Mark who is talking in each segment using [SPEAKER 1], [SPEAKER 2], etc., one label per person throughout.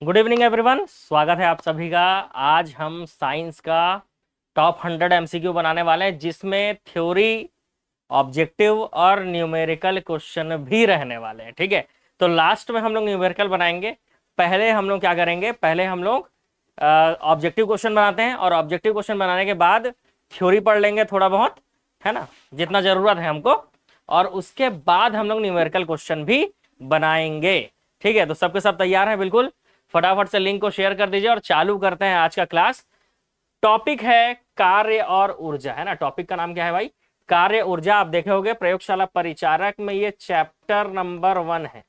[SPEAKER 1] Good evening everyone, स्वागत है आप सभी का। आज हम साइंस का टॉप 100 एमसीक्यू बनाने वाले हैं, जिसमें थ्योरी, ऑब्जेक्टिव और न्यूमेरिकल क्वेश्चन भी रहने वाले हैं। ठीक है, तो लास्ट में हम लोग न्यूमेरिकल बनाएंगे। पहले हम लोग क्या करेंगे, पहले हम लोग ऑब्जेक्टिव क्वेश्चन बनाते हैं और ऑब्जेक्टिव क्वेश्चन बनाने के बाद थ्योरी पढ़ लेंगे थोड़ा बहुत, है ना, जितना जरूरत है हमको, और उसके बाद हम लोग न्यूमेरिकल क्वेश्चन भी बनाएंगे। ठीक है, तो सबके सब तैयार हैं? बिल्कुल, फटाफट से लिंक को शेयर कर दीजिए और चालू करते हैं आज का क्लास। टॉपिक है कार्य और ऊर्जा, है ना। टॉपिक का नाम क्या है भाई? कार्य ऊर्जा। आप देखे होंगे प्रयोगशाला परिचारक में ये चैप्टर नंबर 1 है।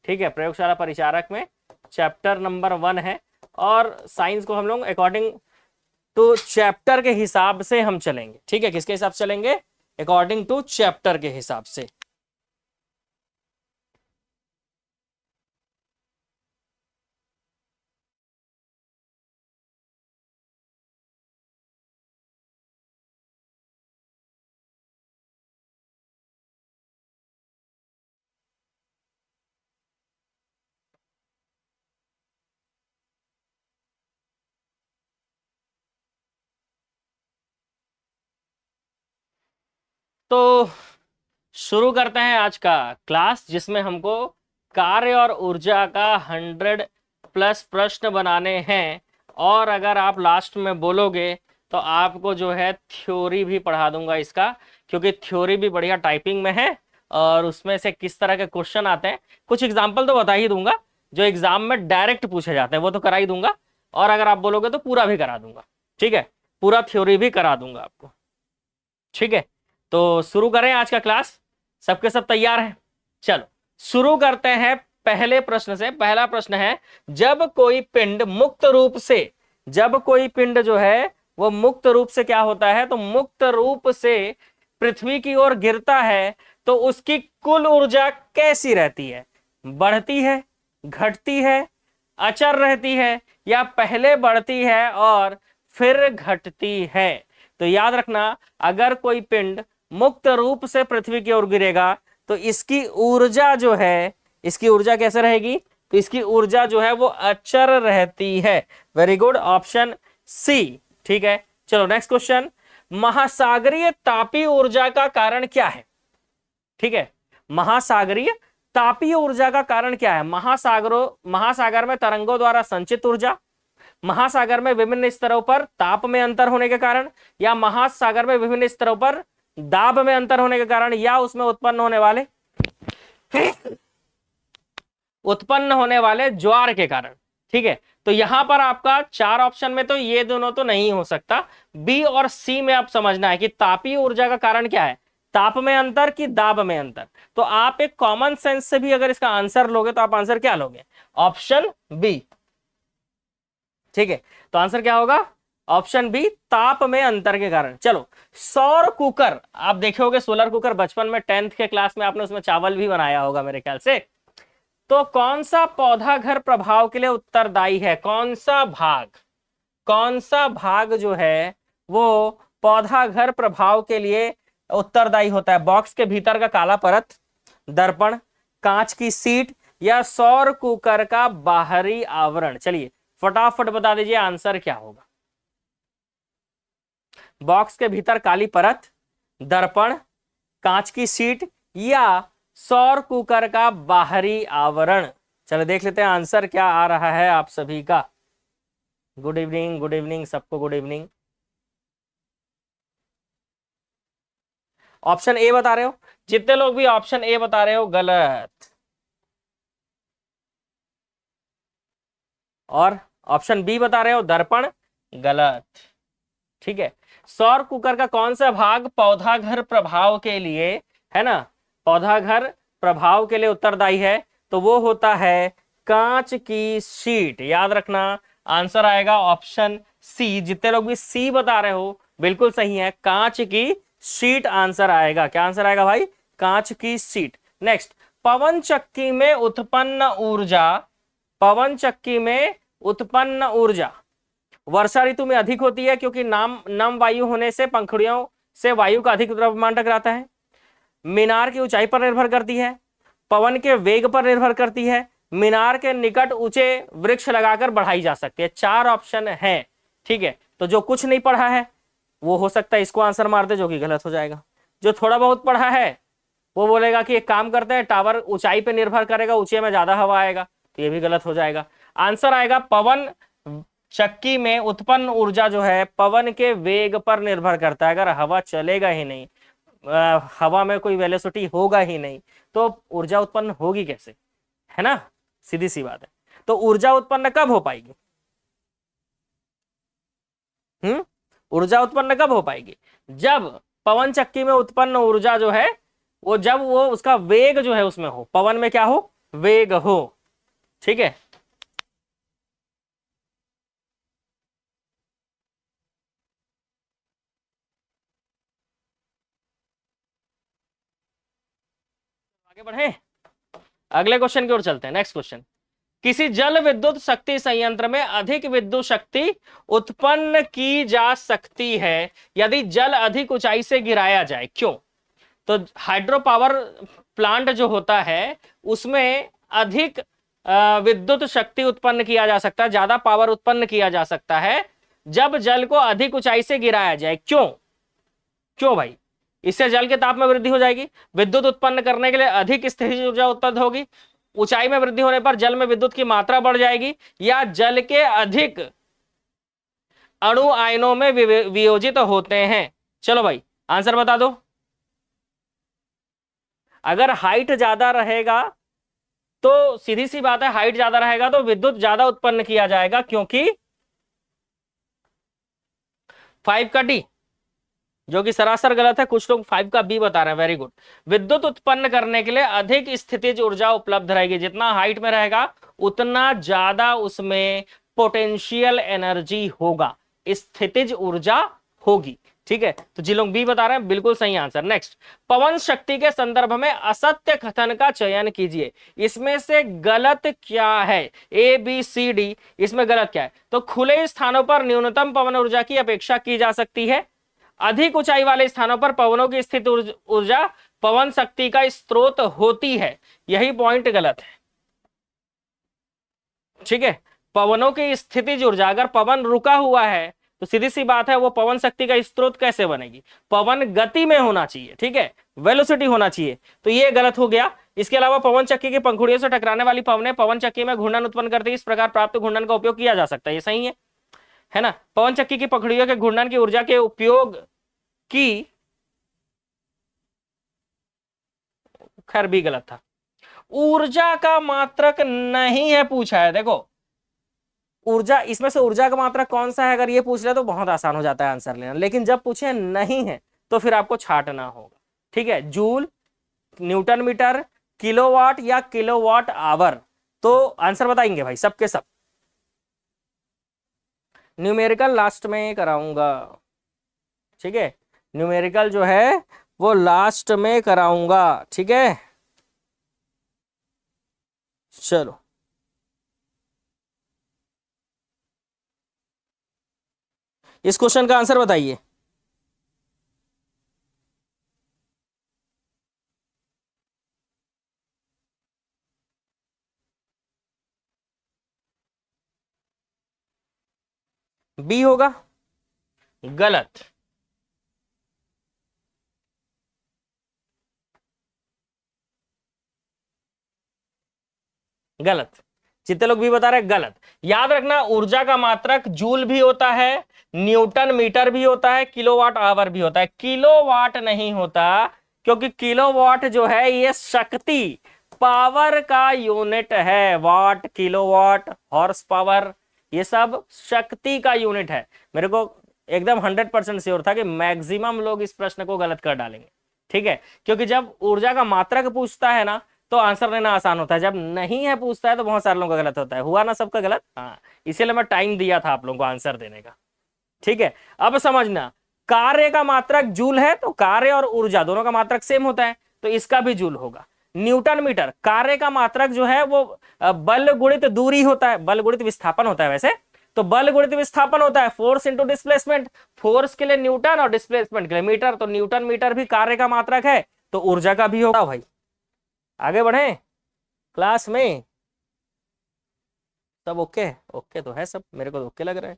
[SPEAKER 1] ठीक है, प्रयोगशाला परिचारक में चैप्टर नंबर 1 है। और साइंस को हम लोग अकॉर्डिंग टू चैप्टर के हिसाब से हम चलेंगे। ठीक है, किसके हिसाब से चलेंगे? अकॉर्डिंग टू चैप्टर के हिसाब से। तो शुरू करते हैं आज का क्लास, जिसमें हमको कार्य और ऊर्जा का 100+ प्रश्न बनाने हैं। और अगर आप लास्ट में बोलोगे तो आपको जो है थ्योरी भी पढ़ा दूंगा इसका, क्योंकि थ्योरी भी बढ़िया टाइपिंग में है और उसमें से किस तरह के क्वेश्चन आते हैं, कुछ एग्जाम्पल तो बता ही दूंगा। जो एग्जाम में डायरेक्ट पूछे जाते हैं वो तो करा ही दूंगा, और अगर आप बोलोगे तो पूरा भी करा दूंगा। ठीक है, पूरा थ्योरी भी करा दूंगा आपको। ठीक है, तो शुरू करें आज का क्लास। सबके सब तैयार हैं? चलो शुरू करते हैं पहले प्रश्न से। पहला प्रश्न है, जब कोई पिंड मुक्त रूप से, जब कोई पिंड जो है वो मुक्त रूप से क्या होता है, तो मुक्त रूप से पृथ्वी की ओर गिरता है तो उसकी कुल ऊर्जा कैसी रहती है? बढ़ती है, घटती है, अचर रहती है, या पहले बढ़ती है और फिर घटती है? तो याद रखना, अगर कोई पिंड मुक्त रूप से पृथ्वी की ओर गिरेगा तो इसकी ऊर्जा जो है, इसकी ऊर्जा कैसे रहेगी? तो इसकी ऊर्जा जो है वो अचर रहती है। Very good, option C. ठीक है, चलो नेक्स्ट क्वेश्चन। महासागरीय तापीय ऊर्जा का कारण क्या है? ठीक है, महासागरीय तापीय ऊर्जा का कारण क्या है? महासागर में तरंगों द्वारा संचित ऊर्जा, महासागर में विभिन्न स्तरों पर ताप में अंतर होने के कारण, या महासागर में विभिन्न स्तरों पर दाब में अंतर होने के कारण, या उसमें उत्पन्न होने वाले ज्वार के कारण। ठीक है, तो यहां पर आपका 4 ऑप्शन में तो ये दोनों तो नहीं हो सकता। बी और सी में आप समझना है कि तापीय ऊर्जा का कारण क्या है, ताप में अंतर कि दाब में अंतर। तो आप एक कॉमन सेंस से भी अगर इसका आंसर लोगे तो आप आंसर क्या लोगे? Option B. ठीक है, तो आंसर क्या होगा? ऑप्शन बी, ताप में अंतर के कारण। चलो, सौर कुकर, आप देखे होगे सोलर कुकर बचपन में 10th के क्लास में आपने उसमें चावल भी बनाया होगा मेरे ख्याल से। तो कौन सा पौधा घर प्रभाव के लिए उत्तरदायी है? कौन सा भाग, कौन सा भाग जो है वो पौधा घर प्रभाव के लिए उत्तरदायी होता है? बॉक्स के भीतर का काला परत, दर्पण, कांच की सीट, या सौर कुकर का बाहरी आवरण? चलिए फटाफट बता दीजिए आंसर क्या होगा। बॉक्स के भीतर काली परत, दर्पण, कांच की सीट, या सौर कुकर का बाहरी आवरण? चलो देख लेते हैं आंसर क्या आ रहा है आप सभी का। गुड इवनिंग, गुड इवनिंग सबको, गुड इवनिंग। ऑप्शन ए बता रहे हो? जितने लोग भी ऑप्शन ए बता रहे हो गलत, और ऑप्शन बी बता रहे हो दर्पण, गलत। ठीक है, सौर कुकर का कौन सा भाग पौधा घर प्रभाव के लिए, है ना, पौधा घर प्रभाव के लिए उत्तरदायी है? तो वो होता है कांच की शीट। याद रखना, आंसर आएगा ऑप्शन सी। जितने लोग भी सी बता रहे हो बिल्कुल सही है, कांच की शीट आंसर आएगा। क्या आंसर आएगा भाई? कांच की शीट। नेक्स्ट, पवन चक्की में उत्पन्न ऊर्जा, पवन चक्की में उत्पन्न ऊर्जा वर्षा ऋतु में अधिक होती है, क्योंकि नम वायु होने से पंखुड़ियों से वायु का अधिक द्रव्यमान टकराता है। मीनार की ऊंचाई पर निर्भर करती है, पवन के वेग पर निर्भर करती है, मीनार के निकट ऊंचे वृक्ष लगाकर बढ़ाई जा सकती है। 4 ऑप्शन है, ठीक है। तो जो कुछ नहीं पढ़ा है वो हो सकता है इसको आंसर मार दे, जो कि गलत हो जाएगा। जो थोड़ा बहुत पढ़ा है वो बोलेगा कि एक काम करते हैं, टावर ऊंचाई पे निर्भर करेगा, ऊंचाई में ज्यादा हवा आएगा, तो ये भी गलत हो जाएगा। आंसर आएगा पवन चक्की में उत्पन्न ऊर्जा जो है पवन के वेग पर निर्भर करता है। अगर हवा चलेगा ही नहीं, हवा में कोई वेलोसिटी होगा ही नहीं, तो ऊर्जा उत्पन्न होगी कैसे, है ना, सीधी सी बात है। तो ऊर्जा उत्पन्न कब हो पाएगी? ऊर्जा उत्पन्न कब हो पाएगी? जब पवन चक्की में उत्पन्न ऊर्जा जो है वो, जब वो उसका वेग जो है उसमें हो, पवन में क्या हो, वेग हो, ठीक है। आगे बढ़े, अगले क्वेश्चन की ओर चलते हैं। नेक्स्ट क्वेश्चन, किसी जल विद्युत शक्ति संयंत्र में अधिक विद्युत शक्ति उत्पन्न की जा सकती है यदि जल अधिक ऊंचाई से गिराया जाए, क्यों? तो हाइड्रो पावर प्लांट जो होता है उसमें अधिक विद्युत शक्ति उत्पन्न किया जा सकता है, ज्यादा पावर उत्पन्न किया जा सकता है जब जल को अधिक ऊंचाई से गिराया जाए। क्यों? क्यों भाई? इससे जल के ताप में वृद्धि हो जाएगी, विद्युत उत्पन्न करने के लिए अधिक स्थितिज ऊर्जा उत्पन्न होगी, ऊंचाई में वृद्धि होने पर जल में विद्युत की मात्रा बढ़ जाएगी, या जल के अधिक अणु आयनों में वियोजित होते हैं। चलो भाई आंसर बता दो। अगर हाइट ज्यादा रहेगा तो सीधी सी बात है, हाइट ज्यादा रहेगा तो विद्युत ज्यादा उत्पन्न किया जाएगा, क्योंकि 5 का डी, जो कि सरासर गलत है, कुछ लोग 5 का बी बता रहे हैं, वेरी गुड। विद्युत उत्पन्न करने के लिए अधिक स्थितिज ऊर्जा उपलब्ध रहेगी, जितना हाइट में रहेगा उतना ज्यादा उसमें पोटेंशियल एनर्जी होगा, स्थितिज ऊर्जा होगी, ठीक है। तो जी लोग बी बता रहे हैं, बिल्कुल सही आंसर। नेक्स्ट, पवन शक्ति के संदर्भ में असत्य कथन का चयन कीजिए, इसमें से गलत क्या है? ए बी सी डी, इसमें गलत क्या है? तो खुले स्थानों पर न्यूनतम पवन ऊर्जा की अपेक्षा की जा सकती है, अधिक ऊंचाई वाले स्थानों पर पवनों की स्थित ऊर्जा पवन शक्ति का स्रोत होती है, यही पॉइंट गलत है, ठीक है। पवनों की स्थितिज ऊर्जा, अगर पवन रुका हुआ है तो सीधी सी बात है वो पवन शक्ति का स्रोत कैसे बनेगी? पवन गति में होना चाहिए, ठीक है, वेलोसिटी होना चाहिए, तो ये गलत हो गया। इसके अलावा पवन चक्की की पंखुड़ियों से टकराने वाली पवनें पवन चक्की में घूर्णन उत्पन्न करती है, इस प्रकार प्राप्त घूर्णन का उपयोग किया जा सकता है, ये सही है ना। पवन चक्की की पंखुड़ियों के घूर्णन की ऊर्जा के उपयोग की, खैर भी गलत था। ऊर्जा का मात्रक नहीं है पूछा है, देखो ऊर्जा, इसमें से ऊर्जा का मात्रक कौन सा है अगर ये पूछ रहे तो बहुत आसान हो जाता है आंसर लेना, लेकिन जब पूछे नहीं है तो फिर आपको छांटना होगा, ठीक है। जूल, न्यूटन मीटर, किलोवाट या किलोवाट आवर, तो आंसर बताएंगे भाई सबके सब। न्यूमेरिकल लास्ट में कराऊंगा, ठीक है, न्यूमेरिकल जो है वो लास्ट में कराऊंगा, ठीक है। चलो इस क्वेश्चन का आंसर बताइए। बी होगा, गलत। गलत, जितने लोग भी बता रहे हैं गलत। याद रखना ऊर्जा का मात्रक जूल भी होता है, न्यूटन मीटर भी होता है, किलोवाट आवर भी होता है, किलोवाट नहीं होता, क्योंकि किलोवाट जो है ये शक्ति, पावर का यूनिट है। वाट, किलोवाट, हॉर्स पावर, ये सब शक्ति का यूनिट है। मेरे को एकदम 100% श्योर था कि मैक्सिमम लोग इस प्रश्न को गलत कर डालेंगे, ठीक है, क्योंकि जब ऊर्जा का मात्रक पूछता है ना तो आंसर देना आसान होता है, जब नहीं है पूछता है तो बहुत सारे लोगों का गलत होता है। हुआ ना सबका गलत? हाँ, इसीलिए मैं टाइम दिया था आप लोगों को आंसर देने का, ठीक है। अब समझना, कार्य का मात्रक जूल है तो कार्य और ऊर्जा दोनों का मात्रक सेम होता है, तो इसका भी जूल होगा। न्यूटन मीटर, कार्य का मात्रक जो है वो बल गुणित दूरी होता है, बल गुणित विस्थापन होता है वैसे, तो बल गुणित विस्थापन होता है, फोर्स इंटू डिस्प्लेसमेंट, फोर्स के लिए न्यूटन और डिस्प्लेसमेंट के लिए मीटर, तो न्यूटन मीटर भी कार्य का मात्रक है, तो ऊर्जा का भी होगा भाई। आगे बढ़े क्लास में। सब ओके है? ओके तो है सब, मेरे को तो ओके लग रहा है।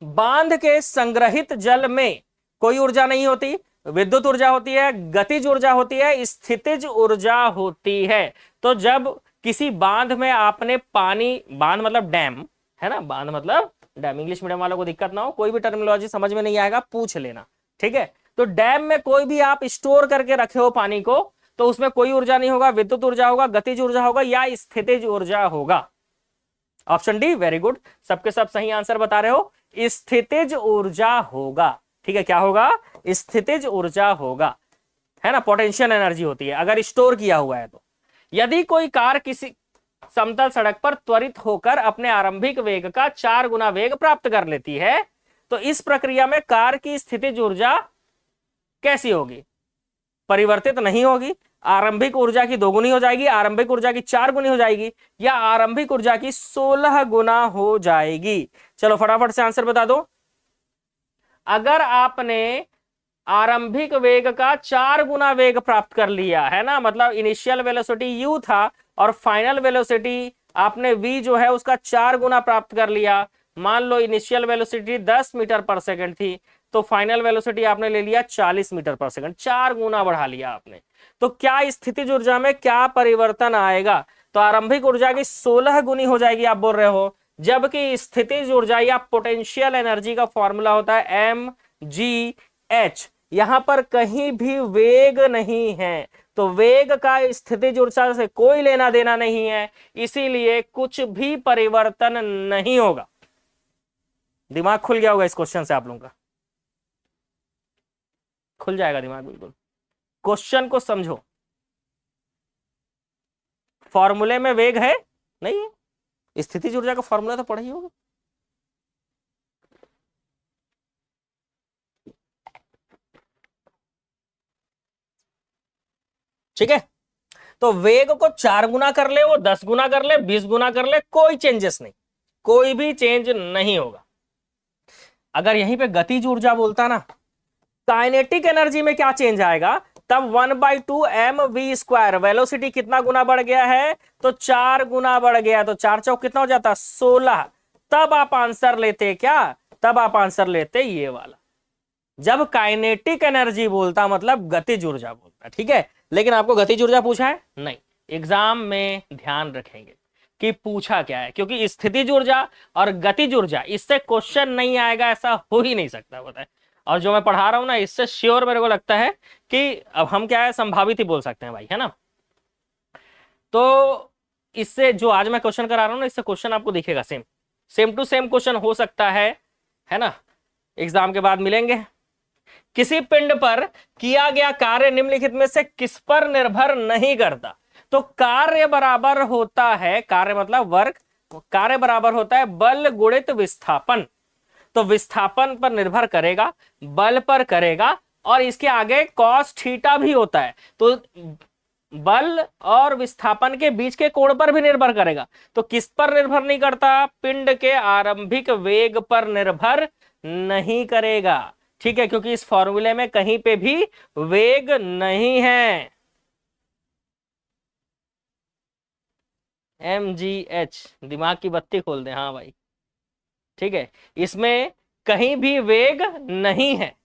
[SPEAKER 1] बांध के संग्रहित जल में कोई ऊर्जा नहीं होती, विद्युत ऊर्जा होती है, गतिज ऊर्जा होती है, स्थितिज ऊर्जा होती है। तो जब किसी बांध में आपने पानी, बांध मतलब डैम है ना, बांध मतलब डैम, इंग्लिश मीडियम वालों को दिक्कत ना हो, कोई भी टर्मिनोलॉजी समझ में नहीं आएगा पूछ लेना, ठीक है। तो डैम में कोई भी आप स्टोर करके रखे हो पानी को, तो उसमें कोई ऊर्जा नहीं होगा, विद्युत ऊर्जा होगा, गतिज ऊर्जा होगा या स्थितिज ऊर्जा होगा। ऑप्शन डी, वेरी गुड, सबके सब सही आंसर बता रहे हो, स्थितिज ऊर्जा होगा। ठीक है, क्या होगा? स्थितिज ऊर्जा होगा, है ना, पोटेंशियल एनर्जी होती है अगर स्टोर किया हुआ है तो। यदि कोई कार किसी समतल सड़क पर त्वरित होकर अपने आरंभिक वेग का 4 गुना वेग प्राप्त कर लेती है, तो इस प्रक्रिया में कार की स्थितिज ऊर्जा कैसी होगी? परिवर्तित नहीं होगी, आरंभिक ऊर्जा की 2 गुनी हो जाएगी, आरंभिक ऊर्जा की 4 गुनी हो जाएगी, या आरंभिक ऊर्जा की 16 गुना हो जाएगी। चलो फटाफट से आंसर बता दो। अगर आपने आरंभिक वेग का 4 गुना वेग प्राप्त कर लिया है ना, मतलब इनिशियल वेलोसिटी u था और फाइनल वेलोसिटी आपने v जो है उसका 4 गुना प्राप्त कर लिया। मान लो इनिशियल वेलोसिटी 10 मीटर पर सेकंड थी, तो फाइनल वेलोसिटी आपने ले लिया 40 मीटर पर सेकंड, 4 गुना बढ़ा लिया आपने। तो क्या स्थितिज ऊर्जा में क्या परिवर्तन आएगा? तो आरंभिक ऊर्जा की 16 गुनी हो जाएगी आप बोल रहे हो, जबकि स्थितिज ऊर्जा या पोटेंशियल एनर्जी का फॉर्मूला होता है mgh। यहां पर कहीं भी वेग नहीं है, तो वेग का स्थितिज ऊर्जा से कोई लेना देना नहीं है, इसीलिए कुछ भी परिवर्तन नहीं होगा। दिमाग खुल गया होगा इस क्वेश्चन से आप लोगों का, खुल जाएगा दिमाग बिल्कुल। क्वेश्चन को समझो, फॉर्मूले में वेग है नहीं है, स्थितिज ऊर्जा का फॉर्मूला तो पढ़ा ही होगा। ठीक है, तो वेग को 4 गुना कर ले, वो 10 गुना कर ले, 20 गुना कर ले, कोई चेंजेस नहीं, कोई भी चेंज नहीं होगा। अगर यहीं पे गतिज ऊर्जा बोलता ना, काइनेटिक एनर्जी में क्या चेंज आएगा, तब 1/2 mv², वेलोसिटी कितना गुना बढ़ गया है? तो 4 गुना बढ़ गया, तो 4 चौक कितना हो जाता? 16। तब आप आंसर लेते क्या? तब आप आंसर लेते ये वाला। जब काइनेटिक एनर्जी बोलता मतलब गतिज ऊर्जा बोलता, ठीक है। लेकिन आपको गतिज ऊर्जा पूछा है नहीं, एग्जाम में ध्यान रखेंगे कि पूछा क्या है, क्योंकि स्थितिज ऊर्जा और गतिज ऊर्जा इससे क्वेश्चन नहीं आएगा, ऐसा हो ही नहीं सकता, बताए। और जो मैं पढ़ा रहा हूं ना, इससे श्योर मेरे को लगता है कि अब हम क्या है, संभावित ही बोल सकते हैं भाई, है ना। तो इससे जो आज मैं क्वेश्चन करा रहा हूं ना, इससे क्वेश्चन आपको दिखेगा सेम टू सेम क्वेश्चन हो सकता है ना। एग्जाम के बाद मिलेंगे। किसी पिंड पर किया गया कार्य निम्नलिखित में से किस पर निर्भर नहीं करता? तो कार्य बराबर होता है, कार्य मतलब वर्क, कार्य बराबर होता है बल गुणित विस्थापन। तो विस्थापन पर निर्भर करेगा, बल पर करेगा, और इसके आगे cos थीटा भी होता है, तो बल और विस्थापन के बीच के कोण पर भी निर्भर करेगा। तो किस पर निर्भर नहीं करता? पिंड के आरंभिक वेग पर निर्भर नहीं करेगा, ठीक है, क्योंकि इस फॉर्मूले में कहीं पे भी वेग नहीं है। mgh, दिमाग की बत्ती खोल दे, हाँ भाई, ठीक है, इसमें कहीं भी वेग नहीं है,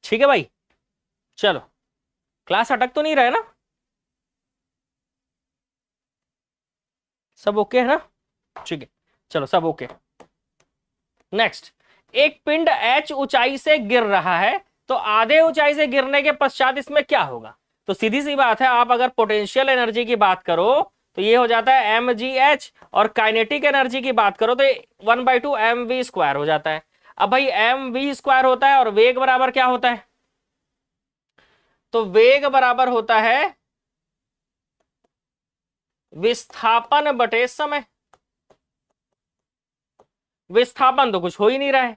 [SPEAKER 1] ठीक है भाई। चलो, क्लास अटक तो नहीं रहे ना? सब ओके है ना? ठीक है, चलो सब ओके। नेक्स्ट, एक पिंड h ऊंचाई से गिर रहा है, तो आधे ऊंचाई से गिरने के पश्चात इसमें क्या होगा? तो सीधी सी बात है, आप अगर पोटेंशियल एनर्जी की बात करो तो ये हो जाता है mgh, और काइनेटिक एनर्जी की बात करो तो 1/2 mv² हो जाता है। अब भाई mv² होता है और वेग बराबर क्या होता है? तो वेग बराबर होता है विस्थापन बटे समय। विस्थापन तो कुछ हो ही नहीं रहा है,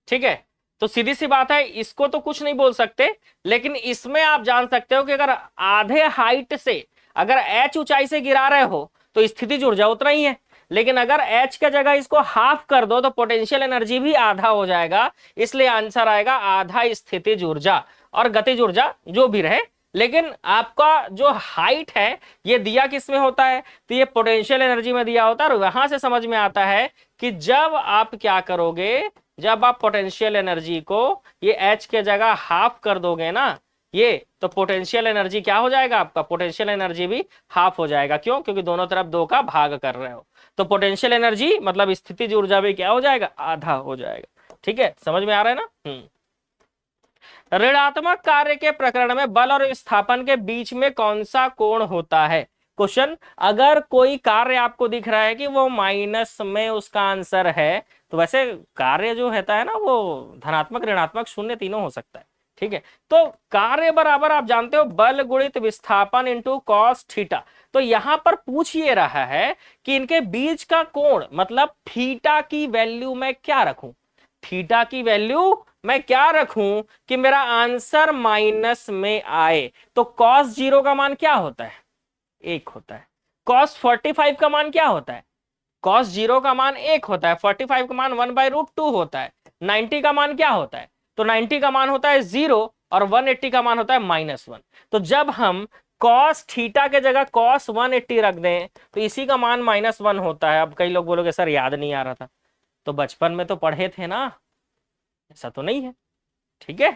[SPEAKER 1] ठीक है, तो सीधी सी बात है, इसको तो कुछ नहीं बोल सकते, लेकिन इसमें आप जान सकते हो कि अगर आधे हाइट से अगर h ऊंचाई से गिरा रहे हो तो स्थितिज ऊर्जा उतना ही है, लेकिन अगर h का जगह इसको हाफ कर दो तो पोटेंशियल एनर्जी भी आधा हो जाएगा, इसलिए आंसर आएगा आधा स्थितिज ऊर्जा। और गतिज ऊर्जा जो भी रहे, लेकिन आपका जो हाइट है ये दिया किस में होता है, तो ये पोटेंशियल एनर्जी में दिया होता है। और वहां से समझ में आता है कि जब आप क्या करोगे, जब आप पोटेंशियल एनर्जी को ये h के जगह हाफ कर दोगे ना, ये तो पोटेंशियल एनर्जी क्या हो जाएगा, आपका पोटेंशियल एनर्जी भी हाफ हो जाएगा। क्यों? क्योंकि दोनों तरफ 2 का भाग कर रहे हो, तो पोटेंशियल एनर्जी मतलब स्थितिज ऊर्जा भी क्या हो जाएगा, आधा हो जाएगा। ठीक है, समझ में आ रहा है ना। ऋणात्मक कार्य के प्रकरण में बल और विस्थापन के बीच में कौन सा कोण होता है। क्वेश्चन, अगर कोई कार्य आपको दिख रहा है कि वो माइनस में उसका आंसर है, तो वैसे कार्य जो रहता है ना वो धनात्मक, ऋणात्मक, शून्य तीनों हो सकता है। ठीक है, तो कार्य बराबर आप जानते हो बल गुणित विस्थापन इंटू कॉस थीटा। तो यहां पर पूछ ये रहा है कि इनके बीच का कोण मतलब थीटा की वैल्यू मैं क्या रखूं, थीटा की वैल्यू मैं क्या रखूं कि मेरा आंसर माइनस में आए। तो कॉस 0 का मान क्या होता है, 1 होता है। कॉस 45 का मान क्या होता है, कॉस 0 का मान 1 होता है, 45 का मान 1/√2 होता है। 90 का मान क्या होता है, तो 90 का मान होता है 0 और 180 का मान होता है -1। तो जब हम कॉस थीटा के जगह कॉस 180 रख दें तो इसी का मान -1 होता है। अब कई लोग बोलोगे सर याद नहीं आ रहा था, तो बचपन में तो पढ़े थे ना, ऐसा तो नहीं है। ठीक है,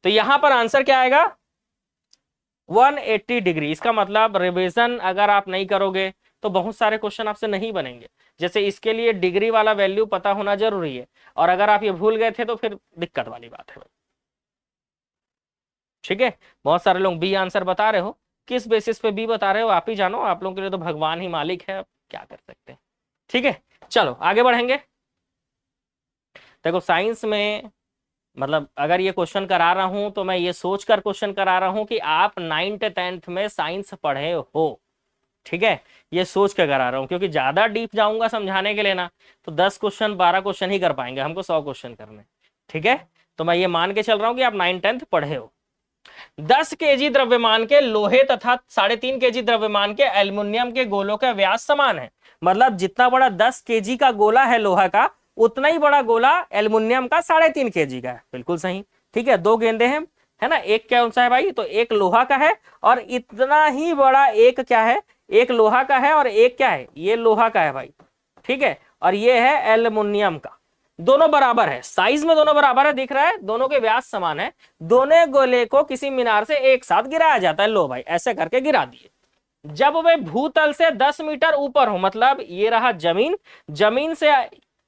[SPEAKER 1] तो यहां पर आंसर क्या आएगा, 180 डिग्री। इसका मतलब रिवीजन अगर आप नहीं करोगे तो बहुत सारे क्वेश्चन आपसे नहीं बनेंगे। जैसे इसके लिए डिग्री वाला वैल्यू पता होना जरूरी है, और अगर आप ये भूल गए थे तो फिर दिक्कत वाली बात है। ठीक है, बहुत सारे लोग बी आंसर बता रहे हो, किस बेसिस पे बी बता रहे हो आप ही जानो, आप लोगों के लिए तो भगवान ही मालिक है, क्या कर सकते हैं। ठीक है, चलो आगे बढ़ेंगे। देखो साइंस में मतलब अगर ये क्वेश्चन करा रहा हूं तो मैं ये सोचकर क्वेश्चन करा रहा हूं कि आप 9th 10th में साइंस पढ़े हो। ठीक है, ये सोच कर करा रहा हूं, क्योंकि ज्यादा डीप जाऊंगा समझाने के लिए ना तो 10 क्वेश्चन 12 क्वेश्चन ही कर पाएंगे, हमको 100 क्वेश्चन करने। ठीक है, तो मैं ये मान के चल रहा हूं कि आप 9th 10th पढ़े हो। 10 kg द्रव्यमान के लोहे तथा 3.5 kg द्रव्यमान के एल्युमिनियम के गोलों का व्यास समान है। मतलब जितना बड़ा 10 kg का गोला है लोहा का, उतना ही बड़ा गोला एल्युमिनियम का 3.5 kg का है। बिल्कुल सही। ठीक है, 2 गेंदे हैं, है ना, एक क्या सा है भाई, तो एक लोहा का है और इतना ही बड़ा एक क्या है, एक लोहा का है और एक क्या है, ये लोहा का है भाई। ठीक है, और ये है एल्युमिनियम का। दोनों बराबर है, साइज में दोनों बराबर है, दिख रहा है, दोनों के व्यास समान है। दोनों गोले को किसी मीनार से एक साथ गिराया जाता है। लो भाई ऐसे करके गिरा दिए। जब वे भूतल से 10 मीटर ऊपर हो, मतलब ये रहा जमीन, जमीन से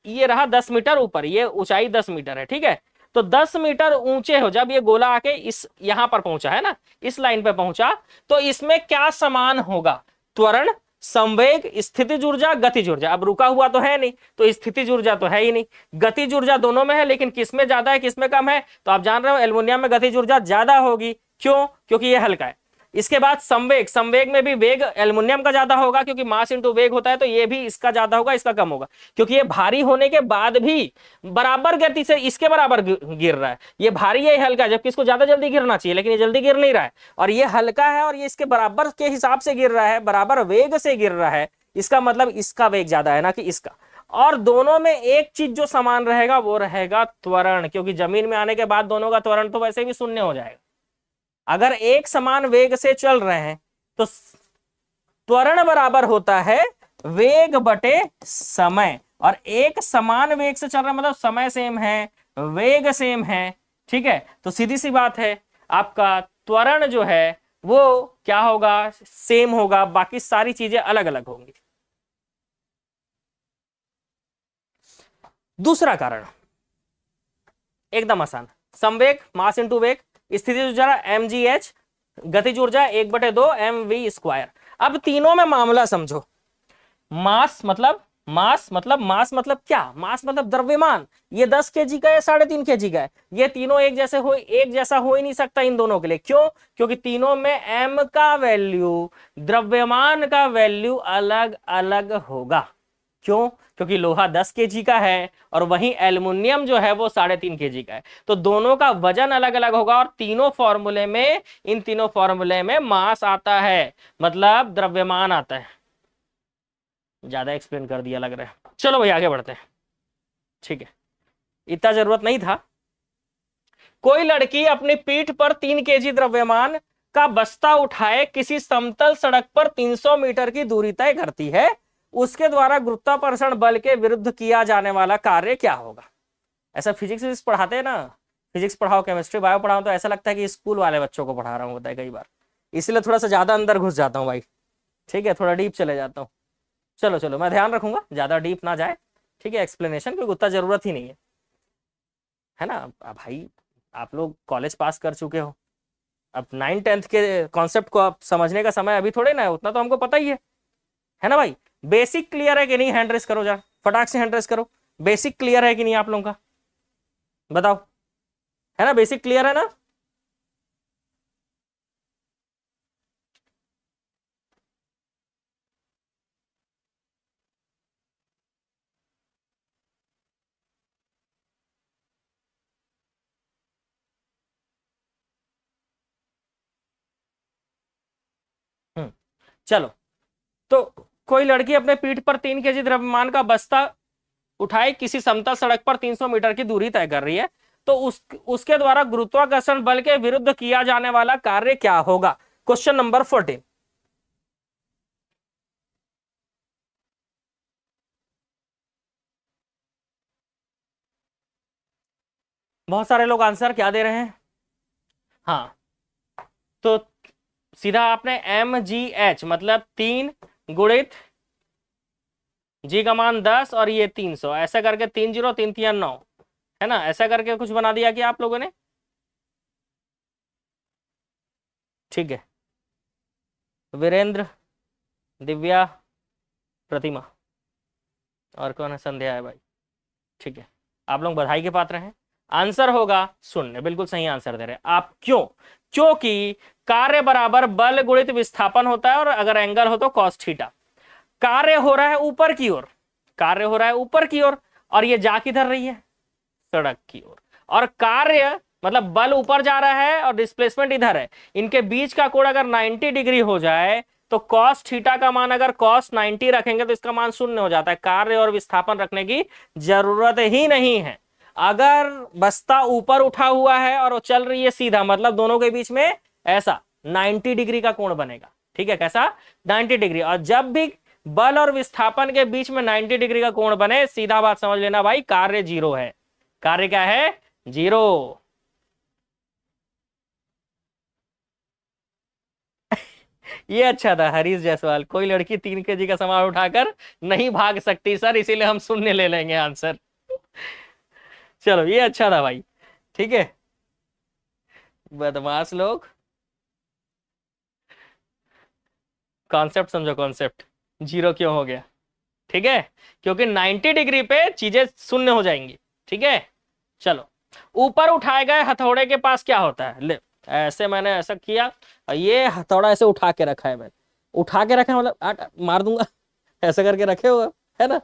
[SPEAKER 1] ये रहा 10 मीटर ऊपर, ये ऊंचाई 10 मीटर है। ठीक है, तो 10 मीटर ऊंचे हो जब ये गोला आके इस यहां पर पहुंचा है ना, इस लाइन पे पहुंचा, तो इसमें क्या समान होगा, त्वरण, संवेग, स्थितिज ऊर्जा, गतिज ऊर्जा। अब रुका हुआ तो है नहीं, तो स्थितिज ऊर्जा तो है ही नहीं, गतिज ऊर्जा दोनों में है, लेकिन किसमें ज्यादा है किसमें कम है, तो आप जान रहे हो एल्युमिनियम में गतिज ऊर्जा ज्यादा होगी। क्यों? क्योंकि ये हल्का है। इसके बाद संवेग, संवेग में भी वेग एल्युमिनियम का ज्यादा होगा, क्योंकि मास इंटू वेग होता है, तो ये भी इसका ज्यादा होगा, इसका कम होगा, क्योंकि ये भारी होने के बाद भी बराबर गति से इसके बराबर गिर रहा है। ये भारी है, हल्का है, जबकि इसको ज्यादा जल्दी गिरना चाहिए, लेकिन ये जल्दी गिर नहीं रहा है। और ये हल्का है और ये इसके बराबर के हिसाब से गिर रहा है, बराबर वेग से गिर रहा है, इसका मतलब इसका वेग ज्यादा है ना कि इसका। और दोनों में एक चीज जो समान रहेगा वो रहेगा त्वरण, क्योंकि जमीन में आने के बाद दोनों का त्वरण तो वैसे भी शून्य हो जाएगा। अगर एक समान वेग से चल रहे हैं तो त्वरण बराबर होता है वेग बटे समय, और एक समान वेग से चल रहा है मतलब समय सेम है, वेग सेम है। ठीक है, तो सीधी सी बात है, आपका त्वरण जो है वो क्या होगा, सेम होगा, बाकी सारी चीजें अलग अलग होंगी। दूसरा कारण एकदम आसान, संवेग मास इंटू वेग, स्थितिज ऊर्जा mgh, गतिज ऊर्जा 1/2 mv²। अब तीनों में मामला समझो। मास मतलब मास मतलब क्या, मास मतलब द्रव्यमान। ये 10 kg का है, 3.5 kg का है, ये तीनों एक जैसा हो ही नहीं सकता इन दोनों के लिए। क्यों? क्योंकि तीनों में m का वैल्यू, द्रव्यमान का वैल्यू अलग अलग होगा। क्यों? क्योंकि लोहा 10 kg का है और वहीं एल्युमिनियम जो है वो 3.5 kg का है, तो दोनों का वजन अलग अलग होगा। और तीनों फॉर्मूले में, इन तीनों फॉर्मूले में मास आता है, मतलब द्रव्यमान आता है। ज्यादा एक्सप्लेन कर दिया लग रहा है, चलो भाई आगे बढ़ते हैं। ठीक है, इतना जरूरत नहीं था। कोई लड़की अपनी पीठ पर 3 kg द्रव्यमान का बस्ता उठाए किसी समतल सड़क पर 300 मीटर की दूरी तय करती है, उसके द्वारा गुरुत्वाकर्षण बल के विरुद्ध किया जाने वाला कार्य क्या होगा। ऐसा फिजिक्स पढ़ाते हैं ना, फिजिक्स पढ़ाओ, केमिस्ट्री बायो पढ़ाओ, तो ऐसा लगता है कि स्कूल वाले बच्चों को पढ़ा रहा हूँ, होता है कई बार, इसलिए थोड़ा सा ज्यादा अंदर घुस जाता हूँ भाई, ठीक है, थोड़ा डीप चले जाता हूँ। चलो चलो, मैं ध्यान रखूंगा ज्यादा डीप ना जाए, ठीक है, एक्सप्लेनेशन, क्योंकि उतना जरूरत ही नहीं है ना। अब भाई आप लोग कॉलेज पास कर चुके हो, अब 9th-10th के कॉन्सेप्ट को आप समझने का समय अभी थोड़े ना है, उतना तो हमको पता ही है ना भाई। बेसिक क्लियर है कि नहीं, हैंड रेस करो जरा, फटाक से हैंड रेस करो। बेसिक क्लियर है कि नहीं आप लोगों का, बताओ, है ना, बेसिक क्लियर है ना। चलो, तो कोई लड़की अपने पीठ पर 3 kg द्रव्यमान का बस्ता उठाए किसी समतल सड़क पर 300 मीटर की दूरी तय कर रही है, तो उसके द्वारा गुरुत्वाकर्षण बल के विरुद्ध किया जाने वाला कार्य क्या होगा। Question number 14। बहुत सारे लोग आंसर क्या दे रहे हैं। हाँ, तो सीधा आपने mgh मतलब 3 गुणित जी का मान 10 और ये 300, ऐसा करके 3 0 3 3 9, है ना, ऐसा करके कुछ बना दिया कि आप लोगों ने, ठीक है। वीरेंद्र, दिव्या, प्रतिमा और कौन है, संध्या है भाई, ठीक है, आप लोग बधाई के पात्र हैं। आंसर होगा शून्य, बिल्कुल सही आंसर दे रहे हैं आप। क्यों? क्योंकि कार्य बराबर बल गुणित विस्थापन होता है, और अगर एंगल हो तो cos थीटा। कार्य हो रहा है ऊपर की ओर, कार्य हो रहा है ऊपर की ओर, और ये जा किधर रही है, सड़क की ओर, और कार्य मतलब बल ऊपर जा रहा है और डिस्प्लेसमेंट इधर है, इनके बीच का कोण अगर 90 डिग्री हो जाए तो cos थीटा का मान अगर cos 90 रखेंगे तो इसका मान शून्य हो जाता है, कार्य और विस्थापन रखने की जरूरत ही नहीं है। अगर बस्ता ऊपर उठा हुआ है और वो चल रही है सीधा, मतलब दोनों के बीच में ऐसा 90 डिग्री का कोण बनेगा, ठीक है, कैसा, 90 डिग्री। और जब भी बल और विस्थापन के बीच में 90 डिग्री का कोण बने, सीधा बात समझ लेना भाई, कार्य जीरो है। कार्य क्या है, जीरो। ये अच्छा था हरीश जायसवाल, कोई लड़की 3 kg का सामान उठाकर नहीं भाग सकती सर, इसीलिए हम शून्य ले लेंगे आंसर। चलो, ये अच्छा था भाई, ठीक है, बदमाश लोग। कॉन्सेप्ट समझो, कॉन्सेप्ट जीरो क्यों हो गया, ठीक है, क्योंकि 90 डिग्री पे चीजें शून्य हो जाएंगी, ठीक है। चलो, ऊपर उठाए गए हथौड़े के पास क्या होता है, ले ऐसे मैंने ऐसा किया और ये हथौड़ा ऐसे उठा के रखा है, मैंने उठा के रखा है, मतलब मार दूंगा ऐसा करके रखे हुए, है ना,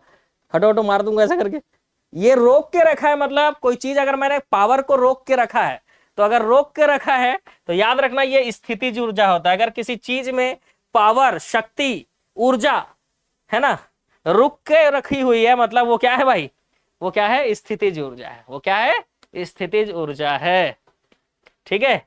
[SPEAKER 1] हटो हटो मार दूंगा ऐसा करके। ये रोक के रखा है, मतलब कोई चीज अगर मैंने पावर को रोक के रखा है, तो अगर रोक के रखा है तो याद रखना ये स्थितिज ऊर्जा होता है। अगर किसी चीज में पावर, शक्ति, ऊर्जा, है ना, रुक के रखी हुई है, मतलब वो क्या है भाई, वो क्या है, स्थितिज ऊर्जा है, वो क्या है, स्थितिज ऊर्जा है, ठीक है।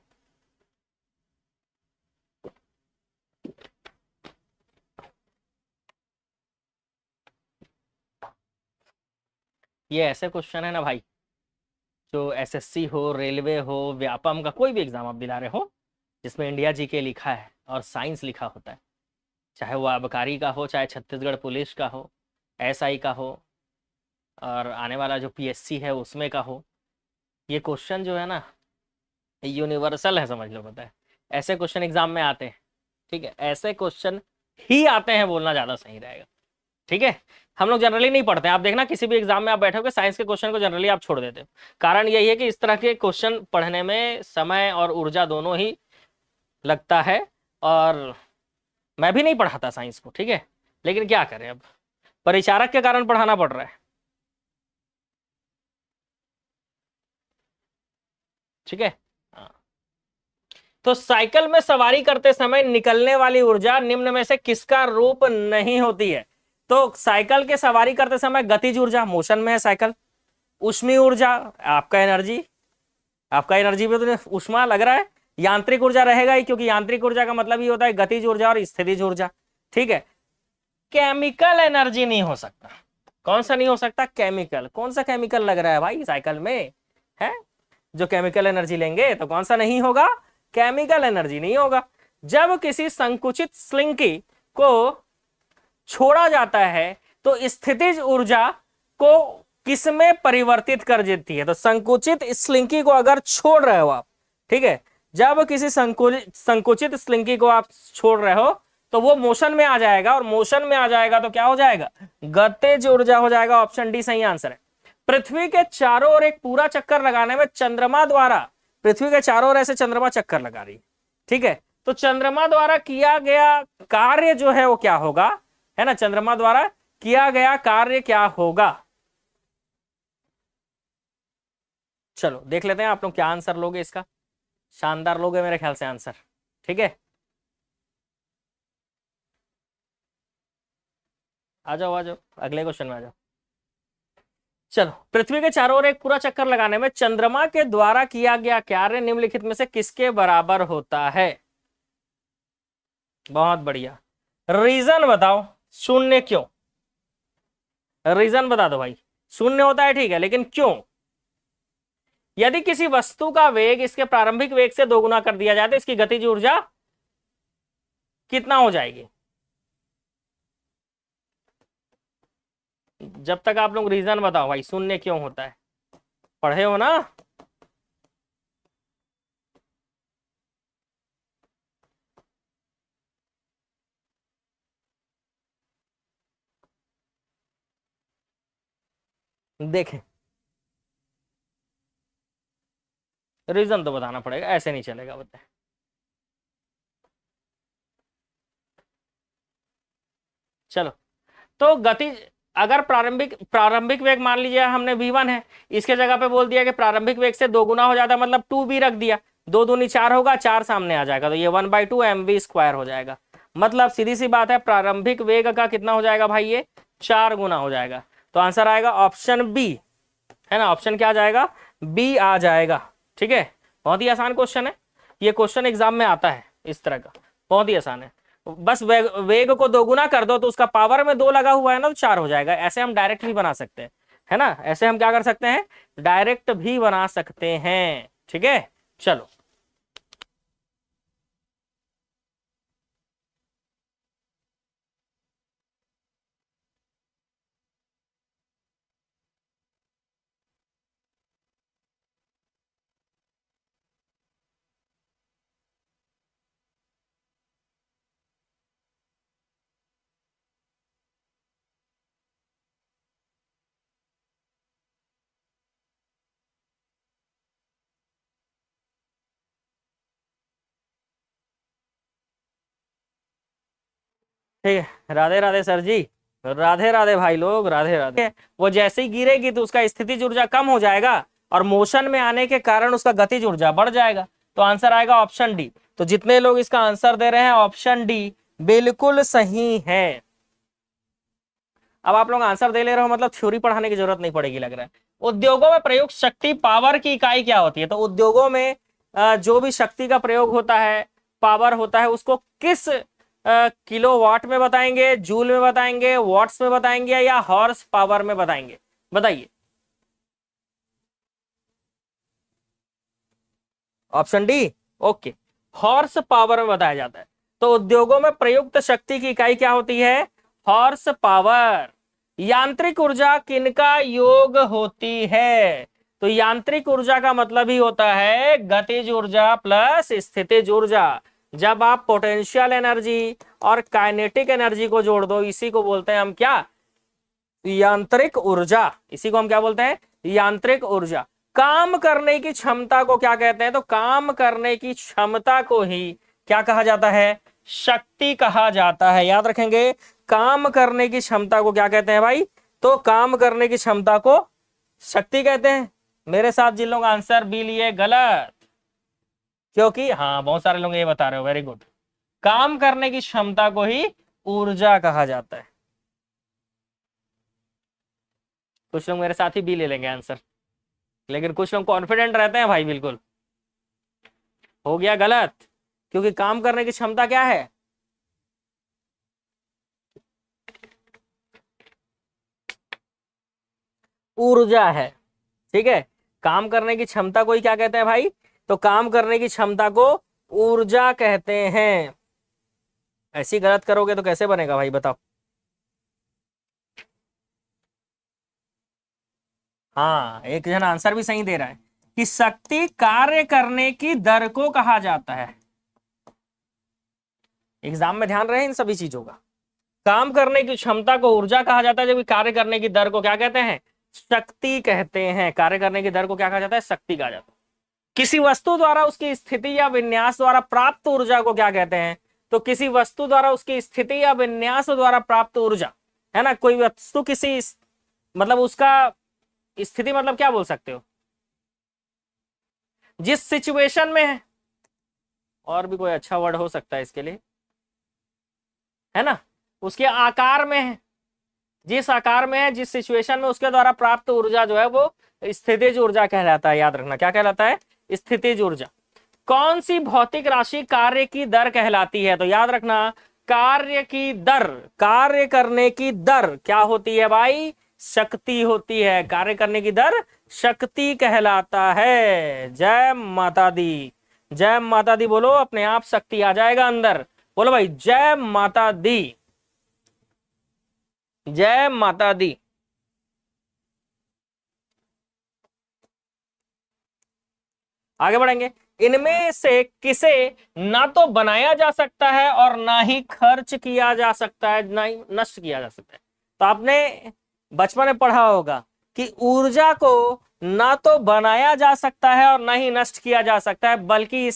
[SPEAKER 1] ये ऐसे क्वेश्चन है ना भाई, जो एसएससी हो, रेलवे हो, व्यापम का कोई भी एग्जाम आप दिला रहे हो, जिसमें इंडिया जीके लिखा है और साइंस लिखा होता है, चाहे वो आबकारी का हो, चाहे छत्तीसगढ़ पुलिस का हो, एसआई का हो, और आने वाला जो पीएससी है उसमें का हो, ये क्वेश्चन जो है ना यूनिवर्सल है, समझ लो, पता है, ऐसे क्वेश्चन एग्जाम में आते हैं, ठीक है, ऐसे क्वेश्चन ही आते हैं, बोलना ज्यादा सही रहेगा, ठीक है। हम लोग जनरली नहीं पढ़ते हैं, आप देखना किसी भी एग्जाम में आप बैठोगे साइंस के क्वेश्चन को जनरली आप छोड़ देते हो। कारण यही है कि इस तरह के क्वेश्चन पढ़ने में समय और ऊर्जा दोनों ही लगता है, और मैं भी नहीं पढ़ाता साइंस को, ठीक है, लेकिन क्या करें, अब परिचारक के कारण पढ़ाना पड़ रहा है, ठीक है। हाँ। तो साइकिल में सवारी करते समय निकलने वाली ऊर्जा निम्न में से किसका रूप नहीं होती है। तो साइकिल के सवारी करते समय गतिज ऊर्जा, मोशन में है साइकिल। ऊष्मीय ऊर्जा, आपका एनर्जी, आपका एनर्जी पे तो ऊष्मा लग रहा है, यांत्रिक ऊर्जा रहेगा ही, क्योंकि यांत्रिक ऊर्जा का मतलब ही होता है गतिज ऊर्जा और स्थितिज ऊर्जा। ठीक है, केमिकल एनर्जी नहीं हो सकता। कौन सा नहीं हो सकता? केमिकल। कौन सा केमिकल लग रहा है भाई साइकिल में है जो केमिकल एनर्जी लेंगे? तो कौन सा नहीं होगा? केमिकल एनर्जी नहीं होगा। जब किसी संकुचित स्लिंकी को छोड़ा जाता है तो स्थितिज ऊर्जा को किसमें परिवर्तित कर देती है? तो संकुचित स्लिंकी को अगर छोड़ रहे हो आप, ठीक है, जब किसी संकुचित स्लिंकी को आप छोड़ रहे हो तो वो मोशन में आ जाएगा, और मोशन में आ जाएगा तो क्या हो जाएगा? गतिज ऊर्जा हो जाएगा। ऑप्शन डी सही आंसर है। पृथ्वी के चारों ओर एक पूरा चक्कर लगाने में चंद्रमा द्वारा, पृथ्वी के चारों ओर ऐसे चंद्रमा चक्कर लगा रही है, ठीक है, तो चंद्रमा द्वारा किया गया कार्य जो है वो क्या होगा? है ना, चंद्रमा द्वारा किया गया कार्य क्या होगा? चलो देख लेते हैं आप लोग क्या आंसर लोगे इसका। शानदार लोगे मेरे ख्याल से आंसर। ठीक है, आ जाओ आ जाओ, अगले क्वेश्चन में आ जाओ। चलो, पृथ्वी के चारों ओर एक पूरा चक्कर लगाने में चंद्रमा के द्वारा किया गया कार्य निम्नलिखित में से किसके बराबर होता है? बहुत बढ़िया, रीजन बताओ। शून्य क्यों? रीजन बता दो भाई। शून्य होता है ठीक है, लेकिन क्यों? यदि किसी वस्तु का वेग इसके प्रारंभिक वेग से दोगुना कर दिया जाए तो इसकी गतिज ऊर्जा कितना हो जाएगी? जब तक आप लोग रीजन बताओ भाई, शून्य क्यों होता है? पढ़े हो ना? देखें, रीजन तो बताना पड़ेगा, ऐसे नहीं चलेगा, बताए। चलो, तो गति, अगर प्रारंभिक वेग मान लीजिए हमने v1 है, इसके जगह पे बोल दिया कि प्रारंभिक वेग से दोगुना हो जाता, मतलब 2b रख दिया, 2 दूनी 4 होगा, 4 सामने आ जाएगा, तो ये 1/2 mv² हो जाएगा। मतलब सीधी सी बात है, प्रारंभिक वेग का कितना हो जाएगा भाई? ये 4 गुना हो जाएगा। तो आंसर आएगा ऑप्शन बी, है ना, ऑप्शन क्या आ जाएगा? बी आ जाएगा। ठीक है, बहुत ही आसान क्वेश्चन है ये, क्वेश्चन एग्जाम में आता है इस तरह का, बहुत ही आसान है। बस वेग को दोगुना कर दो तो उसका पावर में 2 लगा हुआ है ना, तो 4 हो जाएगा। ऐसे हम डायरेक्ट भी बना सकते हैं, है ना, ऐसे हम क्या कर सकते हैं? डायरेक्ट भी बना सकते हैं। ठीक है, चलो ठीक है। राधे राधे सर जी, राधे राधे भाई लोग, राधे राधे। वो जैसे ही गिरेगी तो उसका स्थितिज ऊर्जा कम हो जाएगा, और मोशन में आने के कारण उसका गतिज ऊर्जा बढ़ जाएगा। तो आंसर आएगा ऑप्शन डी। तो जितने लोग इसका आंसर दे रहे हैं ऑप्शन डी बिल्कुल सही है। अब आप लोग आंसर दे ले रहे हो, मतलब थ्योरी पढ़ाने की जरूरत नहीं पड़ेगी लग रहा है। उद्योगों में प्रयुक्त शक्ति पावर की इकाई क्या होती है? तो उद्योगों में जो भी शक्ति का प्रयोग होता है, पावर होता है, उसको किस किलोवाट में बताएंगे, जूल में बताएंगे, वॉट्स में बताएंगे, या हॉर्स पावर में बताएंगे? बताइए। Option D, okay, horse power में बताया जाता है। तो उद्योगों में प्रयुक्त शक्ति की इकाई क्या होती है? Horse power. यांत्रिक ऊर्जा किनका योग होती है? तो यांत्रिक ऊर्जा का मतलब ही होता है गतिज ऊर्जा प्लस स्थितिज ऊर्जा। जब आप पोटेंशियल एनर्जी और काइनेटिक एनर्जी को जोड़ दो, इसी को बोलते हैं हम क्या? यांत्रिक ऊर्जा। इसी को हम क्या बोलते हैं? यांत्रिक ऊर्जा। काम करने की क्षमता को क्या कहते हैं? तो काम करने की क्षमता को ही क्या कहा जाता है? शक्ति कहा जाता है। याद रखेंगे, काम करने की क्षमता को क्या कहते हैं भाई? तो काम करने की क्षमता को शक्ति कहते हैं। मेरे साथ जिन लोग आंसर बी लिए गलत, क्योंकि हाँ बहुत सारे लोग ये बता रहे हो, वेरी गुड, काम करने की क्षमता को ही ऊर्जा कहा जाता है। कुछ लोग मेरे साथ ही बी ले लेंगे आंसर, लेकिन कुछ लोग कॉन्फिडेंट रहते हैं भाई बिल्कुल। हो गया गलत, क्योंकि काम करने की क्षमता क्या है? ऊर्जा है। ठीक है, काम करने की क्षमता को ही क्या कहते हैं भाई? तो काम करने की क्षमता को ऊर्जा कहते हैं। ऐसी गलत करोगे तो कैसे बनेगा भाई, बताओ। हाँ, एक जन आंसर भी सही दे रहा है कि शक्ति कार्य करने की दर को कहा जाता है। एग्जाम में ध्यान रहे इन सभी चीजों का। काम करने की क्षमता को ऊर्जा कहा जाता है, जबकि कार्य करने की दर को क्या कहते हैं? शक्ति कहते हैं। कार्य करने की दर को क्या कहा जाता है? शक्ति कहा जाता है। किसी वस्तु द्वारा उसकी स्थिति या विन्यास द्वारा प्राप्त ऊर्जा को क्या कहते हैं? तो किसी वस्तु द्वारा उसकी स्थिति या विन्यास द्वारा प्राप्त ऊर्जा, है ना। कोई वस्तु किसी मतलब उसका स्थिति मतलब क्या बोल सकते हो? जिस सिचुएशन में है, और भी कोई अच्छा वर्ड हो सकता है इसके लिए, है ना। उसके आकार में है, जिस आकार में है, जिस सिचुएशन में, उसके द्वारा प्राप्त ऊर्जा जो है वो स्थितिज ऊर्जा कहलाता है। याद रखना, क्या कहलाता है? स्थितिज ऊर्जा। कौन सी भौतिक राशि कार्य की दर कहलाती है? तो याद रखना, कार्य की दर, कार्य करने की दर क्या होती है भाई? शक्ति होती है। कार्य करने की दर शक्ति कहलाता है। जय माता दी, जय माता दी बोलो, अपने आप शक्ति आ जाएगा अंदर। बोलो भाई, जय माता दी, जय माता दी। आगे बढ़ेंगे। इनमें से किसे ना तो बनाया जा सकता है और ना ही खर्च किया जा सकता है, ना ही नष्ट किया जा सकता है। तो आपने बचपन में पढ़ा होगा कि ऊर्जा को ना तो बनाया जा सकता है और ना ही नष्ट किया जा सकता है, बल्कि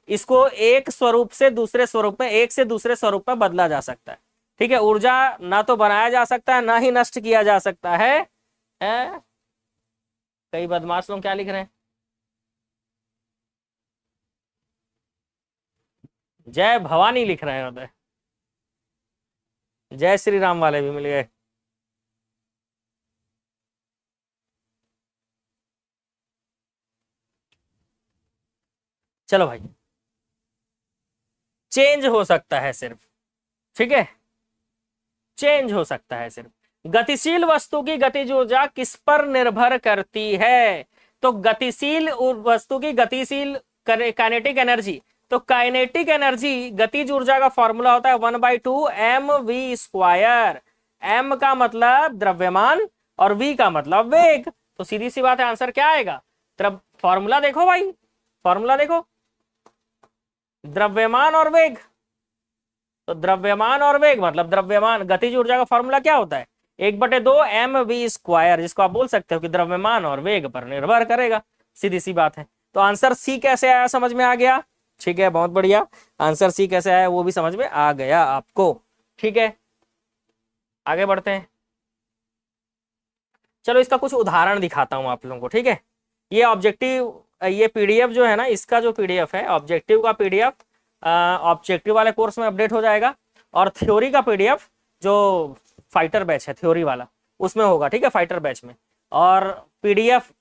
[SPEAKER 1] इसको एक स्वरूप से दूसरे स्वरूप में, एक से दूसरे स्वरूप में बदला जा सकता है। ठीक है, ऊर्जा ना तो बनाया जा सकता है, ना ही नष्ट किया जा सकता है। कई बदमाश लोग क्या लिख रहे हैं? जय भवानी लिख रहे हैं। जय श्री राम वाले भी मिल गए। चलो भाई, चेंज हो सकता है सिर्फ। ठीक है, चेंज हो सकता है सिर्फ। गतिशील वस्तु की गतिज ऊर्जा किस पर निर्भर करती है? तो गतिशील वस्तु की गतिशील काइनेटिक एनर्जी, तो काइनेटिक एनर्जी गतिज ऊर्जा का फॉर्मूला होता है 1/2 mv²। m का मतलब द्रव्यमान और v का मतलब वेग। तो सीधी सी बात है, आंसर क्या आएगा? फॉर्मूला देखो भाई, फॉर्मूला देखो, द्रव्यमान और वेग। तो द्रव्यमान और वेग मतलब द्रव्यमान, गतिज ऊर्जा का फॉर्मूला क्या होता है? 1/2 mv², जिसको आप बोल सकते हो कि द्रव्यमान और वेग पर निर्भर करेगा। सीधी सी बात है। तो आंसर सी कैसे आया, समझ में आ गया? ठीक है, बहुत बढ़िया। आंसर सी कैसे आया वो भी समझ में आ गया आपको। ठीक है, आगे बढ़ते हैं। चलो इसका कुछ उदाहरण दिखाता हूं आप लोगों को। ठीक है, ये ऑब्जेक्टिव, ये पीडीएफ जो है ना, इसका जो पीडीएफ है ऑब्जेक्टिव का पीडीएफ, ऑब्जेक्टिव वाले कोर्स में अपडेट हो जाएगा, और थ्योरी का पीडीएफ जो फाइटर बैच है थ्योरी वाला उसमें होगा। ठीक है, फाइटर बैच में। और पीडीएफ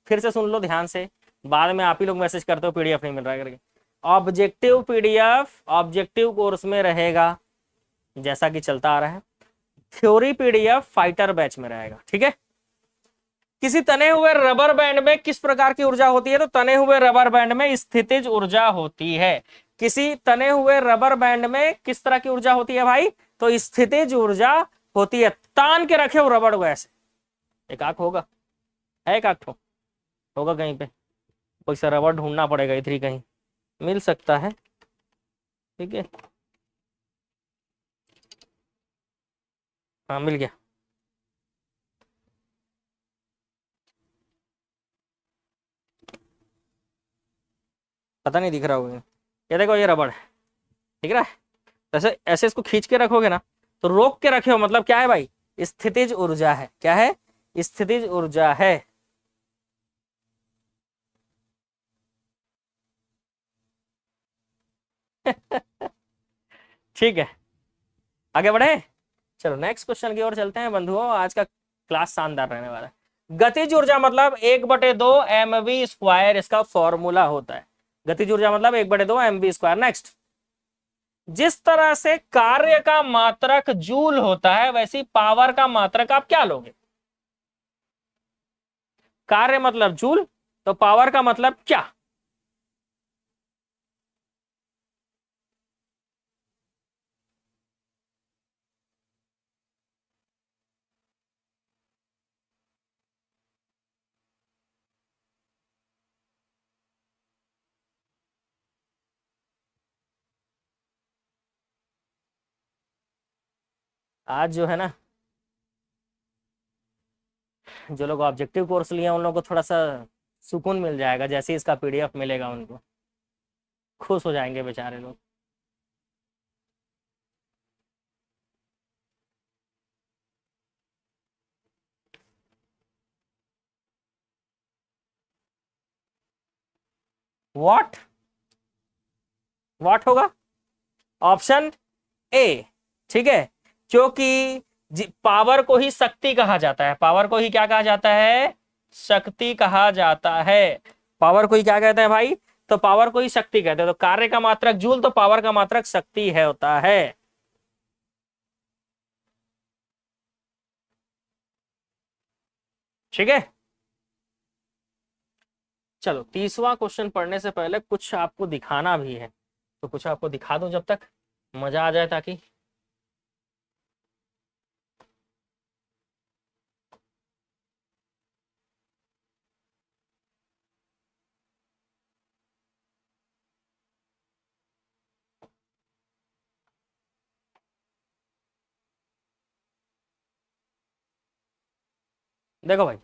[SPEAKER 1] फिर से सुन लो ध्यान से, बाद में आप ही लोग मैसेज करते हो पीडीएफ नहीं मिल रहा है करके। ऑब्जेक्टिव पीडीएफ ऑब्जेक्टिव कोर्स में रहेगा जैसा कि चलता आ रहा है, थ्योरी पीडीएफ फाइटर बैच में रहेगा। ठीक है, किसी तने हुए रबर बैंड में किस प्रकार की ऊर्जा होती है? तो तने हुए रबर बैंड में स्थितिज ऊर्जा होती है। किसी तने हुए रबर बैंड में किस तरह की ऊर्जा होती है भाई? तो स्थितिज ऊर्जा होती है। तान के रखे हो रबड़ को ऐसे, एक आंख होगा, है एक आंख होगा कहीं पे, कोई सा रबड़ ढूंढना पड़ेगा, इधर ही कहीं मिल सकता है। ठीक है, हाँ मिल गया। पता नहीं दिख रहा होगा, ये देखो ये रबड़ है, दिख रहा है? ऐसे ऐसे इसको खींच के रखोगे ना, तो रोक के रखे हो मतलब क्या है भाई? स्थितिज ऊर्जा है। क्या है? स्थितिज ऊर्जा है। ठीक है, आगे बढ़े। चलो नेक्स्ट क्वेश्चन की ओर चलते हैं बंधुओं। आज का क्लास शानदार रहने वाला है। गतिज ऊर्जा मतलब 1/2 mv², इसका फॉर्मूला होता है। गतिज ऊर्जा मतलब 1/2 mv²। नेक्स्ट, जिस तरह से कार्य का मात्रक जूल होता है वैसी पावर का मात्रक आप क्या लोगे? कार्य मतलब जूल, तो पावर का मतलब क्या? आज जो है ना, जो लोग ऑब्जेक्टिव कोर्स लिए हैं उन लोगों को थोड़ा सा सुकून मिल जाएगा, जैसे ही इसका पीडीएफ मिलेगा उनको खुश हो जाएंगे बेचारे लोग। व्हाट व्हाट होगा? ऑप्शन ए, ठीक है, क्योंकि पावर को ही शक्ति कहा जाता है। पावर को ही क्या कहा जाता है? शक्ति कहा जाता है। पावर को ही क्या कहते हैं भाई? तो पावर को ही शक्ति कहते हैं। तो कार्य का मात्रक जूल, तो पावर का मात्रक शक्ति है, होता है। ठीक है, चलो 30वां क्वेश्चन पढ़ने से पहले कुछ आपको दिखाना भी है, तो कुछ आपको दिखा दूं जब तक मजा आ जाए, ताकि देखो भाई,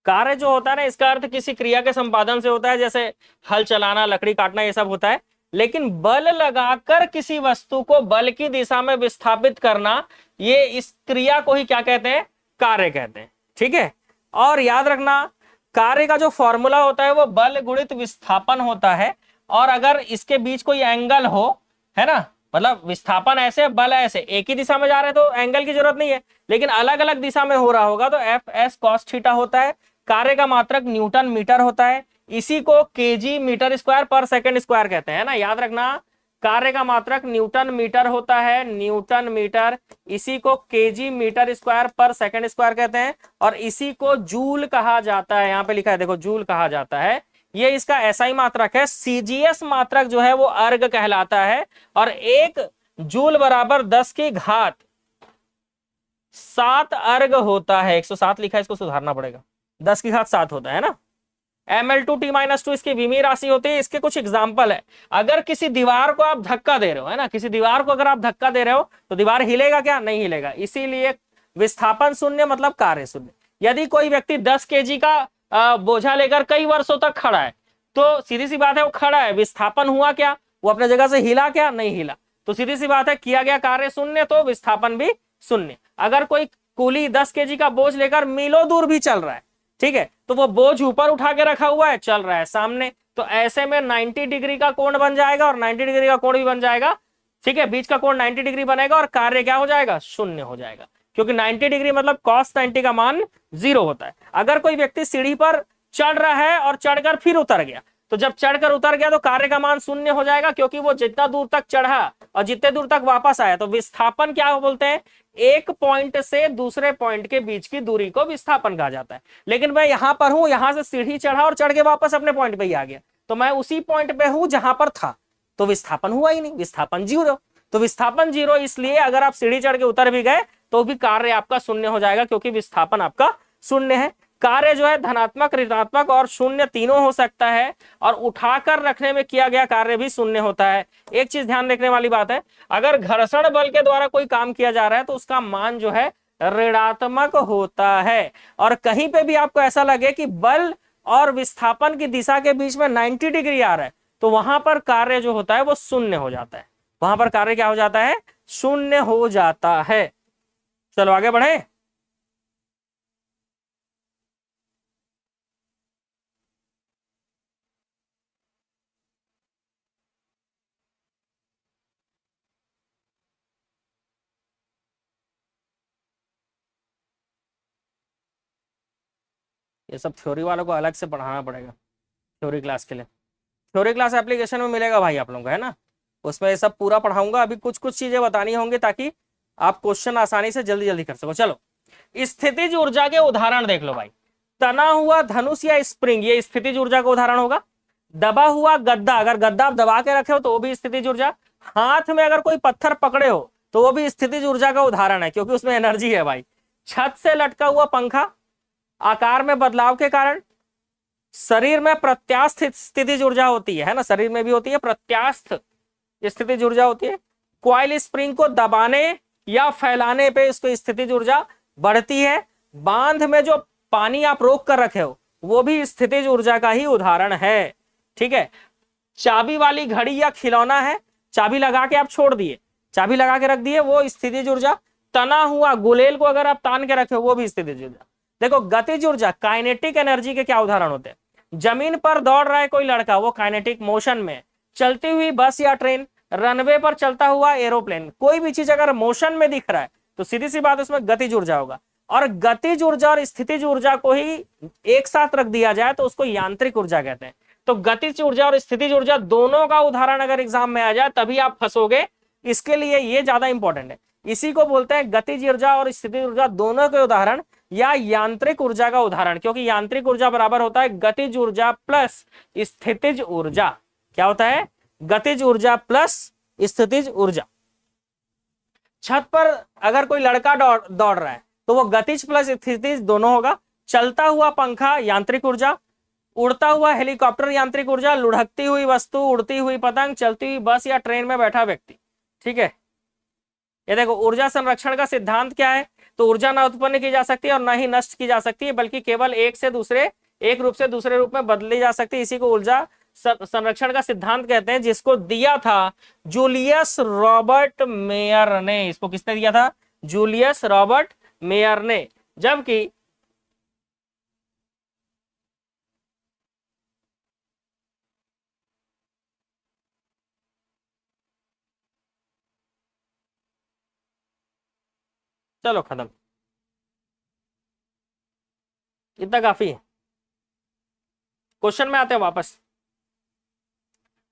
[SPEAKER 1] कार्य जो होता है ना, इसका अर्थ किसी क्रिया के संपादन से होता है, जैसे हल चलाना, लकड़ी काटना, ये सब होता है। लेकिन बल लगाकर किसी वस्तु को बल की दिशा में विस्थापित करना, ये इस क्रिया को ही क्या कहते हैं? कार्य कहते हैं। ठीक है, और याद रखना, कार्य का जो फॉर्मूला होता है वो बल गुणित विस्थापन होता है। और अगर इसके बीच कोई एंगल हो, है ना, मतलब विस्थापन ऐसे, बल ऐसे, एक ही दिशा में जा रहे हैं तो एंगल की जरूरत नहीं है, लेकिन अलग अलग दिशा में हो रहा होगा तो एफ एस कॉस थीटा होता है। कार्य का मात्रक न्यूटन मीटर होता है, इसी को केजी मीटर स्क्वायर पर सेकंड स्क्वायर कहते हैं ना, याद रखना। कार्य का मात्रक न्यूटन मीटर होता है, न्यूटन मीटर, इसी को केजी मीटर स्क्वायर पर सेकंड स्क्वायर कहते हैं, और इसी को जूल कहा जाता है। यहां पे लिखा है देखो, जूल कहा जाता है। ये इसका एसआई मात्रक है। सीजीएस मात्रक जो है वो अर्ग कहलाता है, और 1 जूल बराबर 10⁻7 अर्ग होता है। 107 लिखा है, इसको सुधारना पड़ेगा, 10⁻7 होता है ना। Ml2T-2 इसकी विमीय राशि होती है। इसके कुछ एग्जाम्पल है। अगर किसी दीवार को आप धक्का दे रहे हो, है ना, किसी दीवार को अगर आप धक्का दे रहे हो तो दीवार हिलेगा क्या? नहीं हिलेगा। इसीलिए विस्थापन शून्य मतलब कार्य शून्य। यदि कोई व्यक्ति 10 kg का बोझा लेकर कई वर्षों तक खड़ा है, तो सीधी सी बात है वो खड़ा है, विस्थापन हुआ क्या? वो अपने जगह से हिला क्या? नहीं हिला। तो सीधी सी बात है, किया गया कार्य शून्य, तो विस्थापन भी शून्य। अगर कोई कूली 10 kg का बोझ लेकर मीलों दूर भी चल रहा है, ठीक है, तो वो बोझ ऊपर उठा के रखा हुआ है, चल रहा है सामने, तो ऐसे में 90 डिग्री का कोण बन जाएगा और 90 डिग्री का कोण भी बन जाएगा। ठीक है, बीच का कोण 90 डिग्री बनेगा और कार्य क्या हो जाएगा? शून्य हो जाएगा, क्योंकि 90 डिग्री मतलब cos 90 का मान 0 होता है। अगर कोई व्यक्ति सीढ़ी पर चढ़ रहा है और चढ़कर फिर उतर गया, तो जब चढ़कर उतर गया तो कार्य का मान शून्य हो जाएगा, क्योंकि वो जितना दूर तक चढ़ा और जितने दूर तक वापस आया। तो विस्थापन क्या बोलते हैं? एक पॉइंट से दूसरे पॉइंट के बीच की दूरी को विस्थापन कहा जाता है। लेकिन मैं यहां पर हूं, यहां से सीढ़ी चढ़ा और चढ़ के वापस अपने पॉइंट पे ही आ गया, तो मैं उसी पॉइंट पे हूं जहां पर था, तो विस्थापन हुआ ही नहीं, विस्थापन 0। तो विस्थापन 0, इसलिए अगर आप सीढ़ी चढ़ के उतर भी गए तो भी कार्य आपका शून्य हो जाएगा, क्योंकि विस्थापन आपका शून्य है। कार्य जो है धनात्मक, ऋणात्मक और शून्य तीनों हो सकता है, और उठाकर रखने में किया गया कार्य भी शून्य होता है। एक चीज ध्यान रखने वाली बात है, अगर घर्षण बल के द्वारा कोई काम किया जा रहा है तो उसका मान जो है ऋणात्मक होता है। और कहीं पे भी आपको ऐसा लगे कि बल और विस्थापन की दिशा के बीच में 90 डिग्री आ रहा है, तो वहां पर कार्य जो होता है वो शून्य हो जाता है। वहां पर कार्य क्या हो जाता है? शून्य हो जाता है। चलो आगे बढ़े। ये सब थ्योरी वालों को अलग से पढ़ाना पड़ेगा थ्योरी क्लास के लिए। थ्योरी क्लास एप्लीकेशन में मिलेगा भाई आप लोगों को, है ना, उसमें ये सब पूरा पढ़ाऊंगा। अभी कुछ कुछ चीजें बतानी होंगी ताकि आप क्वेश्चन आसानी से जल्दी जल्दी कर सको। चलो, स्थितिज ऊर्जा के उदाहरण देख लो भाई। तना हुआ धनुष या स्प्रिंग, ये स्थितिज ऊर्जा का उदाहरण होगा। दबा हुआ गद्दा, अगर गद्दा आप दबा के रखे हो तो वो भी स्थितिज ऊर्जा। हाथ में अगर कोई पत्थर पकड़े हो तो वो भी स्थितिज ऊर्जा का उदाहरण है, क्योंकि उसमें एनर्जी है भाई। छत से लटका हुआ पंखा, आकार में बदलाव के कारण शरीर में प्रत्यास्थ स्थितिज ऊर्जा होती है ना, शरीर में भी होती है प्रत्यास्थ स्थितिज ऊर्जा होती है। कॉइल स्प्रिंग को दबाने या फैलाने पे इसको स्थितिज ऊर्जा बढ़ती है। बांध में जो पानी आप रोक कर रखे हो वो भी स्थितिज ऊर्जा का ही उदाहरण है, ठीक है। चाबी वाली घड़ी या खिलौना है, चाबी लगा के आप छोड़ दिए, चाबी लगा के रख दिए, वो स्थितिज ऊर्जा। तना हुआ गुलेल को अगर आप तान के रखे हो वो भी स्थितिज ऊर्जा। देखो, गतिज ऊर्जा काइनेटिक एनर्जी के क्या उदाहरण होते हैं? जमीन पर दौड़ रहा है कोई लड़का, वो काइनेटिक मोशन में। चलती हुई बस या ट्रेन, रनवे पर चलता हुआ एरोप्लेन, कोई भी चीज अगर मोशन में दिख रहा है तो सीधी सी बात उसमें गतिज ऊर्जा होगा। और गतिज ऊर्जा और स्थितिज ऊर्जा को ही एक साथ रख दिया जाए तो उसको यांत्रिक ऊर्जा कहते हैं। तो गतिज ऊर्जा और स्थितिज ऊर्जा दोनों का उदाहरण अगर एग्जाम में आ जाए तभी आप फंसोगे, इसके लिए ज्यादा इंपॉर्टेंट है। इसी को बोलते हैं गतिज ऊर्जा और स्थितिज ऊर्जा दोनों के उदाहरण या यांत्रिक ऊर्जा का उदाहरण, क्योंकि यांत्रिक ऊर्जा बराबर होता है गतिज ऊर्जा प्लस स्थितिज ऊर्जा। क्या होता है? गतिज ऊर्जा प्लस स्थितिज ऊर्जा। छत पर अगर कोई लड़का दौड़ रहा है तो वो गतिज प्लस स्थितिज दोनों होगा। चलता हुआ पंखा यांत्रिक ऊर्जा, उड़ता हुआ हेलीकॉप्टर यांत्रिक ऊर्जा, लुढ़कती हुई वस्तु, उड़ती हुई पतंग, चलती हुई बस या ट्रेन में बैठा व्यक्ति, ठीक है। ये देखो, ऊर्जा संरक्षण का सिद्धांत क्या है? तो ऊर्जा ना उत्पन्न की जा सकती है और ना ही नष्ट की जा सकती है, बल्कि केवल एक रूप से दूसरे रूप में बदली जा सकती है। इसी को ऊर्जा संरक्षण का सिद्धांत कहते हैं, जिसको दिया था जूलियस रॉबर्ट मेयर ने। इसको किसने दिया था? जूलियस रॉबर्ट मेयर ने। जबकि चलो खत्म, इतना काफी है। क्वेश्चन में आते हैं वापस।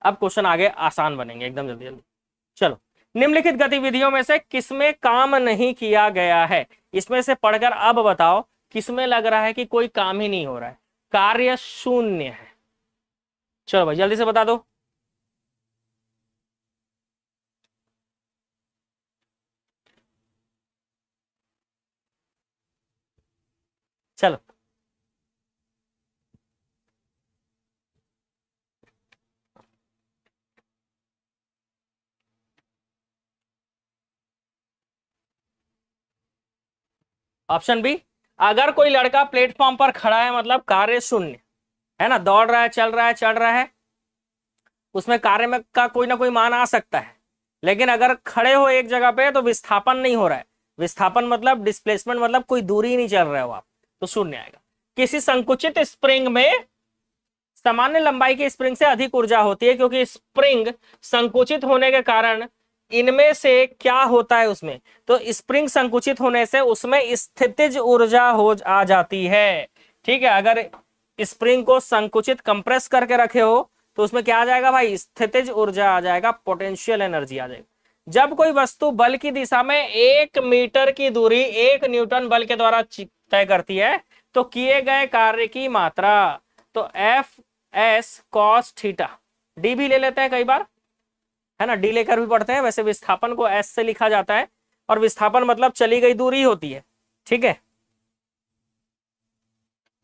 [SPEAKER 1] अब क्वेश्चन आगे आसान बनेंगे एकदम जल्दी जल्दी। चलो, निम्नलिखित गतिविधियों में से किसमें काम नहीं किया गया है? इसमें से पढ़कर अब बताओ किसमें लग रहा है कि कोई काम ही नहीं हो रहा है, कार्य शून्य है। चलो भाई जल्दी से बता दो। चलो, ऑप्शन बी, अगर कोई लड़का प्लेटफॉर्म पर खड़ा है मतलब कार्य शून्य है ना, दौड़ रहा है, चल रहा है, चढ़ रहा है, उसमें कार्य में का कोई ना कोई मान आ सकता है। लेकिन अगर खड़े हो एक जगह पे तो विस्थापन नहीं हो रहा है। विस्थापन मतलब डिस्प्लेसमेंट, मतलब कोई दूरी नहीं चल रहे हो आप, तो शून्य आएगा। किसी संकुचित स्प्रिंग में सामान्य लंबाई की स्प्रिंग से अधिक ऊर्जा होती है, क्योंकि स्प्रिंग संकुचित होने के कारण इनमें से क्या होता है उसमें, तो स्प्रिंग संकुचित होने से उसमें स्थितिज ऊर्जा हो आ जाती है, ठीक है। अगर स्प्रिंग को संकुचित कंप्रेस करके रखे हो तो उसमें क्या आ जाएगा भाई? स्थितिज ऊर्जा आ जाएगा, पोटेंशियल एनर्जी आ जाएगी। जब कोई वस्तु बल की दिशा में 1 मीटर की दूरी 1 न्यूटन बल के द्वारा तय करती है तो किए गए कार्य की मात्रा, तो F S cos theta, D भी ले लेते हैं कई बार, है ना, डी लेकर भी पढ़ते हैं। वैसे विस्थापन को एस से लिखा जाता है और विस्थापन मतलब चली गई दूरी होती है, ठीक है,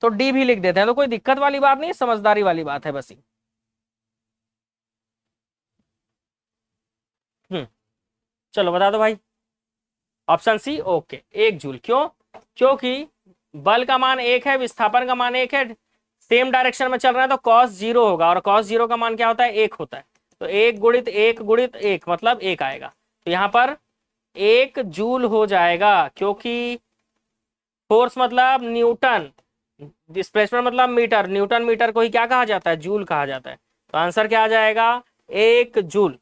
[SPEAKER 1] तो डी भी लिख देते हैं। तो कोई दिक्कत वाली बात नहीं, समझदारी वाली बात है बस ही। चलो बता दो भाई। Option C, okay, 1 joule. क्यों? क्योंकि बल का मान 1 है, विस्थापन का मान 1 है, सेम डायरेक्शन में चल रहा है तो कॉस 0 होगा, और कॉस 0 का मान क्या होता है? 1 होता है। तो 1 गुणित 1 गुणित 1 मतलब 1 आएगा। तो यहां पर 1 जूल हो जाएगा, क्योंकि फोर्स मतलब न्यूटन, डिस्प्लेसमेंट मतलब मीटर, न्यूटन मीटर को ही क्या कहा जाता है? जूल कहा जाता है। तो आंसर क्या आ जाएगा? 1 जूल।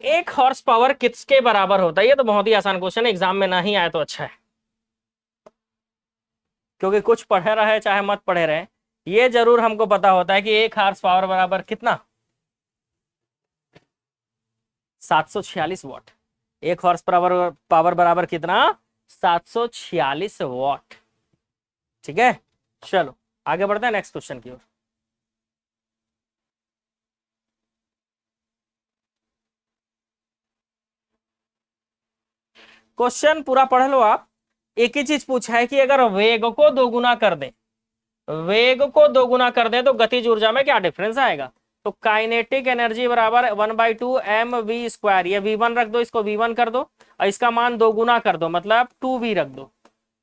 [SPEAKER 1] 1 हॉर्स पावर किसके बराबर होता है? ये तो बहुत ही आसान क्वेश्चन है, एग्जाम में ना ही आए तो अच्छा है। क्योंकि कुछ पढ़े रहे चाहे मत पढ़े रहे, ये जरूर हमको पता होता है कि 1 हॉर्स पावर बराबर कितना, 746 वाट। 1 हॉर्स पावर बराबर कितना, 746 वाट। ठीक है, चलो आगे बढ़ते हैं नेक्स्ट क्वेश्चन की ओर। क्वेश्चन पूरा पढ़ लो आप। एक ही चीज पूछा है कि अगर वेग को दोगुना कर दे, वेग को दोगुना कर दे तो गतिज ऊर्जा में क्या डिफरेंस आएगा। तो काइनेटिक एनर्जी बराबर 1/2 mv²। ये v1 रख दो, इसको v1 कर दो और इसका मान दोगुना कर दो, मतलब 2v रख दो।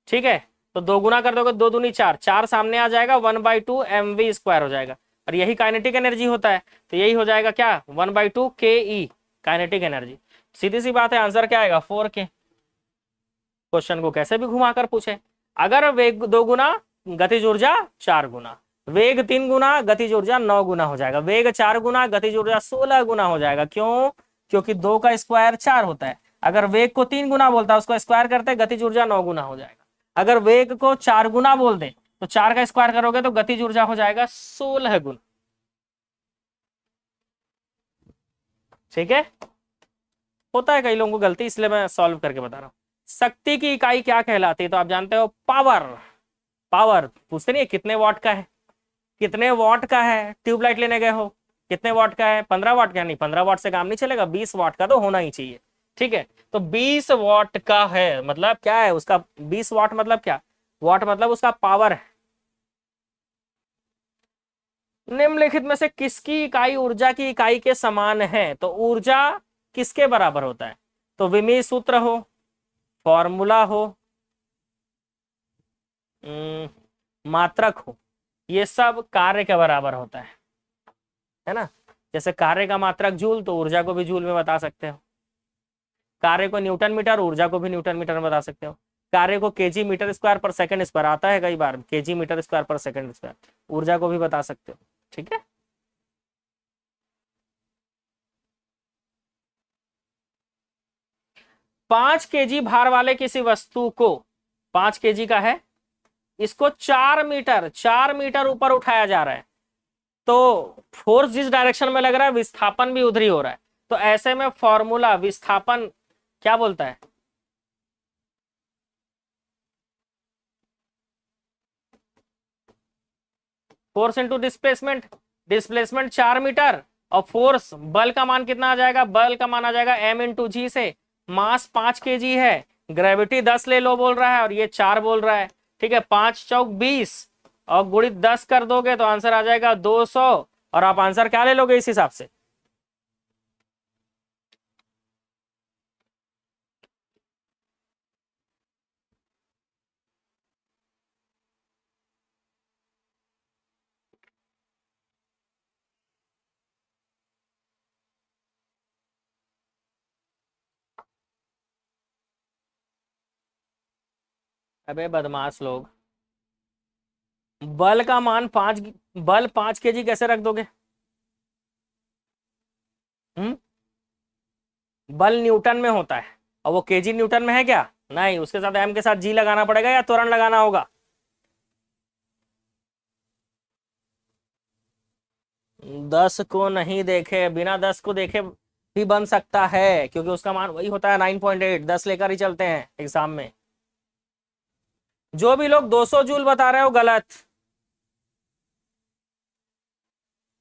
[SPEAKER 1] ठीक है, तो दोगुना कर दोगे, 2 दूनी 4, 4 सामने आ जाएगा, 1/2 mv² हो जाएगा। और यही काइनेटिक एनर्जी होता है, तो यही हो जाएगा क्या, 1/2 ke काइनेटिक एनर्जी। सीधी सी बात है, आंसर क्या आएगा, 4k। क्वेश्चन को कैसे भी घुमाकर पूछे, अगर वेग 2 गुना गतिज ऊर्जा 4 गुना, वेग 3 गुना गतिज ऊर्जा 9 गुना हो जाएगा, वेग 4 गुना गतिज ऊर्जा 16 गुना हो जाएगा। क्यों, क्योंकि 2 का स्क्वायर 4 होता है। अगर वेग को 3 गुना बोलता है, उसको स्क्वायर करते गतिज ऊर्जा 9 गुना हो जाएगा। अगर वेग को 4 गुना बोल दे तो 4 का स्क्वायर करोगे तो गतिज ऊर्जा हो जाएगा 16 गुना। ठीक है, होता है कई लोगों को गलती, इसलिए मैं सॉल्व करके बता रहा हूं। शक्ति की इकाई क्या कहलाती है, तो आप जानते हो पावर। पावर पूछते नहीं है कितने वॉट का है, कितने वॉट का है, ट्यूबलाइट लेने गए हो कितने वॉट का है, 15 वॉट का, नहीं 15 वॉट से काम नहीं चलेगा, 20 वॉट का तो होना ही चाहिए। ठीक है, तो 20 वॉट का है, मतलब क्या है उसका, 20 वॉट मतलब क्या, वॉट मतलब उसका पावर है। निम्नलिखित में से किसकी इकाई ऊर्जा की इकाई के समान है, तो ऊर्जा किसके बराबर होता है, तो विमीय सूत्र हो, फॉर्मूला हो, मात्रक हो, ये सब कार्य के बराबर होता है ना। जैसे कार्य का मात्रक जूल, तो ऊर्जा को भी जूल में बता सकते हो। कार्य को न्यूटन मीटर, ऊर्जा को भी न्यूटन मीटर में बता सकते हो। कार्य को केजी मीटर स्क्वायर पर सेकंड स्क्वायर आता है, कई बार केजी मीटर स्क्वायर पर सेकंड स्क्वायर, ऊर्जा को भी बता सकते हो। ठीक है, 5 केजी भार वाले किसी वस्तु को, 5 केजी का है, इसको 4 मीटर ऊपर उठाया जा रहा है, तो फोर्स जिस डायरेक्शन में लग रहा है विस्थापन भी उधर ही हो रहा है। तो ऐसे में फॉर्मूला विस्थापन क्या बोलता है, force into displacement, displacement 4 metre, और फोर्स बल का मान कितना आ जाएगा, बल का मान आ जाएगा m इंटू जी से, मास 5 केजी है, ग्रेविटी 10 ले लो बोल रहा है और ये 4 बोल रहा है। ठीक है, 5 चौक 20 और गुणित 10 कर दोगे तो आंसर आ जाएगा 200। और आप आंसर क्या ले लोगे इस हिसाब से, अबे बदमाश लोग, बल का मान 5, बल 5 केजी कैसे रख दोगे, हम्म, बल न्यूटन में होता है और वो केजी न्यूटन में है क्या, नहीं, उसके साथ एम के साथ जी लगाना पड़ेगा या त्वरण लगाना होगा। 10 को नहीं देखे, बिना 10 को देखे भी बन सकता है, क्योंकि उसका मान वही होता है 9.8, 10 लेकर ही चलते हैं एग्जाम में। जो भी लोग 200 जूल बता रहे हो गलत,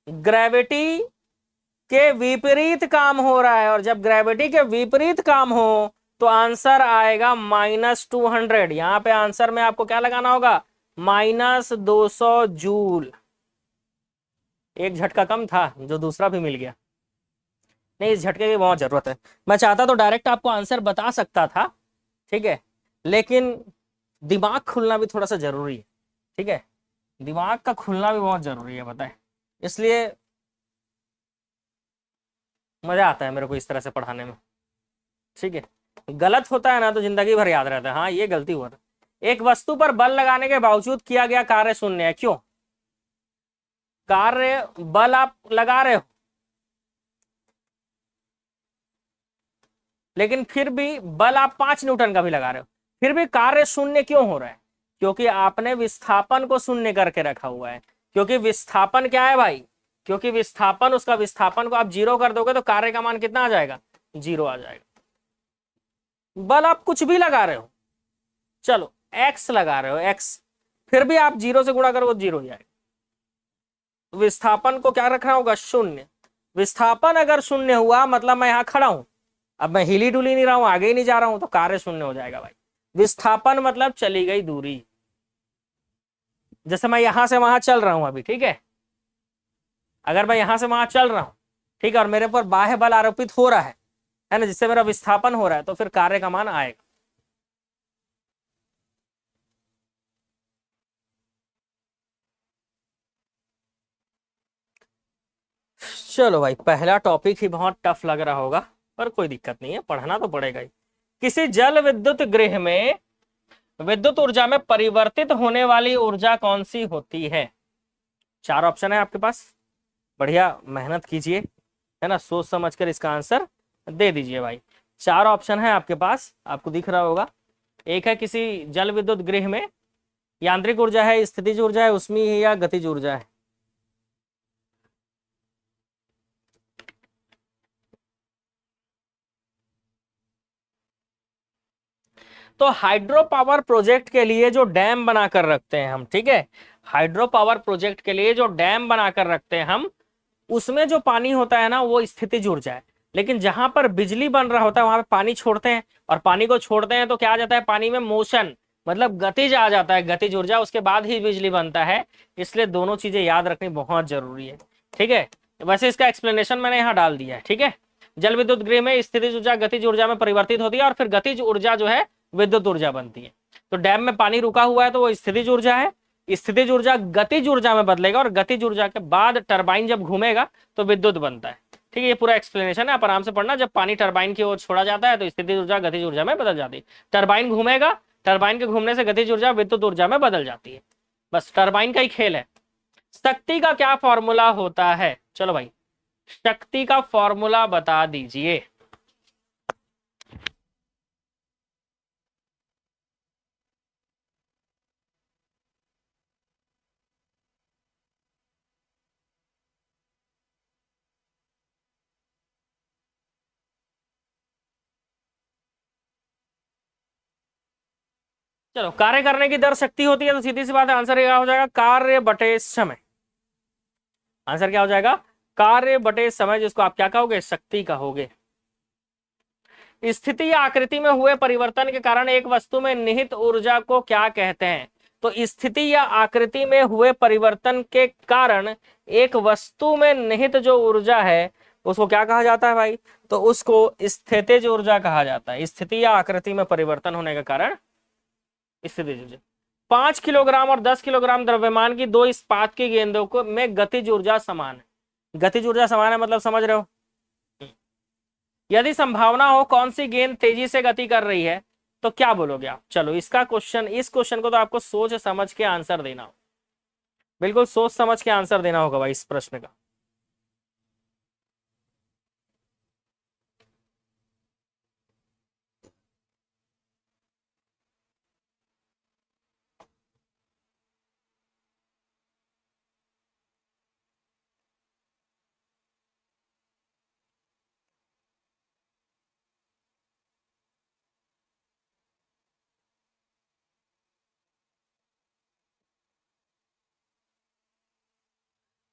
[SPEAKER 1] ग्रेविटी के विपरीत काम हो रहा है, और जब ग्रेविटी के विपरीत काम हो तो आंसर आएगा -200। यहां पे आंसर में आपको क्या लगाना होगा, -200 जूल। एक झटका कम था जो दूसरा भी मिल गया, नहीं इस झटके की बहुत जरूरत है। मैं चाहता तो डायरेक्ट आपको आंसर बता सकता था, ठीक है, लेकिन दिमाग खुलना भी थोड़ा सा जरूरी है। ठीक है, दिमाग का खुलना भी बहुत जरूरी है, बताए, इसलिए मजा आता है मेरे को इस तरह से पढ़ाने में। ठीक है, गलत होता है ना तो जिंदगी भर याद रहता है, हाँ ये गलती हुआ था। एक वस्तु पर बल लगाने के बावजूद किया गया कार्य शून्य है, क्यों, कार्य बल आप लगा रहे हो लेकिन फिर भी बल आप 5 न्यूटन का भी लगा रहे हो, फिर भी कार्य शून्य क्यों हो रहा है, क्योंकि आपने विस्थापन को शून्य करके रखा हुआ है। क्योंकि विस्थापन क्या है भाई, क्योंकि विस्थापन, उसका विस्थापन को आप जीरो कर दोगे तो कार्य का मान कितना आ जाएगा, जीरो आ जाएगा। बल आप कुछ भी लगा रहे हो, चलो एक्स लगा रहे हो, एक्स, फिर भी आप जीरो से गुणा करो जीरो ही आएगा। विस्थापन को क्या रखना होगा, शून्य। विस्थापन अगर शून्य हुआ मतलब मैं यहां खड़ा हूं, अब मैं हिली डुली नहीं रहा हूं, आगे ही नहीं जा रहा हूं, तो कार्य शून्य हो जाएगा भाई। विस्थापन मतलब चली गई दूरी। जैसे मैं यहां से वहां चल रहा हूं अभी, ठीक है, अगर मैं यहां से वहां चल रहा हूं, ठीक है, और मेरे पर बाह्य बल आरोपित हो रहा है ना, जिससे मेरा विस्थापन हो रहा है, तो फिर कार्य का मान आएगा। चलो भाई, पहला टॉपिक ही बहुत टफ लग रहा होगा, पर कोई दिक्कत नहीं है, पढ़ना तो पड़ेगा ही। किसी जल विद्युत गृह में विद्युत ऊर्जा में परिवर्तित होने वाली ऊर्जा कौन सी होती है? चार ऑप्शन है आपके पास, बढ़िया मेहनत कीजिए, है ना, सोच समझ कर इसका आंसर दे दीजिए भाई। चार ऑप्शन है आपके पास, आपको दिख रहा होगा। एक है किसी जल विद्युत गृह में, यांत्रिक ऊर्जा है, स्थितिज ऊर्जा है, उष्मीय है, या गतिज ऊर्जा है। तो हाइड्रो पावर प्रोजेक्ट के लिए जो डैम बनाकर रखते हैं हम, ठीक है, हाइड्रो पावर प्रोजेक्ट के लिए जो डैम बनाकर रखते हैं हम, उसमें जो पानी होता है ना, वो स्थितिज ऊर्जा है। लेकिन जहां पर बिजली बन रहा होता है वहां पे पानी छोड़ते हैं, और पानी को छोड़ते हैं तो क्या आ जाता है, पानी में मोशन, मतलब गतिज आ जाता है, गतिज ऊर्जा, उसके बाद ही बिजली बनता है। इसलिए दोनों चीजें याद रखनी बहुत जरूरी है, ठीक है। वैसे इसका एक्सप्लेनेशन मैंने यहाँ डाल दिया है, ठीक है। जल विद्युत गृह में स्थितिज ऊर्जा गतिज ऊर्जा में परिवर्तित होती है, और फिर गतिज ऊर्जा जो है विद्युत ऊर्जा बनती है। तो डैम में पानी रुका हुआ है तो वो स्थितिज ऊर्जा है, स्थितिज ऊर्जा गतिज ऊर्जा में बदलेगा, और गतिज ऊर्जा के बाद टरबाइन जब घूमेगा तो विद्युत बनता है, ठीक है। ये पूरा एक्सप्लेनेशन है, आप आराम से पढ़ना। जब पानी टरबाइन की ओर छोड़ा जाता है तो स्थितिज ऊर्जा गतिज ऊर्जा में बदल जाती है, टरबाइन घूमेगा, टरबाइन के घूमने से गतिज ऊर्जा विद्युत ऊर्जा में बदल जाती है। बस टरबाइन का ही खेल है। शक्ति का क्या फॉर्मूला होता है, चलो भाई शक्ति का फॉर्मूला बता दीजिए। चलो, कार्य करने की दर शक्ति होती है, तो सीधी सी बात है, आंसर क्या हो जाएगा, कार्य बटे समय। आंसर क्या हो जाएगा, कार्य बटे समय, जिसको आप क्या कहोगे, शक्ति कहोगे। स्थिति या आकृति में हुए परिवर्तन के कारण एक वस्तु में निहित ऊर्जा को क्या कहते हैं? तो स्थिति या आकृति में हुए परिवर्तन के कारण एक वस्तु में निहित जो ऊर्जा है उसको क्या कहा जाता है भाई? तो उसको स्थितिज ऊर्जा कहा जाता है। स्थिति या आकृति में परिवर्तन होने के कारण स्थितिज ऊर्जा। 5 किलोग्राम और 10 किलोग्राम द्रव्यमान की दो इस्पात की गेंदों को में गतिज ऊर्जा समान है। गतिज ऊर्जा समान है मतलब समझ रहे हो। यदि संभावना हो कौन सी गेंद तेजी से गति कर रही है तो क्या बोलोगे आप? चलो इसका क्वेश्चन, इस क्वेश्चन को तो आपको सोच समझ के आंसर देना हो, बिल्कुल सोच समझ के आंसर देना होगा भाई इस प्रश्न का।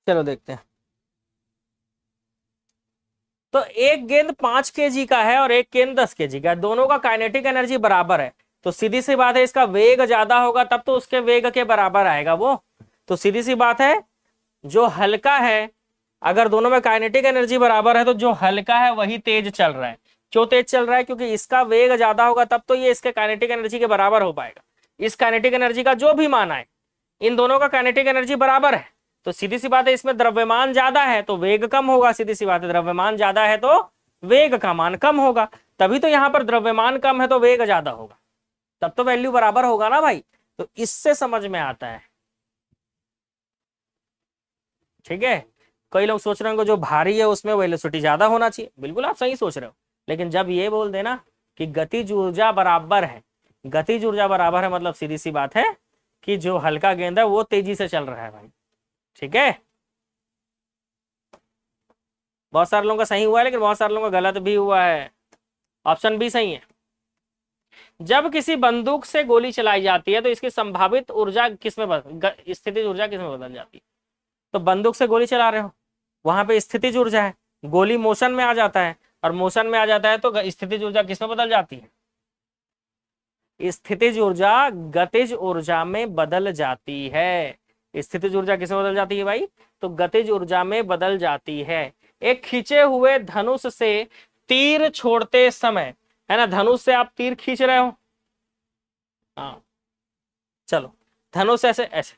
[SPEAKER 1] चलो देखते हैं। तो एक गेंद 5 केजी का है और एक गेंद 10 केजी का है, दोनों का काइनेटिक एनर्जी बराबर है, तो सीधी सी बात है इसका वेग ज्यादा होगा तब तो उसके वेग के बराबर आएगा वो। तो सीधी सी बात है जो हल्का है, अगर दोनों में काइनेटिक एनर्जी बराबर है तो जो हल्का है वही तेज चल रहा है। क्यों तेज चल रहा है? क्योंकि इसका वेग ज्यादा होगा तब तो ये इसके काइनेटिक एनर्जी के बराबर हो पाएगा। इस काइनेटिक एनर्जी का जो भी मान आए, इन दोनों का काइनेटिक एनर्जी बराबर है, तो सीधी सी बात है इसमें द्रव्यमान ज्यादा है तो वेग कम होगा। सीधी सी बात है द्रव्यमान ज्यादा है तो वेग का मान कम होगा, तभी तो यहां पर द्रव्यमान कम है तो वेग ज्यादा होगा, तब तो वैल्यू बराबर होगा ना भाई। तो इससे समझ में आता है, ठीक है। कई लोग सोच रहे होंगे जो भारी है उसमें वेलोसिटी ज्यादा होना चाहिए, बिल्कुल आप सही सोच रहे हो, लेकिन जब ये बोल देना कि गतिज ऊर्जा बराबर है, गतिज ऊर्जा बराबर है मतलब सीधी सी बात है कि जो हल्का गेंद है वो तेजी से चल रहा है भाई। ठीक है, बहुत सारे लोगों का सही हुआ है लेकिन बहुत सारे लोगों का गलत भी हुआ है। ऑप्शन बी सही है। जब किसी बंदूक से गोली चलाई जाती है तो इसकी संभावित ऊर्जा किसमें स्थितिज ऊर्जा किसमें बदल जाती है? तो बंदूक से गोली चला रहे हो, वहां पे स्थितिज ऊर्जा है, गोली मोशन में आ जाता है, और मोशन में आ जाता है तो स्थितिज ऊर्जा किसमें बदल जाती है? स्थितिज ऊर्जा गतिज ऊर्जा में बदल जाती है। स्थितिज ऊर्जा किसमें बदल जाती है भाई? तो गतिज ऊर्जा में बदल जाती है। एक खींचे हुए धनुष से तीर छोड़ते समय, है ना, धनुष से आप तीर खींच रहे हो, हाँ चलो, धनुष ऐसे ऐसे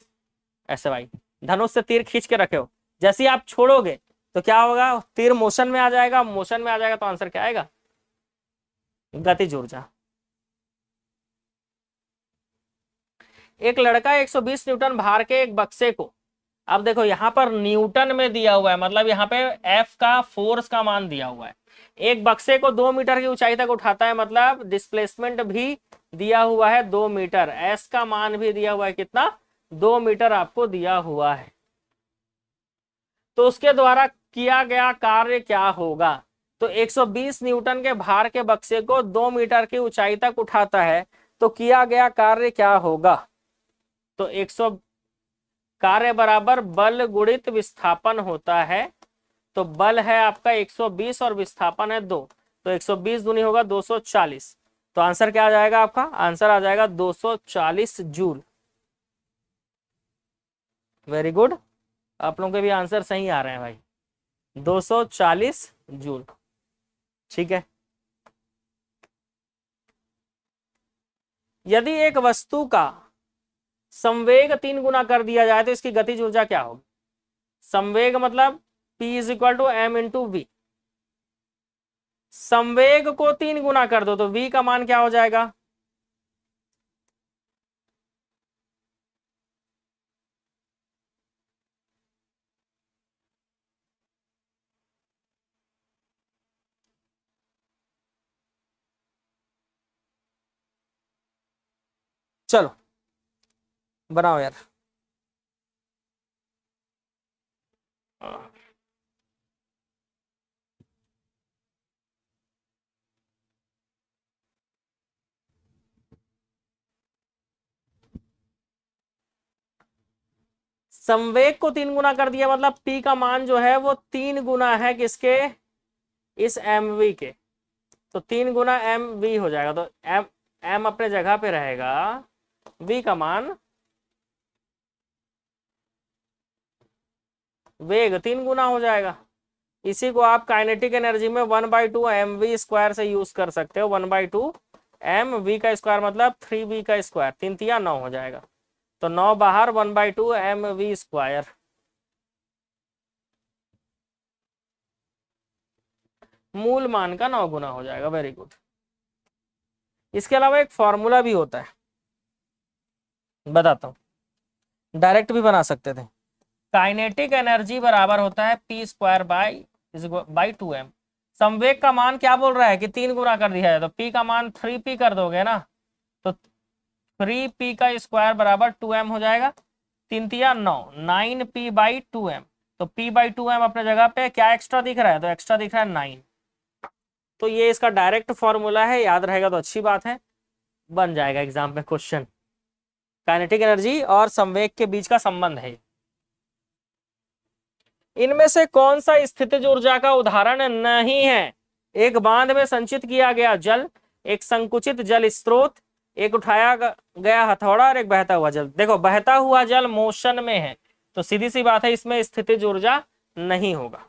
[SPEAKER 1] ऐसे भाई, धनुष से तीर खींच के रखे हो, जैसे ही आप छोड़ोगे तो क्या होगा? तीर मोशन में आ जाएगा, मोशन में आ जाएगा तो आंसर क्या आएगा? गतिज ऊर्जा। एक लड़का 120 न्यूटन भार के एक बक्से को, अब देखो यहां पर न्यूटन में दिया हुआ है, मतलब यहाँ पे एफ का फोर्स का मान दिया हुआ है। एक बक्से को 2 मीटर की ऊंचाई तक उठाता है, मतलब डिस्प्लेसमेंट भी दिया हुआ है 2 मीटर, एस का मान भी दिया हुआ है कितना? 2 मीटर आपको दिया हुआ है। तो उसके द्वारा किया गया कार्य क्या होगा? तो 120 न्यूटन के भार के बक्से को 2 मीटर की ऊंचाई तक उठाता है, तो किया गया कार्य क्या होगा? तो 100 कार्य बराबर बल गुणित विस्थापन होता है। तो बल है आपका 120 और विस्थापन है 2, तो 120 दूनी होगा 240। तो आंसर क्या आ जाएगा आपका? आंसर आ जाएगा 240 जूल। वेरी गुड, आप लोगों के भी आंसर सही आ रहे हैं भाई, 240 जूल। ठीक है, यदि एक वस्तु का संवेग 3 गुना कर दिया जाए तो इसकी गतिज ऊर्जा क्या होगी? संवेग मतलब P is equal to m into v. संवेग को 3 गुना कर दो तो V का मान क्या हो जाएगा? चलो बनाओ यार। संवेग को 3 गुना कर दिया मतलब P का मान जो है वो 3 गुना है किसके? इस एम वी के। तो 3 गुना एम वी हो जाएगा, तो एम एम अपने जगह पे रहेगा, V का मान वेग 3 गुना हो जाएगा। इसी को आप काइनेटिक एनर्जी में 1/2 mv² से यूज कर सकते हो। 1/2 mv का स्क्वायर मतलब 3v का स्क्वायर, 3 तिया 9 हो जाएगा, तो 9 बाहर, 1/2 mv²। मूल मान का 9 गुना हो जाएगा। Very good. इसके अलावा एक फॉर्मूला भी होता है, बताता हूं, डायरेक्ट भी बना सकते थे। काइनेटिक एनर्जी बराबर होता है P² बाई 2m। संवेग का मान क्या बोल रहा है कि 3 गुना कर दिया है, तो P का मान 3P कर दोगे ना, तो 3P का स्क्वायर बराबर 2m हो जाएगा, 3 तिया 9, 9P बाई 2m। तो P बाई 2m अपने जगह पे क्या एक्स्ट्रा दिख रहा है? तो एक्स्ट्रा दिख रहा है 9। तो ये इसका डायरेक्ट फॉर्मूला है, याद रहेगा तो अच्छी बात है, बन जाएगा एग्जाम में क्वेश्चन। काइनेटिक एनर्जी और संवेग के बीच का संबंध है। इनमें से कौन सा स्थितिज ऊर्जा का उदाहरण नहीं है? एक बांध में संचित किया गया जल, एक संकुचित जल स्रोत, एक उठाया गया हथौड़ा और एक बहता हुआ जल। देखो बहता हुआ जल मोशन में है, तो सीधी सी बात है इसमें स्थितिज ऊर्जा नहीं होगा।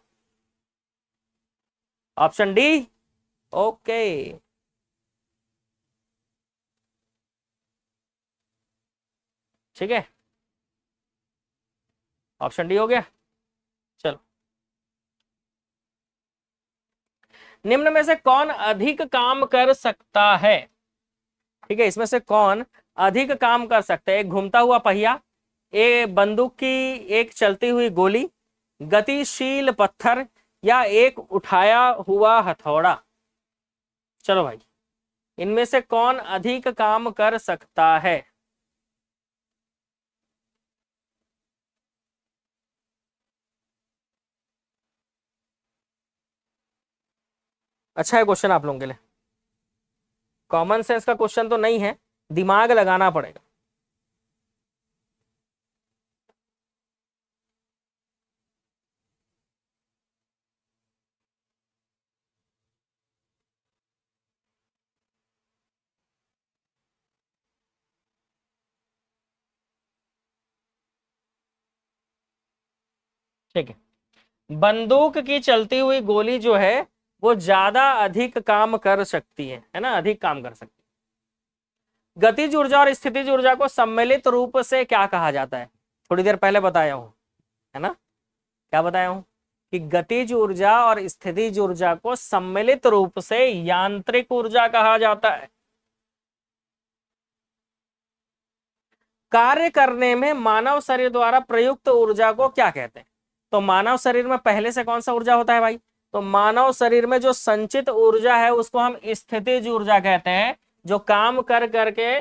[SPEAKER 1] Option D. ओके, ठीक है, ऑप्शन डी हो गया। चलो, निम्न में से कौन अधिक काम कर सकता है? ठीक है, इसमें से कौन अधिक काम कर सकता है? एक घूमता हुआ पहिया, एक बंदूक की एक चलती हुई गोली, गतिशील पत्थर, या एक उठाया हुआ हथौड़ा। चलो भाई, इनमें से कौन अधिक काम कर सकता है? अच्छा है क्वेश्चन आप लोगों के लिए, कॉमन सेंस का क्वेश्चन तो नहीं है, दिमाग लगाना पड़ेगा। ठीक है, बंदूक की चलती हुई गोली जो है वो ज्यादा अधिक काम कर सकती है ना, अधिक काम कर सकती है। गतिज ऊर्जा और स्थितिज ऊर्जा को सम्मिलित रूप से क्या कहा जाता है? थोड़ी देर पहले बताया हूं, है ना, क्या बताया हूं कि गतिज ऊर्जा और स्थितिज ऊर्जा को सम्मिलित रूप से यांत्रिक ऊर्जा कहा जाता है। कार्य करने में मानव शरीर द्वारा प्रयुक्त ऊर्जा को क्या कहते हैं? तो मानव शरीर में पहले से कौन सा ऊर्जा होता है भाई? तो मानव शरीर में जो संचित ऊर्जा है उसको हम स्थितिज ऊर्जा कहते हैं। जो काम कर करके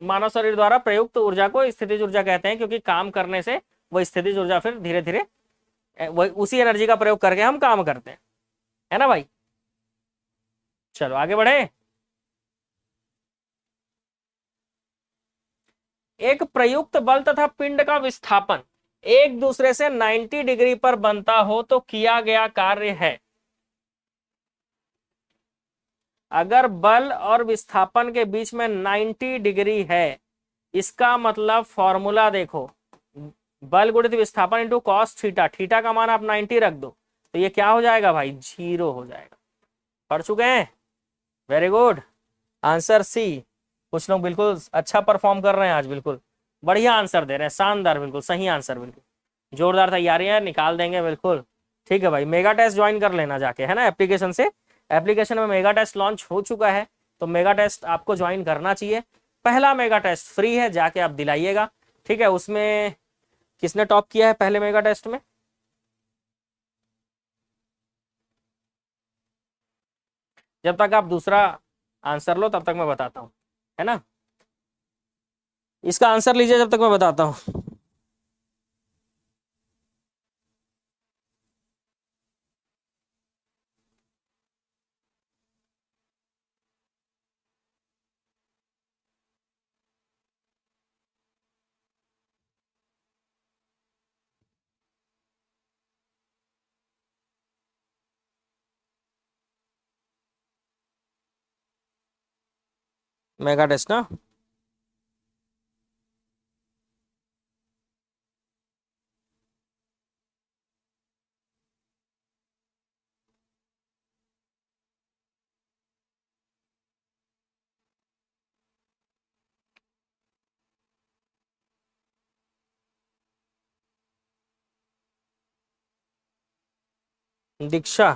[SPEAKER 1] मानव शरीर द्वारा प्रयुक्त ऊर्जा को स्थितिज ऊर्जा कहते हैं, क्योंकि काम करने से वो स्थितिज ऊर्जा फिर धीरे धीरे वही उसी एनर्जी का प्रयोग करके हम काम करते हैं, है ना भाई। चलो आगे बढ़े। एक प्रयुक्त बल तथा पिंड का विस्थापन एक दूसरे से 90 डिग्री पर बनता हो तो किया गया कार्य है। अगर बल और विस्थापन के बीच में 90 डिग्री है, इसका मतलब फॉर्मूला देखो, बल गुणित विस्थापन इंटू कॉस थीटा, थीटा का मान आप 90 रख दो तो ये क्या हो जाएगा भाई? 0 हो जाएगा। पढ़ चुके हैं, वेरी गुड। Answer C. कुछ लोग बिल्कुल अच्छा परफॉर्म कर रहे हैं आज, बिल्कुल बढ़िया आंसर दे रहे हैं, शानदार, बिल्कुल सही आंसर, बिल्कुल जोरदार तैयारी है, निकाल देंगे बिल्कुल। ठीक है भाई, मेगा टेस्ट ज्वाइन कर लेना जाके, है ना, एप्लीकेशन से। एप्लीकेशन में मेगा टेस्ट लॉन्च हो चुका है, तो मेगा टेस्ट आपको ज्वाइन करना चाहिए। पहला मेगा टेस्ट फ्री है, जाके आप दिलाइएगा। ठीक है, उसमें किसने टॉप किया है पहले मेगा टेस्ट में? जब तक आप दूसरा आंसर लो तब तक मैं बताता हूँ, है ना। इसका आंसर लीजिए जब तक मैं बताता हूँ। मेगा टेस्ट ना, दीक्षा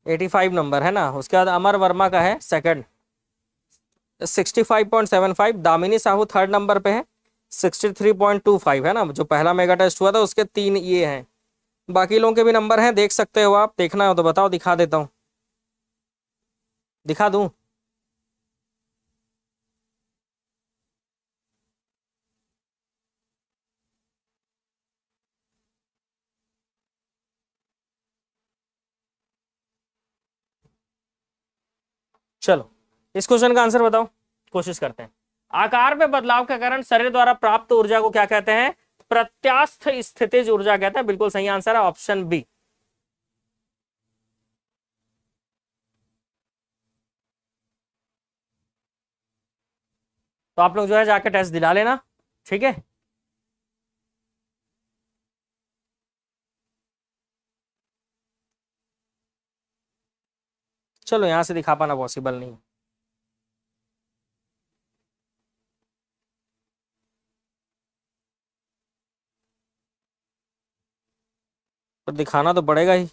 [SPEAKER 1] 85 नंबर है ना, उसके बाद अमर वर्मा का है second 65.75, Damini Sahu third number पे है 63.25, है ना। जो पहला मेगा टेस्ट हुआ था उसके 3 ये हैं। बाकी लोगों के भी नंबर हैं, देख सकते हो आप, देखना हो तो बताओ, दिखा देता हूँ, दिखा दूं? चलो इस क्वेश्चन का आंसर बताओ, कोशिश करते हैं। आकार में बदलाव के कारण शरीर द्वारा प्राप्त ऊर्जा को क्या कहते हैं? प्रत्यास्थ स्थितिज ऊर्जा कहते हैं। बिल्कुल सही आंसर है ऑप्शन बी। तो आप लोग जो है जाके टेस्ट दिला लेना, ठीक है। चलो यहां से दिखा पाना पॉसिबल नहीं, पर दिखाना तो पड़ेगा ही।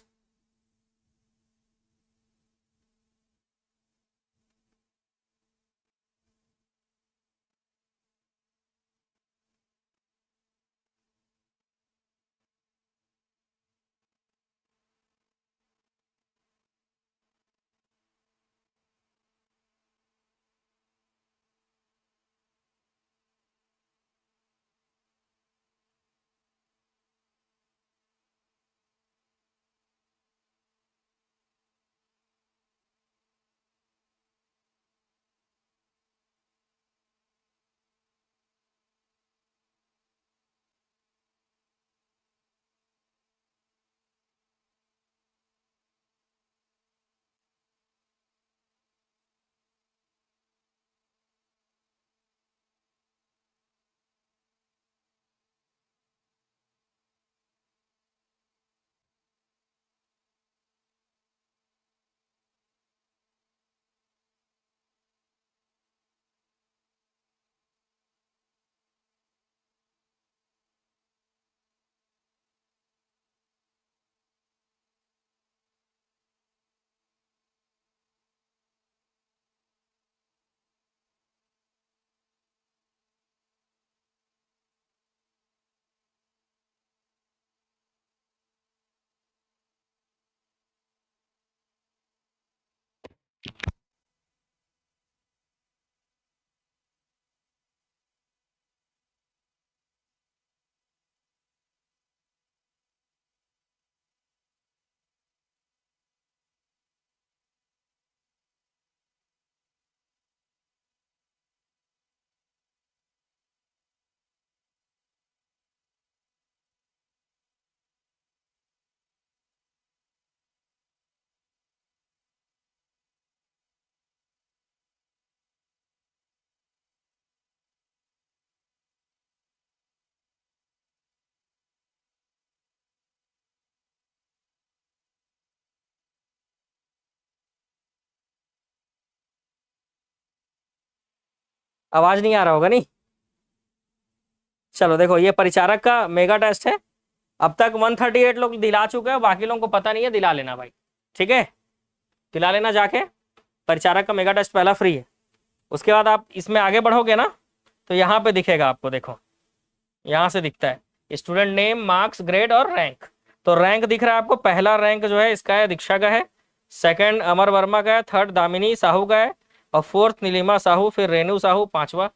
[SPEAKER 1] आवाज नहीं आ रहा होगा नहीं। चलो देखो, ये परिचारक का मेगा टेस्ट है। अब तक 138 लोग दिला चुके हैं, बाकी लोगों को पता नहीं है, दिला लेना भाई, ठीक है, दिला लेना जाके। परिचारक का मेगा टेस्ट पहला फ्री है। उसके बाद आप इसमें आगे बढ़ोगे ना, तो यहाँ पे दिखेगा आपको, देखो यहाँ से दिखता है स्टूडेंट नेम, मार्क्स, ग्रेड और रैंक। तो रैंक दिख रहा है आपको, पहला रैंक जो है इसका है दीक्षा का है, सेकंड अमर वर्मा का है, थर्ड दामिनी साहू का है, और फोर्थ नीलिमा साहू, फिर रेणु साहू पांचवा।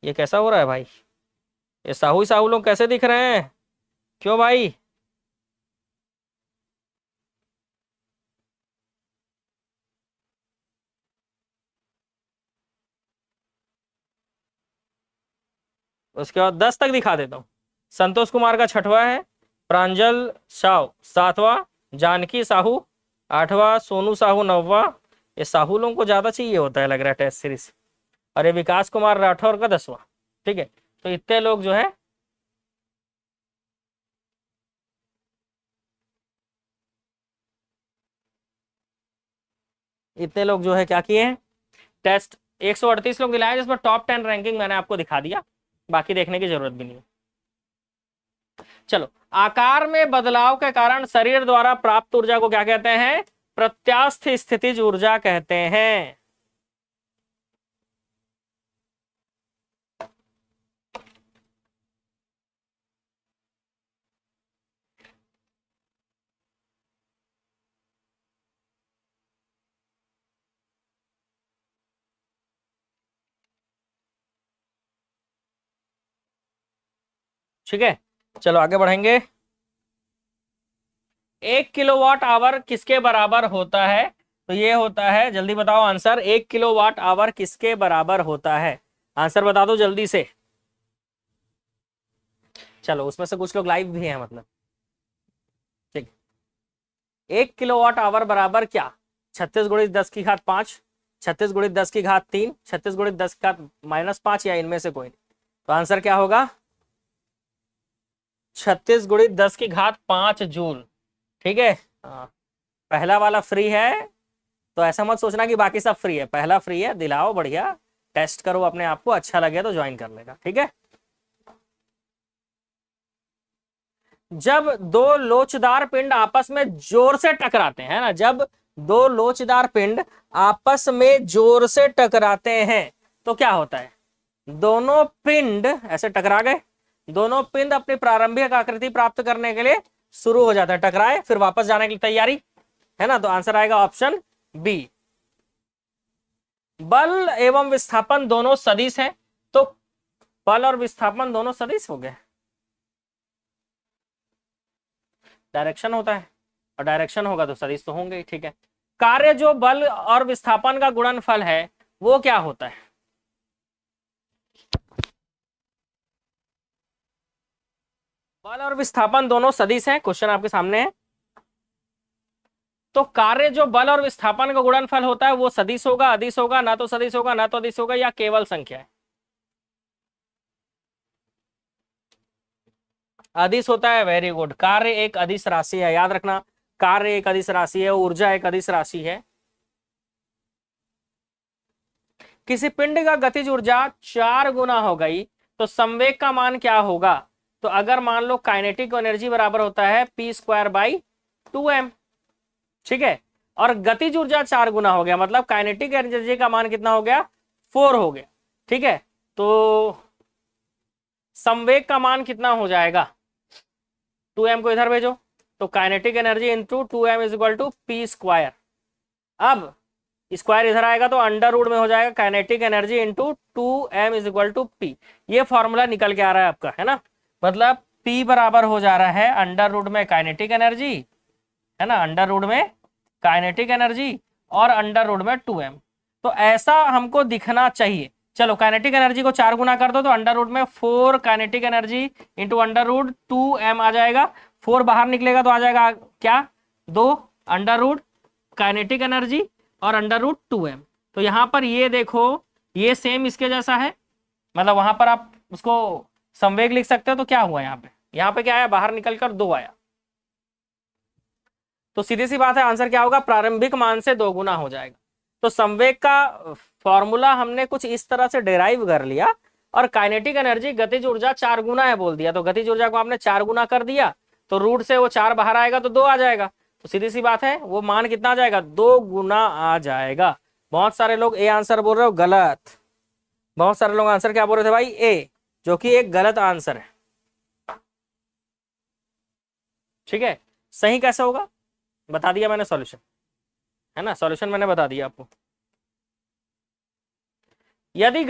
[SPEAKER 1] ये कैसा हो रहा है भाई, ये साहू ही साहू लोग कैसे दिख रहे हैं, क्यों भाई? उसके बाद 10 तक दिखा देता हूँ। संतोष कुमार का छठवा है, प्रांजल साहू सातवां, जानकी साहू आठवां, सोनू साहू नौवां। ये साहू लोगों को ज्यादा चाहिए होता है लग रहा है टेस्ट सीरीज। और ये विकास कुमार राठौर का 10वां। ठीक है, तो इतने लोग जो है क्या किए हैं, टेस्ट 138 लोग दिलाए, जिसमें टॉप 10 रैंकिंग मैंने आपको दिखा दिया, बाकी देखने की जरूरत भी नहीं है। चलो, आकार में बदलाव के कारण शरीर द्वारा प्राप्त ऊर्जा को क्या कहते हैं? प्रत्यास्थ स्थितिज ऊर्जा कहते हैं। ठीक है, चलो आगे बढ़ेंगे। 1 किलोवाट आवर किसके बराबर होता है? तो ये होता है, जल्दी बताओ आंसर, 1 किलोवाट आवर किसके बराबर होता है? आंसर बता दो जल्दी से। चलो, उसमें से कुछ लोग लाइव भी हैं मतलब। ठीक, 1 किलोवाट आवर बराबर क्या? 36 गुणित 10 की घात 5, 36 गुणित 10 की घात 3, 36 गुणित 10 की घात -5, या इनमें से कोई नहीं। तो आंसर क्या होगा? 36 गुणित 10 की घात 5 जूल। ठीक है, हाँ, पहला वाला फ्री है, तो ऐसा मत सोचना कि बाकी सब फ्री है, पहला फ्री है, दिलाओ, बढ़िया टेस्ट करो अपने आप को, अच्छा लगे तो ज्वाइन कर लेगा। ठीक है, जब दो लोचदार पिंड आपस में जोर से टकराते हैं ना, जब दो लोचदार पिंड आपस में जोर से टकराते हैं तो क्या होता है? दोनों पिंड ऐसे टकरा गए, दोनों पिंड अपनी प्रारंभिक आकृति प्राप्त करने के लिए शुरू हो जाता है, टकराए फिर वापस जाने की तैयारी, है ना। तो आंसर आएगा ऑप्शन बी। बल एवं विस्थापन दोनों सदिश हैं, तो बल और विस्थापन दोनों सदिश हो गए। डायरेक्शन होता है, और डायरेक्शन होगा तो सदिश तो होंगे ही। ठीक है, कार्य जो बल और विस्थापन का गुणनफल है वो क्या होता है? बल और विस्थापन दोनों सदिश हैं, क्वेश्चन आपके सामने है। तो कार्य जो बल और विस्थापन का गुणनफल होता है वो सदिश होगा, अदिश होगा, ना तो सदिश होगा, ना तो अदिश होगा, या केवल संख्या है? अदिश होता है, वेरी गुड। कार्य एक अदिश राशि है, याद रखना, कार्य एक अदिश राशि है, ऊर्जा एक अदिश राशि है। किसी पिंड का गतिज ऊर्जा 4 गुना हो गई तो संवेग का मान क्या होगा? तो अगर मान लो काइनेटिक एनर्जी बराबर होता है p²/2m, ठीक है, और गतिज ऊर्जा 4 गुना हो गया, मतलब काइनेटिक एनर्जी का मान कितना हो गया? 4 हो गया। ठीक है, तो संवेग का मान कितना हो जाएगा? 2m को इधर भेजो, तो kinetic energy into 2m is equal to p²। अब स्क्वायर इधर आएगा तो अंडर रूट में हो जाएगा kinetic energy into 2m is equal to p। ये फॉर्मूला निकल के आ रहा है आपका, है ना, मतलब p बराबर हो जा रहा है अंडर रूट में काइनेटिक एनर्जी, है ना, अंडर रूट में काइनेटिक एनर्जी और अंडर रूट में 2m। तो ऐसा हमको दिखना चाहिए। चलो, काइनेटिक एनर्जी को 4 गुना कर दो तो अंडर रूट में 4 kinetic energy into under root 2m आ जाएगा। 4 बाहर निकलेगा तो आ जाएगा क्या? 2 अंडर रूट काइनेटिक एनर्जी और अंडर रूट 2m। तो यहां पर ये देखो, ये सेम इसके जैसा है, मतलब वहां पर आप उसको संवेग लिख सकते हो। तो क्या हुआ यहाँ पे क्या आया? बाहर निकलकर 2 आया। तो सीधी सी बात है, आंसर क्या होगा? प्रारंभिक मान से 2 गुना हो जाएगा। तो संवेग का फॉर्मूला हमने कुछ इस तरह से डिराइव कर लिया, और काइनेटिक एनर्जी गतिज ऊर्जा 4 गुना है बोल दिया, तो गतिज ऊर्जा को आपने 4 गुना कर दिया, तो रूट से वो 4 बाहर आएगा तो 2 आ जाएगा, तो सीधी सी बात है वो मान कितना आ जाएगा, 2 गुना आ जाएगा। बहुत सारे लोग ए आंसर बोल रहे हो, गलत। बहुत सारे लोग आंसर क्या बोल रहे थे भाई, ए, जो कि एक गलत आंसर है। ठीक है, सही कैसे होगा बता दिया मैंने, सॉल्यूशन है ना, सॉल्यूशन मैंने बता दिया आपको। यदि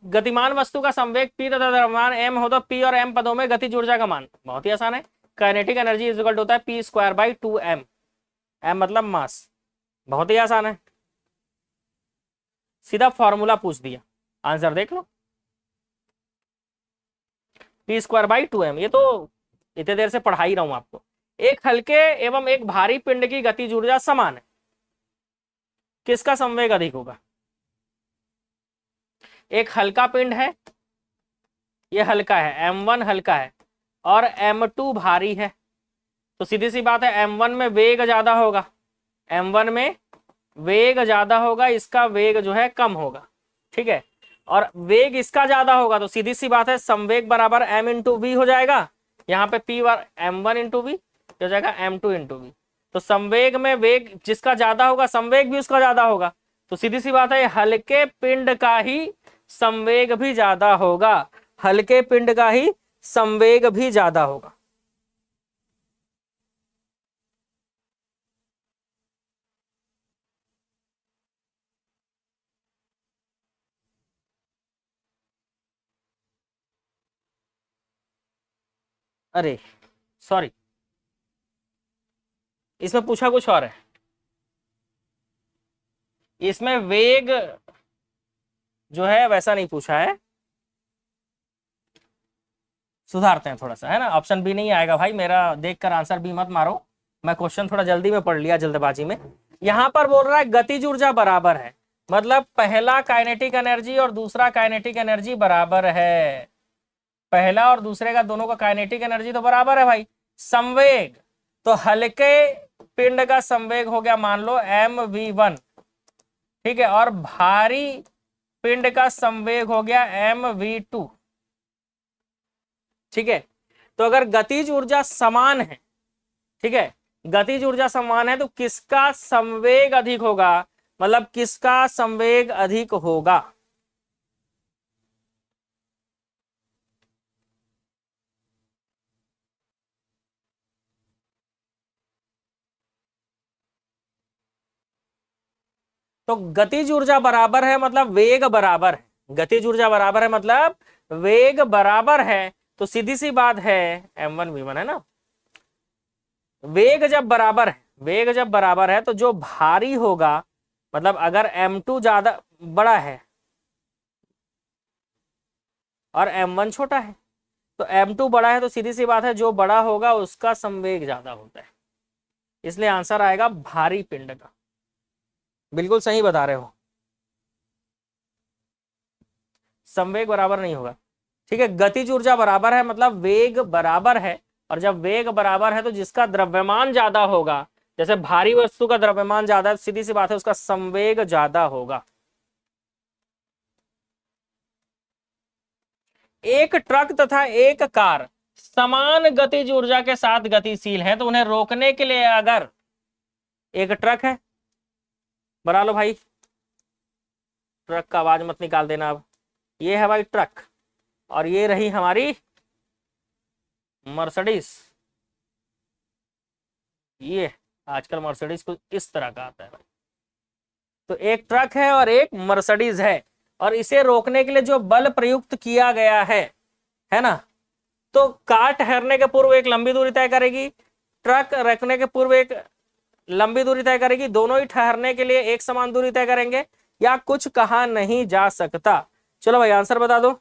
[SPEAKER 1] गतिमान वस्तु का संवेग p तथा द्रव्यमान m हो तो p और m पदों में गतिज ऊर्जा का मान, बहुत ही आसान है, kinetic energy is equal to होता है p square by 2m, m मतलब मास, बहुत ही आसान है, सीधा फॉर्मूला पूछ दिया, आंसर देख लो, p स्क्वायर बाई 2m। ये तो इतने देर से पढ़ा ही रहा हूं आपको। एक हल्के एवं एक भारी पिंड की गतिज ऊर्जा समान है, किसका संवेग अधिक होगा? एक हल्का पिंड है, ये हल्का है, m1 हल्का है और m2 भारी है, तो सीधी सी बात है m1 में वेग ज्यादा होगा, m1 में वेग ज्यादा होगा, इसका वेग जो है कम होगा। ठीक है, और वेग इसका ज्यादा होगा तो सीधी सी बात है संवेग बराबर m इंटू वी हो जाएगा, यहाँ पे p bar m1 into we हो जाएगा m2 इंटू वी, तो संवेग में वेग जिसका ज्यादा होगा संवेग भी उसका ज्यादा होगा, तो सीधी सी बात है हल्के पिंड का ही संवेग भी ज्यादा होगा, हल्के पिंड का ही संवेग भी ज्यादा होगा। अरे सॉरी, इसमें पूछा कुछ और है, इसमें वेग जो है वैसा नहीं पूछा है, सुधारते हैं थोड़ा सा, है ना, ऑप्शन बी नहीं आएगा भाई, मेरा देखकर आंसर बी मत मारो, मैं क्वेश्चन थोड़ा जल्दी में पढ़ लिया, जल्दबाजी में। यहां पर बोल रहा है गतिज ऊर्जा बराबर है, मतलब पहला काइनेटिक एनर्जी और दूसरा काइनेटिक एनर्जी बराबर है, पहला और दूसरे का दोनों का काइनेटिक एनर्जी तो बराबर है भाई। संवेग तो हल्के पिंड का संवेग हो गया मान लो mv1, ठीक है, और भारी पिंड का संवेग हो गया mv2। ठीक है, तो अगर गतिज ऊर्जा समान है, ठीक है, गतिज ऊर्जा समान है तो किसका संवेग अधिक होगा, मतलब किसका संवेग अधिक होगा? तो गतिज ऊर्जा बराबर है मतलब वेग बराबर है, गतिज ऊर्जा बराबर है मतलब वेग बराबर है, तो सीधी सी बात है m1v1 है ना। वेग जब बराबर है, वेग जब बराबर है तो जो भारी होगा, मतलब अगर m2 ज्यादा बड़ा है और m1 छोटा है, तो m2 बड़ा है तो सीधी सी बात है जो बड़ा होगा उसका संवेग ज्यादा होता है, इसलिए आंसर आएगा भारी पिंड का। बिल्कुल सही बता रहे हो, संवेग बराबर नहीं होगा। ठीक है, गतिज ऊर्जा बराबर है मतलब वेग बराबर है, और जब वेग बराबर है तो जिसका द्रव्यमान ज्यादा होगा, जैसे भारी वस्तु का द्रव्यमान ज्यादा है, सीधी सी बात है उसका संवेग ज्यादा होगा। एक ट्रक तथा एक कार समान गतिज ऊर्जा के साथ गतिशील है, तो उन्हें रोकने के लिए अगर एक ट्रक है, बना लो भाई, ट्रक का आवाज मत निकाल देना अब, ये है भाई ट्रक और ये रही हमारी मर्सिडीज, ये आजकल मर्सिडीज को इस तरह का आता है भाई, तो एक ट्रक है और एक मर्सिडीज है, और इसे रोकने के लिए जो बल प्रयुक्त किया गया है ना, तो कार ठहरने के पूर्व एक लंबी दूरी तय करेगी, ट्रक रखने के पूर्व एक लंबी दूरी तय करेगी, दोनों ही ठहरने के लिए एक समान दूरी तय करेंगे, या कुछ कहा नहीं जा सकता। चलो भाई आंसर बता दो।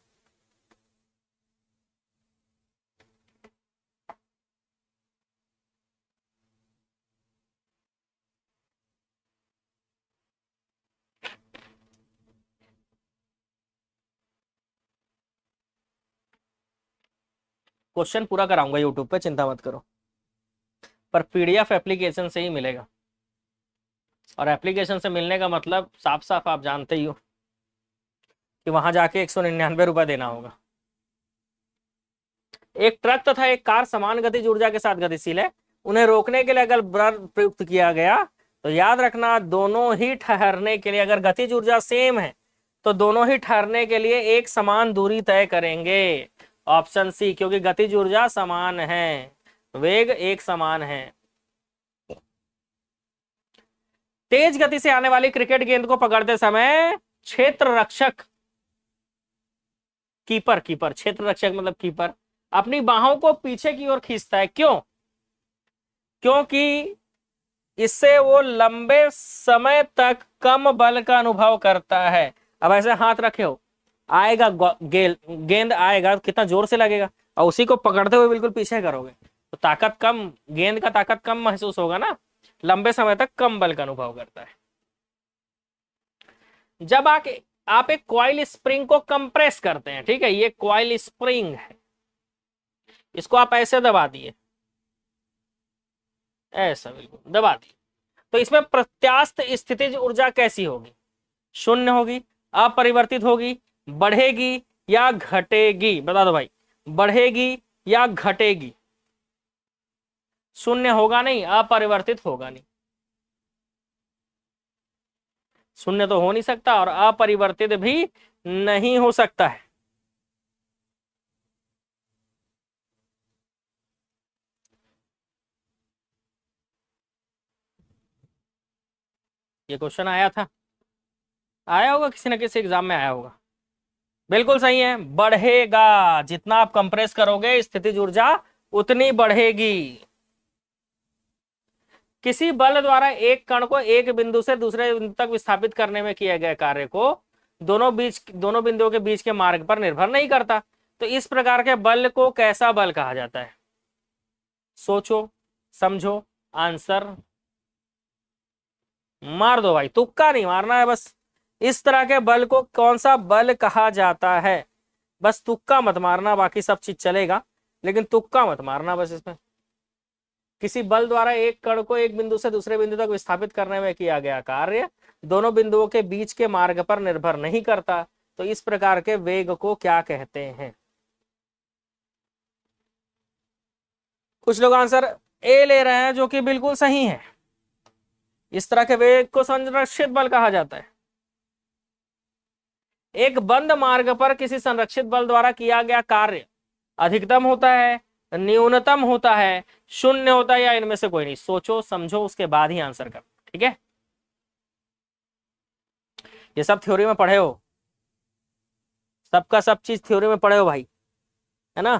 [SPEAKER 1] क्वेश्चन पूरा कराऊंगा यूट्यूब पे, चिंता मत करो, पर पीडीएफ एप्लीकेशन से ही मिलेगा। और एप्लीकेशन से मिलने का मतलब साफ साफ आप जानते ही हो कि वहां जाके 199 रुपये देना होगा। एक ट्रक तथा एक कार समान गतिज ऊर्जा के साथ गतिशील है, उन्हें रोकने के लिए अगर बल प्रयुक्त किया गया तो याद रखना दोनों ही ठहरने के लिए, अगर गतिज ऊर्जा सेम है तो दोनों ही ठहरने के लिए एक समान दूरी तय करेंगे। ऑप्शन सी, क्योंकि गतिज ऊर्जा समान है, वेग एक समान है। तेज गति से आने वाली क्रिकेट गेंद को पकड़ते समय क्षेत्र रक्षक, कीपर, क्षेत्र रक्षक मतलब कीपर, अपनी बाहों को पीछे की ओर खींचता है। क्यों? क्योंकि इससे वो लंबे समय तक कम बल का अनुभव करता है। अब ऐसे हाथ रखे हो, आएगा गेंद आएगा, कितना जोर से लगेगा, और उसी को पकड़ते हुए बिल्कुल पीछे करोगे तो ताकत कम, गेंद का ताकत कम महसूस होगा ना, लंबे समय तक कम बल का अनुभव करता है। जब आप एक कॉइल स्प्रिंग को कंप्रेस करते हैं, ठीक है, ये कॉइल स्प्रिंग है, इसको आप ऐसे दबा दिए, ऐसा बिल्कुल दबा दिए, तो इसमें प्रत्यास्थ स्थितिज ऊर्जा कैसी होगी? शून्य होगी, अपरिवर्तित होगी, बढ़ेगी या घटेगी? बता दो भाई, बढ़ेगी या घटेगी? शून्य होगा नहीं, अपरिवर्तित होगा नहीं। शून्य तो हो नहीं सकता और अपरिवर्तित भी नहीं हो सकता है। ये क्वेश्चन आया था, आया होगा किसी न किसी एग्जाम में आया होगा। बिल्कुल सही है, बढ़ेगा, जितना आप कंप्रेस करोगे स्थितिज ऊर्जा उतनी बढ़ेगी। किसी बल द्वारा एक कण को एक बिंदु से दूसरे बिंदु तक विस्थापित करने में किए गए कार्य को दोनों बिंदुओं के बीच के मार्ग पर निर्भर नहीं करता, तो इस प्रकार के बल को कैसा बल कहा जाता है? सोचो, समझो, आंसर मार दो भाई, तुक्का नहीं मारना है बस। इस तरह के बल को कौन सा बल कहा जाता है? बस तुक्का मत मारना, बाकी सब चीज चलेगा, लेकिन तुक्का मत मारना बस इसमें। किसी बल द्वारा एक कण को एक बिंदु से दूसरे बिंदु तक विस्थापित करने में किया गया कार्य दोनों बिंदुओं के बीच के मार्ग पर निर्भर नहीं करता, तो इस प्रकार के वेग को क्या कहते हैं? कुछ लोग आंसर ए ले रहे हैं, जो कि बिल्कुल सही है। इस तरह के वेग को संरक्षित बल कहा जाता है। एक बंद मार्ग पर किसी संरक्षित बल द्वारा किया गया कार्य अधिकतम होता है, न्यूनतम होता है, शून्य होता है, या इनमें से कोई नहीं? सोचो समझो, उसके बाद ही आंसर कर, ठीक है? ये सब थ्योरी में पढ़े हो, सबका सब चीज थ्योरी में पढ़े हो भाई, है ना?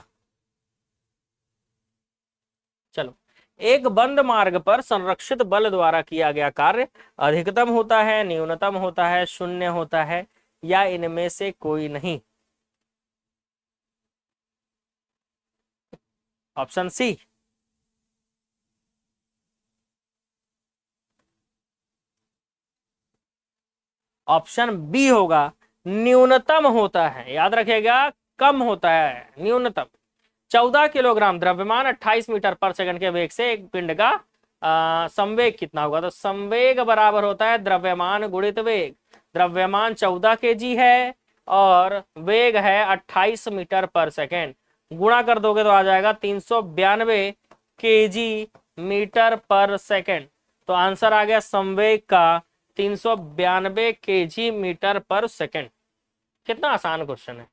[SPEAKER 1] चलो, एक बंद मार्ग पर संरक्षित बल द्वारा किया गया कार्य अधिकतम होता है, न्यूनतम होता है, शून्य होता है, या इनमें से कोई नहीं? Option C. ऑप्शन बी होगा, न्यूनतम होता है। याद रखिएगा, कम होता है, न्यूनतम। 14 किलोग्राम द्रव्यमान 28 मीटर पर सेकंड के वेग से एक पिंड का संवेग कितना होगा? तो संवेग बराबर होता है द्रव्यमान गुणित वेग। द्रव्यमान 14 केजी है और वेग है 28 मीटर पर सेकेंड, गुणा कर दोगे तो आ जाएगा 392 केजी मीटर पर सेकेंड। तो आंसर आ गया संवेग का 392 केजी मीटर पर सेकेंड। कितना आसान क्वेश्चन है,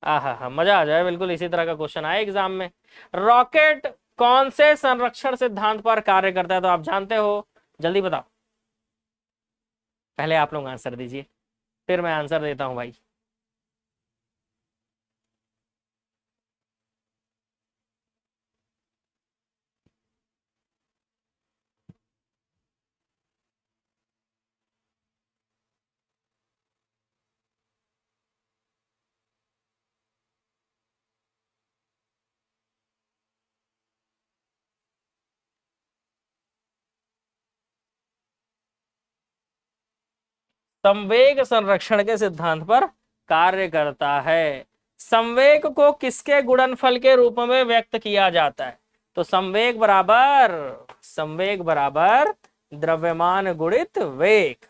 [SPEAKER 1] आहा, मजा आ जाए। बिल्कुल इसी तरह का क्वेश्चन आया एग्जाम में। रॉकेट कौन से संरक्षण सिद्धांत पर कार्य करता है? तो आप जानते हो, जल्दी बताओ। पहले आप लोग आंसर दीजिए, फिर मैं आंसर देता हूं भाई। संवेग संरक्षण के सिद्धांत पर कार्य करता है। संवेग को किसके गुणनफल के रूप में व्यक्त किया जाता है? तो संवेग बराबर द्रव्यमान गुणित वेग।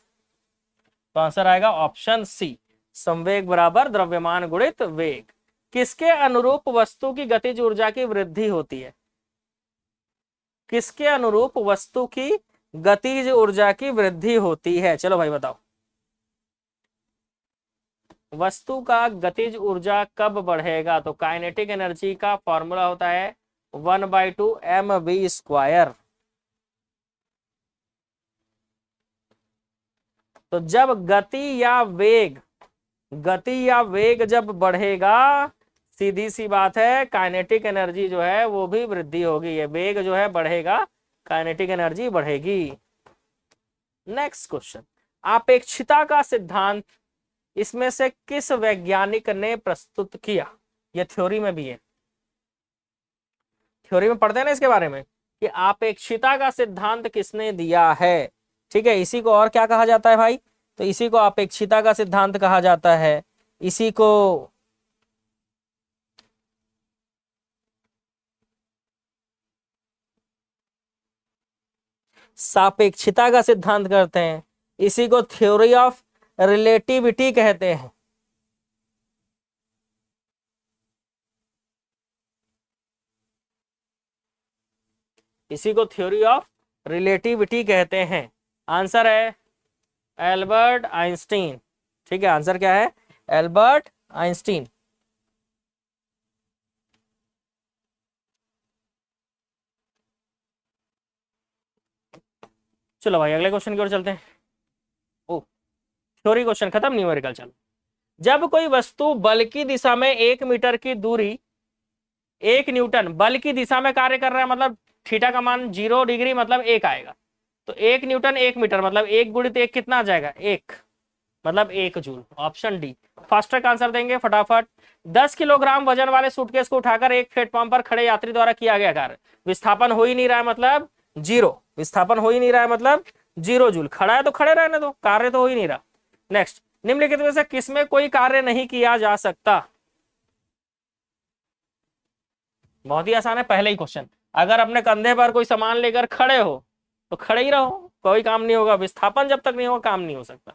[SPEAKER 1] तो आंसर आएगा ऑप्शन सी, संवेग बराबर द्रव्यमान गुणित वेग। किसके अनुरूप वस्तु की गतिज ऊर्जा की वृद्धि होती है? किसके अनुरूप वस्तु की गतिज ऊर्जा की वृद्धि होती है? चलो भाई बताओ, वस्तु का गतिज ऊर्जा कब बढ़ेगा? तो काइनेटिक एनर्जी का फॉर्मूला होता है 1/2 mv²। तो जब गति या वेग जब बढ़ेगा, सीधी सी बात है, काइनेटिक एनर्जी जो है वो भी वृद्धि होगी। ये वेग जो है बढ़ेगा, काइनेटिक एनर्जी बढ़ेगी। नेक्स्ट क्वेश्चन, आपेक्षिता का सिद्धांत इसमें से किस वैज्ञानिक ने प्रस्तुत किया? ये थ्योरी में भी है, थ्योरी में पढ़ते हैं ना इसके बारे में कि आपेक्षिता का सिद्धांत किसने दिया है। ठीक है, इसी को और क्या कहा जाता है भाई? तो इसी को अपेक्षिता का सिद्धांत कहा जाता है। इसी को सापेक्षिता का सिद्धांत कहते हैं। इसी को थ्योरी ऑफ रिलेटिविटी कहते हैं। इसी को थ्योरी ऑफ रिलेटिविटी कहते हैं। आंसर है एल्बर्ट आइंस्टीन। ठीक है, आंसर क्या है? Albert Einstein. चलो भाई अगले क्वेश्चन की ओर चलते हैं। ओ, थ्योरी क्वेश्चन खत्म, न्यूमेरिकल चलो। जब कोई वस्तु बल की दिशा में 1 मीटर की दूरी 1 न्यूटन बल की दिशा में कार्य कर रहा है, मतलब थीटा का मान 0 डिग्री मतलब 1 आएगा। तो 1 न्यूटन 1 मीटर मतलब 1 गुणित 1 कितना आ जाएगा? 1 मतलब 1 joule. Option D. Fast track answer देंगे फटाफट। 10 किलोग्राम वजन वाले सूटकेस को उठाकर एक प्लेटफॉर्म पर खड़े यात्री द्वारा किया गया कार्य। विस्थापन हो ही नहीं रहा है मतलब 0। विस्थापन हो ही नहीं रहा है मतलब 0 जूल। खड़ा है तो खड़े रहने दो, कार्य तो हो ही नहीं रहा। नेक्स्ट, निम्नलिखित में से किसमें कोई कार्य नहीं किया जा सकता? बहुत ही आसान है, पहले ही क्वेश्चन। अगर अपने कंधे पर कोई सामान लेकर खड़े हो तो खड़े ही रहो, कोई काम नहीं होगा। विस्थापन जब तक नहीं होगा काम नहीं हो सकता।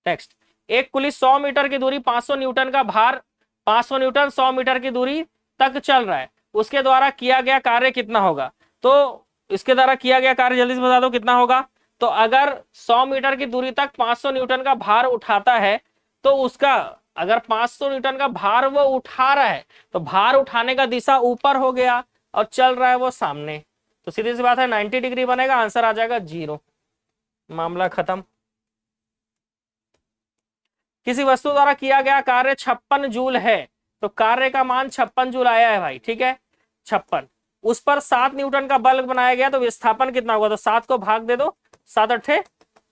[SPEAKER 1] नेक्स्ट, एक कुली 100 मीटर की दूरी 500 न्यूटन का भार 500 न्यूटन 100 मीटर की दूरी तक चल रहा है, उसके द्वारा किया गया कार्य कितना होगा? तो इसके द्वारा किया गया कार्य जल्दी से बता दो कितना होगा। तो अगर 100 मीटर की दूरी तक 500 न्यूटन का भार उठाता है तो उसका, अगर 500 न्यूटन का भार वो उठा रहा है तो भार उठाने का दिशा ऊपर हो गया और चल रहा है वो सामने, तो सीधी सी बात है 90 डिग्री बनेगा। आंसर आ जाएगा 0, मामला खत्म। किसी वस्तु द्वारा किया गया कार्य 56 जूल है, तो कार्य का मान 56 जूल आया है भाई। ठीक है, 56। उस पर 7 न्यूटन का बल बनाया गया, तो विस्थापन कितना होगा? तो 7 को भाग दे दो, 7 अट्ठे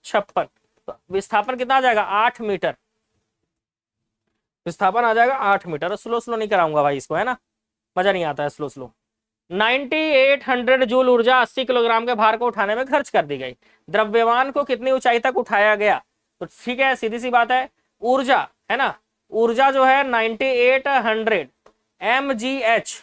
[SPEAKER 1] 56, तो विस्थापन कितना आ जाएगा? 8 मीटर। विस्थापन आ जाएगा 8 मीटर। स्लो स्लो नहीं कराऊंगा भाई इसको, है ना, मजा नहीं आता है स्लो स्लो। 9800 जूल ऊर्जा 80 किलोग्राम के भार को उठाने में खर्च कर दी गई। द्रव्यमान को कितनी ऊंचाई तक उठाया गया? तो ठीक है, सीधी सी बात है, ऊर्जा है ना, ऊर्जा जो है 9800 mgh,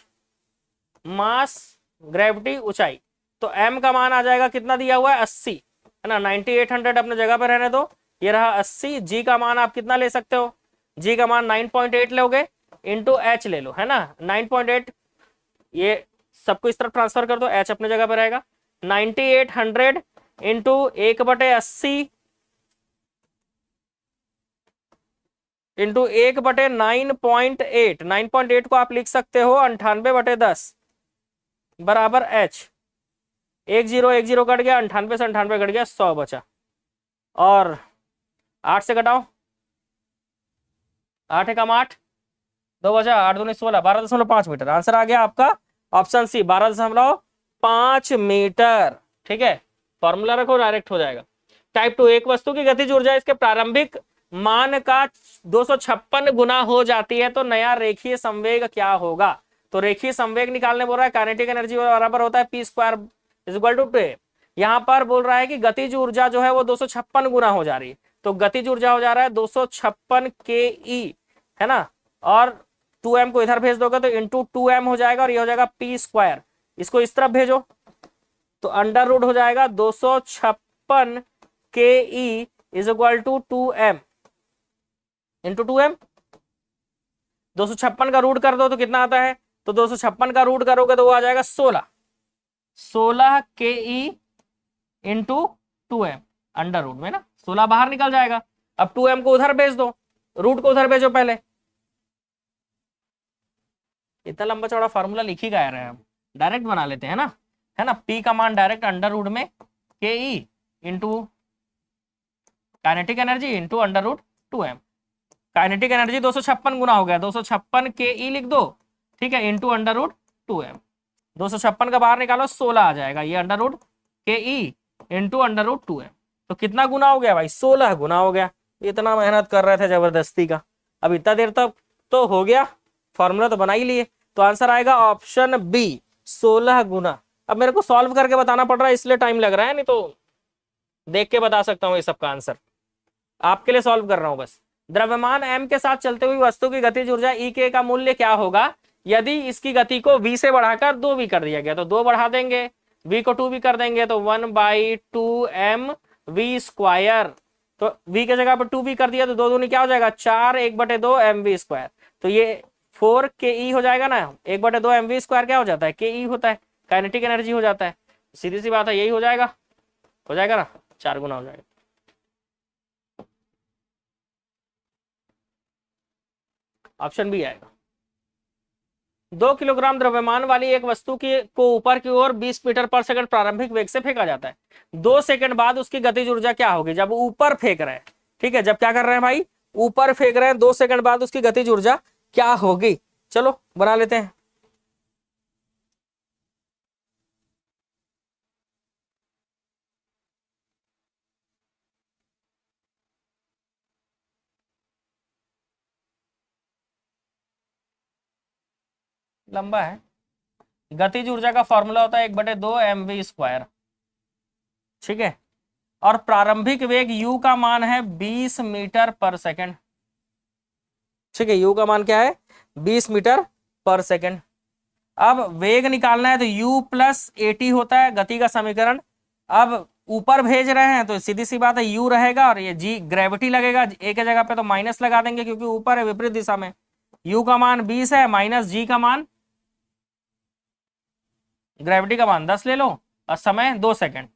[SPEAKER 1] मास ग्रेविटी ऊंचाई। तो m का मान आ जाएगा कितना दिया हुआ है? 80, है ना। 9800 अपने जगह पर रहने दो, ये रहा 80। g का मान आप कितना ले सकते हो? g का मान 9.8 लोगे, इंटू h ले लो, है ना। 9.8, ये सबको इस तरफ ट्रांसफर कर दो, h अपने जगह पर रहेगा। 9800 इंटू 1/80 इंटू 1/9.8। 9.8 को आप लिख सकते हो 98/10 बराबर h। 10 कट गया, 98 से 98 कट गया, 100 बचा। और 8 से घटाओ, 8 एकम 8, 2 बचा, 8 दूनी 16, 12.5 मीटर। आंसर आ गया आपका ऑप्शन सी, 12.5 मीटर। ठीक है, फॉर्मूला रखो, डायरेक्ट हो जाएगा। टाइप 2, एक वस्तु की गतिज ऊर्जा इसके प्रारंभिक मान का 256 गुना हो जाती है तो नया रेखीय संवेग क्या होगा? तो रेखीय संवेग निकालने बोल रहा है, काइनेटिक एनर्जी बराबर होता है p² = 2। यहां पर बोल रहा है कि गतिज ऊर्जा जो है वो 256 गुना हो जा रही है, तो गतिज ऊर्जा हो जा रहा है 256 ke, है ना। और 2m को इधर भेज दोगे तो इंटू 2m हो जाएगा, और ये हो जाएगा p²। इसको इस तरफ भेजो तो अंडर रूट हो जाएगा 256 256 के ई is equal to 2m into 2m। 256 का रूट कर दो तो कितना आता है, तो 256 का रूट करोगे तो वो आ जाएगा 16 के E into 2m under root में ना, 16 बाहर निकल जाएगा। अब 2m को उधर भेज दो, रूट को उधर भेजो पहले। इतना लंबा चौड़ा फार्मूला लिख ही गया रहे, हम डायरेक्ट बना लेते हैं ना, है ना। p का मान डायरेक्ट अंडर रूट में K E into kinetic energy into under root 2m। Kinetic energy 256 गुना हो गया, 256 के ई लिख दो, ठीक है, इंटू अंडर रूट 2m। 256 का बाहर निकालो 16 आ जाएगा, ये अंडर रूट के E into under root 2m। तो कितना गुना हो गया भाई, 16 गुना हो गया। इतना मेहनत कर रहे थे जबरदस्ती का, अब इतना देर तक तो हो गया, फॉर्मूला तो बना ही लिए। तो आंसर आएगा ऑप्शन बी 16 गुना। अब मेरे को सॉल्व करके बताना पड़ रहा है इसलिए टाइम लग रहा है, नहीं तो देख के बता सकता हूँ ये सबका आंसर। आपके लिए सॉल्व कर रहा हूं बस। द्रव्यमान m के साथ चलते हुई वस्तु की गतिज ऊर्जा E के का मूल्य क्या होगा यदि इसकी गति को v से बढ़ाकर 2 v कर दिया गया। तो 2 बढ़ा देंगे, v को 2 v कर देंगे तो 1/2m v स्क्वायर। तो v के जगह पर 2v कर दिया तो 2 दूनी क्या हो जाएगा 4, 1/2 mv स्क्वायर। तो ये 4 के ई हो जाएगा ना, 1/2 mv स्क्वायर क्या हो जाता है के ई होता है, काइनेटिक एनर्जी हो जाता है। सीधी सी बात है, यही हो जाएगा ना, 4 गुना हो जाएगा। ऑप्शन बी आएगा। 2 किलोग्राम द्रव्यमान वाली एक वस्तु को ऊपर की ओर 20 मीटर पर सेकंड प्रारंभिक वेग से फेंका जाता है। 2 सेकंड बाद उसकी गतिज ऊर्जा क्या होगी जब ऊपर फेंक रहे हैं, ठीक है, जब क्या कर रहे हैं भाई ऊपर फेंक रहे हैं, 2 सेकंड बाद उसकी गतिज ऊर्जा क्या होगी। चलो बना लेते हैं। लंबा है। गतिज ऊर्जा का फॉर्मूला होता है 1/2 mv स्क्वायर, ठीक है, और प्रारंभिक वेग u का मान है 20 मीटर पर सेकंड, ठीक है, u का मान क्या है 20 मीटर पर सेकंड। अब वेग निकालना है तो u प्लस at होता है गति का समीकरण। अब ऊपर भेज रहे हैं तो सीधी सी बात है u रहेगा और ये g ग्रेविटी लगेगा, a के जगह पे तो माइनस लगा देंगे क्योंकि ऊपर है विपरीत दिशा में। u का मान 20 है माइनस g का मान, ग्रेविटी का मान 10 ले लो और समय 2 सेकंड।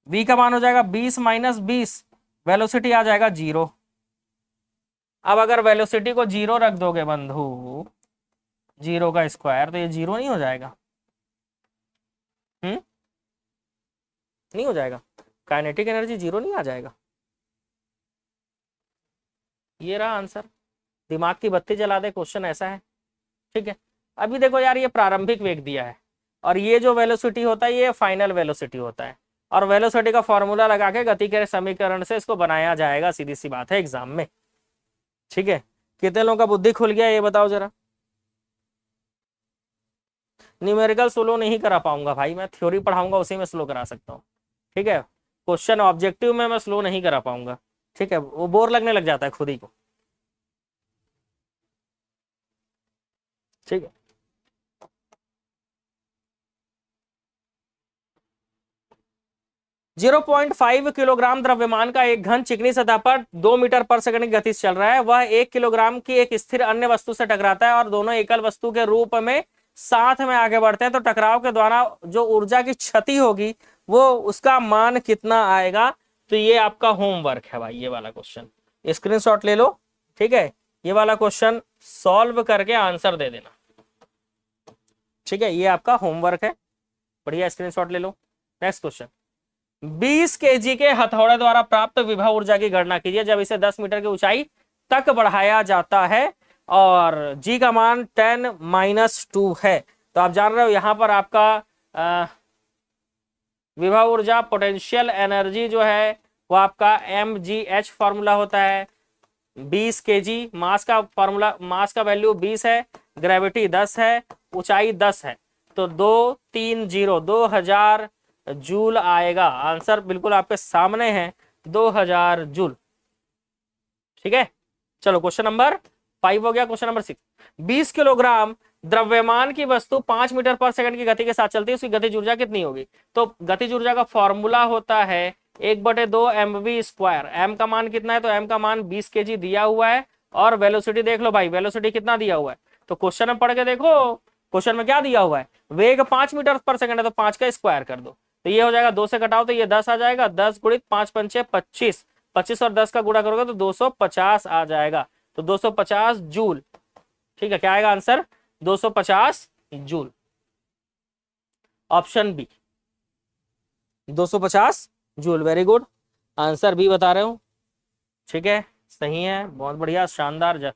[SPEAKER 1] v का मान हो जाएगा 20 माइनस 20, वेलोसिटी आ जाएगा 0। अब अगर वेलोसिटी को 0 रख दोगे बंधु, 0 का स्क्वायर, तो ये 0 नहीं हो जाएगा। नहीं हो जाएगा, काइनेटिक एनर्जी 0 नहीं आ जाएगा। ये रहा आंसर, दिमाग की बत्ती जला दे, क्वेश्चन ऐसा है, ठीक है। अभी देखो यार, ये प्रारंभिक वेग दिया है और ये जो वेलोसिटी होता है ये फाइनल वेलोसिटी होता है, और वेलोसिटी का फॉर्मूला लगा के गति के समीकरण से इसको बनाया जाएगा, सीधी सी बात है एग्जाम में, ठीक है। कितने लोगों का बुद्धि खुल गया ये बताओ जरा। न्यूमेरिकल स्लो नहीं करा पाऊंगा भाई, मैं थ्योरी पढ़ाऊंगा उसी में स्लो करा सकता हूँ, ठीक है। क्वेश्चन ऑब्जेक्टिव में मैं स्लो नहीं करा पाऊंगा, ठीक है, वो बोर लगने लग जाता है खुद ही को, ठीक है। जीरो 0.5 किलोग्राम द्रव्यमान का एक घन चिकनी सतह पर 2 मीटर पर सेकंड की गति से चल रहा है। वह 1 किलोग्राम की एक स्थिर अन्य वस्तु से टकराता है और दोनों एकल वस्तु के रूप में साथ में आगे बढ़ते हैं। तो टकराव के द्वारा जो ऊर्जा की क्षति होगी वो उसका मान कितना आएगा। तो ये आपका होमवर्क है भाई, ये वाला क्वेश्चन स्क्रीनशॉट ले लो, ठीक है। ये वाला क्वेश्चन सॉल्व करके आंसर दे देना, ठीक है, ये आपका होमवर्क है, बढ़िया स्क्रीनशॉट ले लो। नेक्स्ट क्वेश्चन, 20 kg के हथौड़े द्वारा प्राप्त विभव ऊर्जा की गणना कीजिए जब इसे 10 मीटर की ऊंचाई तक बढ़ाया जाता है और g का मान 10-2 है। तो आप जान रहे हो यहां पर आपका विभव ऊर्जा पोटेंशियल एनर्जी जो है वो आपका mgh फॉर्मूला होता है। 20 kg मास का फॉर्मूला, मास का वैल्यू 20 है, ग्रेविटी 10 है, ऊंचाई 10 है, तो 2000 जूल आएगा। आंसर बिल्कुल आपके सामने है, 2000 जूल, ठीक है। चलो क्वेश्चन नंबर 5 हो गया। क्वेश्चन नंबर 6, 20 किलोग्राम द्रव्यमान की वस्तु 5 मीटर पर सेकंड की गति के साथ चलती है, उसकी गतिज ऊर्जा कितनी होगी? तो गतिज ऊर्जा का फॉर्मूला होता है 1/2 mv²। m का मान कितना है? तो m का मान 20 kg दिया हुआ है, और वेलोसिटी देख लो भाई, वेलोसिटी कितना दिया हुआ है? तो क्वेश्चन में पढ़ के देखो, क्वेश्चन में क्या दिया हुआ है? वेग 5 मीटर पर सेकंड है, तो 5 का स्क्वायर कर दो, तो ये हो जाएगा 2 से घटाओ तो ये 10 आ जाएगा, 10 गुणित 5 पंचे 25, 25 और 10 का गुणा करोगे तो 250 आ जाएगा, तो 250 जूल। ठीक है, क्या आएगा answer? 250 joule. Option B 250 joule. Very good, answer B बता रहे हो। ठीक है, सही है, बहुत बढ़िया, शानदार,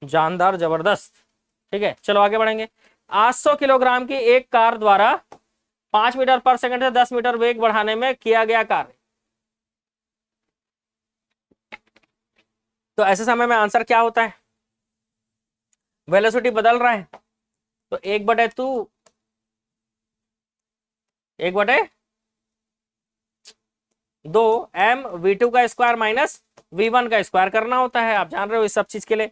[SPEAKER 1] जानदार, जबरदस्त। ठीक है, चलो आगे बढ़ेंगे। 800 किलोग्राम की एक कार द्वारा 5 मीटर पर सेकंड से 10 मीटर वेग बढ़ाने में किया गया कार्य। तो ऐसे समय में आंसर क्या होता है? वेलोसिटी बदल रहा है, तो 1/2 m v2 का स्क्वायर माइनस v1 का स्क्वायर करना होता है। आप जान रहे हो इस सब चीज के लिए,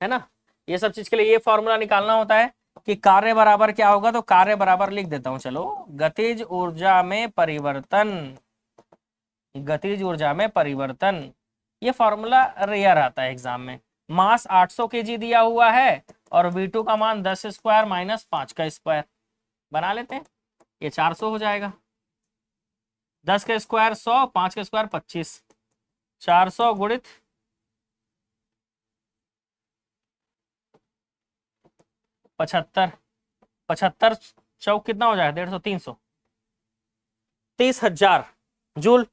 [SPEAKER 1] है ना? ये सब चीज के लिए ये फॉर्मूला निकालना होता है कि कार्य बराबर क्या होगा। तो कार्य बराबर लिख देता हूं, चलो, गतिज ऊर्जा में परिवर्तन, गतिज ऊर्जा में परिवर्तन। ये फॉर्मूला रेयर आता है एग्जाम में। मास 800 kg दिया हुआ है और v2 का मान 10 स्क्वायर माइनस 5 का स्क्वायर बना लेते हैं, ये 400 हो जाएगा। 10 का स्क्वायर 100, 5 का स्क्वायर 25, 400 गुणित 75, 75 चौक कितना हो जाएगा? 150, 300, 30,000 जूल।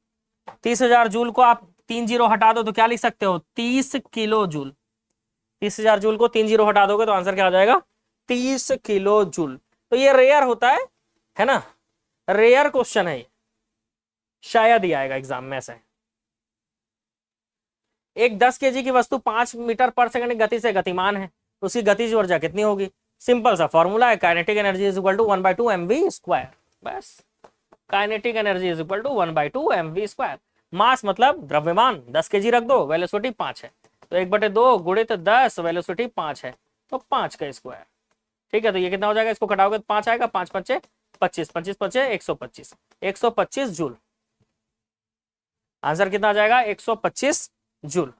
[SPEAKER 1] 30,000 जूल को आप 3 जीरो हटा दो तो क्या लिख सकते हो? 30 किलो जूल। 30,000 जूल को 3 जीरो हटा दोगे तो आंसर क्या हो जाएगा? 30 किलो जूल। तो ये रेयर होता है ना? रेयर क्वेश्चन है, शायद ही आएगा एग्जाम में ऐसे। एक 10 kg की वस्तु 5 मीटर पर सेकंड की गति से गतिमान है, तो उसकी गतिज ऊर्जा कितनी होगी? सिंपल सा फॉर्मूला है, kinetic energy is equal to 1/2 mv²। बस, kinetic energy is equal to 1/2 mv²। Mass मतलब द्रव्यमान, 10 kg रख दो, वेलोसिटी 5 है, तो 1/2 गुणित 10, वेलोसिटी 5 है, तो 5 का स्क्वायर। ठीक है, तो ये कितना हो जाएगा? इसको घटाओगे तो 5 आएगा, 5 पंचे 25, 25 पंचे 125, 125 जूल। आंसर कितना आ जाएगा? 125 जूल।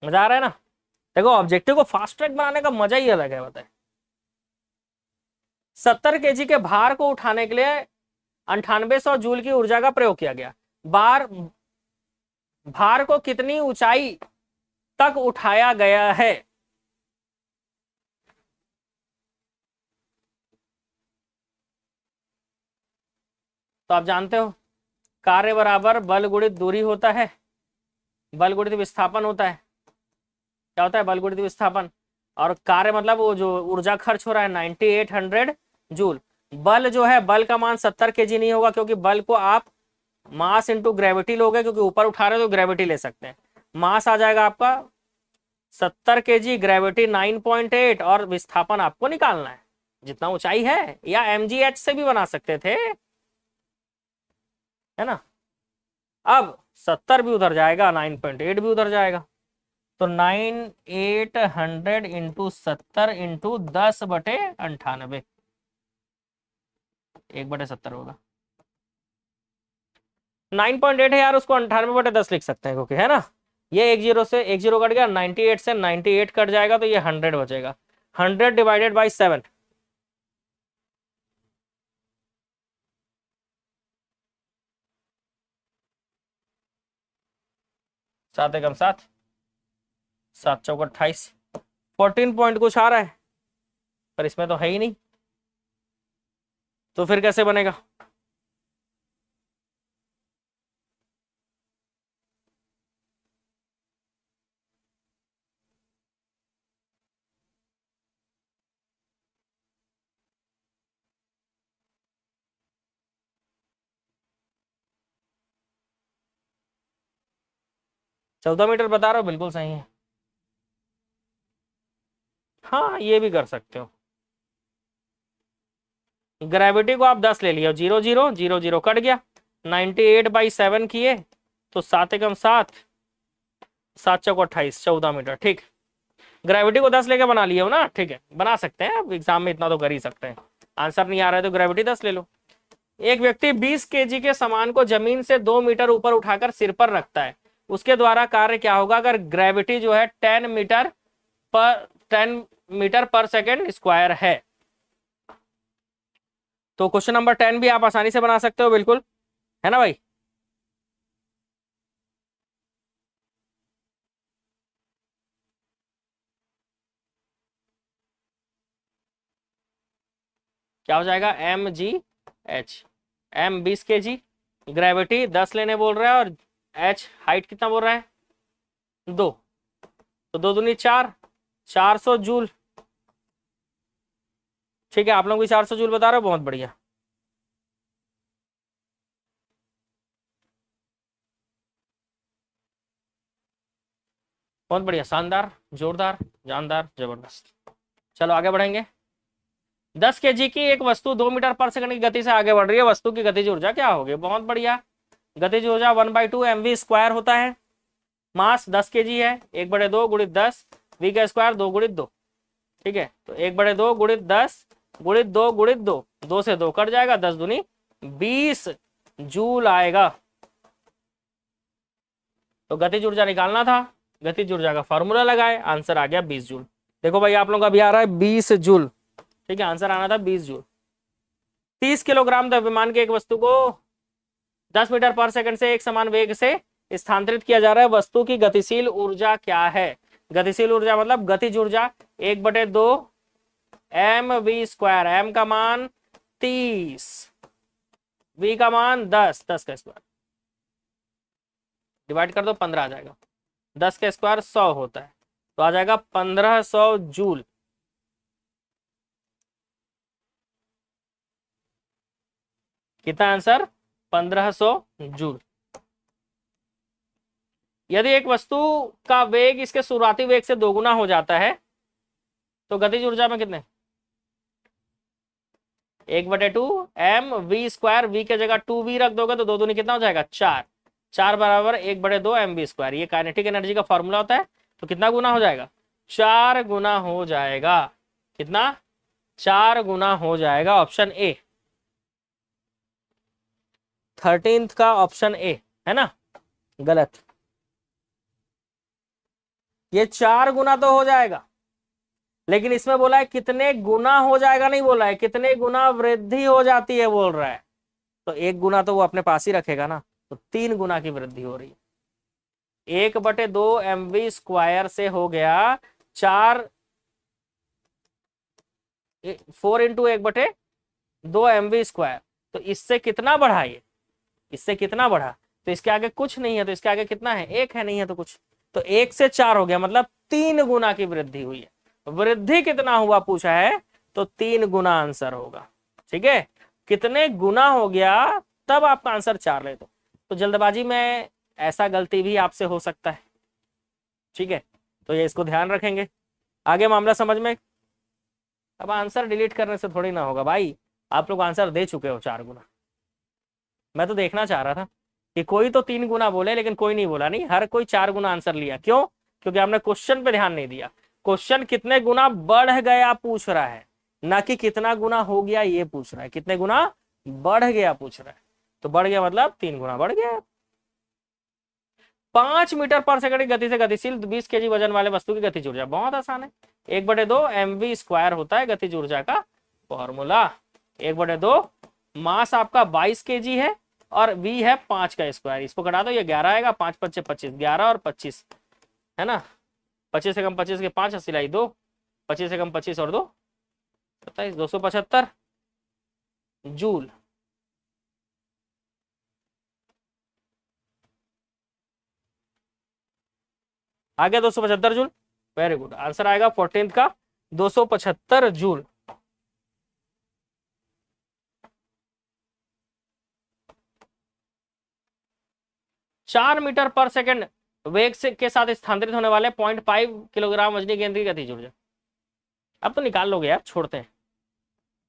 [SPEAKER 1] मजा आ रहा है ना? देखो, ऑब्जेक्टिव को फास्ट ट्रैक बनाने का मजा ही अलग है, बताए। 70 kg के भार को उठाने के लिए 9800 जूल की ऊर्जा का प्रयोग किया गया। भार को कितनी ऊंचाई तक उठाया गया है? तो आप जानते हो, कार्य बराबर बल गुणित दूरी होता है, बल गुणित विस्थापन होता है। क्या होता है? बल गुणित विस्थापन। और कार्य मतलब वो जो ऊर्जा खर्च हो रहा है 9800 जूल। बल जो है, बल का मान 70 kg नहीं होगा, क्योंकि बल को आप मास इंटू ग्रेविटी लोगे, क्योंकि ऊपर उठा रहे हो तो ग्रेविटी ले सकते हैं। मास आ जाएगा आपका 70 kg, ग्रेविटी 9.8, और विस्थापन आपको निकालना है जितना ऊंचाई है, या mgh से भी बना सकते थे, है ना? अब 70 भी उधर जाएगा, 9.8 भी उधर जाएगा, तो 9800 इंटू 70 इंटू 10/98, 1/70 होगा। 9.8 है यार, उसको 98/10 लिख सकते हैं, क्योंकि, है ना, ये एक जीरो से एक जीरो कट गया, 98 से 98 कट जाएगा, तो ये 100 बचेगा। 100 divided by 7, 7 Ekam 7, 7 Chowk 28, 14 point कुछ आ रहा है, पर इसमें तो है ही नहीं, तो फिर कैसे बनेगा? चौदह मीटर बता रहा हो, बिल्कुल सही है। हाँ, ये भी कर सकते हो। ग्रेविटी को आप 10 ले लिया, 0 0 0 0 कट गया, 98/7 किए तो 7 एकम 7, 7 चौको 28, 14 मीटर। ठीक, ग्रेविटी को 10 लेके बना लिए हो ना, ठीक है, बना सकते हैं, अब एग्जाम में इतना तो कर ही सकते हैं। आंसर नहीं आ रहा है तो ग्रेविटी 10 ले लो। एक व्यक्ति 20 केजी के सामान को जमीन से 2 मीटर ऊपर उठाकर सिर पर रखता है, उसके द्वारा कार्य क्या होगा अगर ग्रेविटी जो है 10 मीटर पर सेकेंड है। तो क्वेश्चन नंबर 10 भी आप आसानी से बना सकते हो, बिल्कुल, है ना भाई। क्या हो जाएगा, mgh, m 20 केजी, ग्रेविटी 10 लेने बोल रहा है, और h हाइट कितना बोल रहा है 2, तो 2 दूनी 4, 400 जूल। ठीक है, आप लोग भी 400 जूल बता रहे हो, बहुत बढ़िया। बहुत बढ़िया, शानदार, जोरदार, जानदार, जबरदस्त। चलो आगे बढ़ेंगे। 10 केजी की एक वस्तु 2 मीटर पर सेकंड की गति से आगे बढ़ रही है, वस्तु की गतिज ऊर्जा क्या होगी। बहुत बढ़िया, गतिज ऊर्जा 1/2 mv² होता है। मास 10 केजी है, 1/2 गुणित 10, v का स्क्वायर 2 गुणित 2। ठीक है, तो 1/2 गुणित 10 गुणित 2 गुणित 2, 2 से 2 कट जाएगा, 10 दूनी 20 जूल आएगा। तो गतिज ऊर्जा निकालना था, गतिज ऊर्जा का फॉर्मूला लगाए, आंसर आ गया 20 जूल। देखो भाई आप लोग का अभी आ रहा है 20 जूल। ठीक है, आंसर आना था 20 जूल। 30 किलोग्राम द्रव्यमान के एक वस्तु को 10 मीटर पर सेकंड से एक समान वेग से स्थानांतरित किया जा रहा है, वस्तु की गतिशील ऊर्जा क्या है। गतिशील ऊर्जा मतलब गतिज ऊर्जा 1/2 mv², m का मान 30, v का मान 10, 10 का स्क्वायर डिवाइड कर दो 15 आ जाएगा, 10 का स्क्वायर 100 होता है, तो आ जाएगा 1500 जूल। कितना आंसर, 1500 जूल। यदि एक वस्तु का वेग इसके शुरुआती वेग से दोगुना हो जाता है तो गतिज ऊर्जा में कितने, 1/2 mv², v के जगह 2v रख दोगे तो 2 दूनी कितना हो जाएगा 4, 4 बराबर 1/2 mv²। ये काइनेटिक एनर्जी का फॉर्मूला होता है, तो कितना गुना हो जाएगा, 4 गुना हो जाएगा। कितना, 4 गुना हो जाएगा। ऑप्शन ए, 13th का ऑप्शन ए है ना, गलत। ये 4 गुना तो हो जाएगा, लेकिन इसमें बोला है कितने गुना हो जाएगा, नहीं बोला है कितने गुना वृद्धि हो जाती है बोल रहा है। तो 1 गुना तो वो अपने पास ही रखेगा ना, तो 3 गुना की वृद्धि हो रही है। 1/2 mv² से हो गया 4, 4 × 1/2 mv², तो इससे कितना बढ़ा, ये इससे कितना बढ़ा, तो इसके आगे कुछ नहीं है, तो इसके आगे कितना है, 1 है, नहीं है तो कुछ, तो 1 से 4 हो गया, मतलब 3 गुना की वृद्धि हुई है। वृद्धि कितना हुआ पूछा है, तो 3 गुना आंसर होगा। ठीक है, कितने गुना हो गया तब आपका आंसर 4 ले दो। तो जल्दबाजी में ऐसा गलती भी आपसे हो सकता है। ठीक है, तो ये इसको ध्यान रखेंगे। आगे मामला समझ में। अब आंसर डिलीट करने से थोड़ी ना होगा भाई, आप लोग आंसर दे चुके हो 4 गुना। मैं तो देखना चाह रहा था कि कोई तो 3 गुना बोले, लेकिन कोई नहीं बोला, नहीं हर कोई 4 गुना आंसर लिया। क्यों, क्योंकि आपने क्वेश्चन पे ध्यान नहीं दिया। क्वेश्चन कितने गुना बढ़ गया पूछ रहा है, ना कि कितना गुना हो गया ये पूछ रहा है। कितने गुना बढ़ गया पूछ रहा है, तो बढ़ गया मतलब 3 गुना बढ़ गया। 5 मीटर पर सेकंड की गति से गतिशील 20 केजी वजन वाले वस्तु की गतिज ऊर्जा, बहुत आसान है, 1/2 mv² होता है गतिज ऊर्जा का फॉर्मूला। 1/2 मास आपका 22 केजी है और v है 5 का स्क्वायर, इसको घटा दो, ये 11 आएगा, 5 × 5 = 25, 11 और 25 है ना, 25 से कम 25 के 5, 80 2, 25 से कम 25 और 2 27, 275 जूल। आगे 275 जूल, वेरी गुड, आंसर आएगा 14th का 275 जूल। चार मीटर पर सेकंड वेग से के साथ स्थानांतरित होने वाले 0.5 किलोग्राम वजनी गेंद की गतिज ऊर्जा। अब तो निकाल लोगे यार, छोड़ते हैं,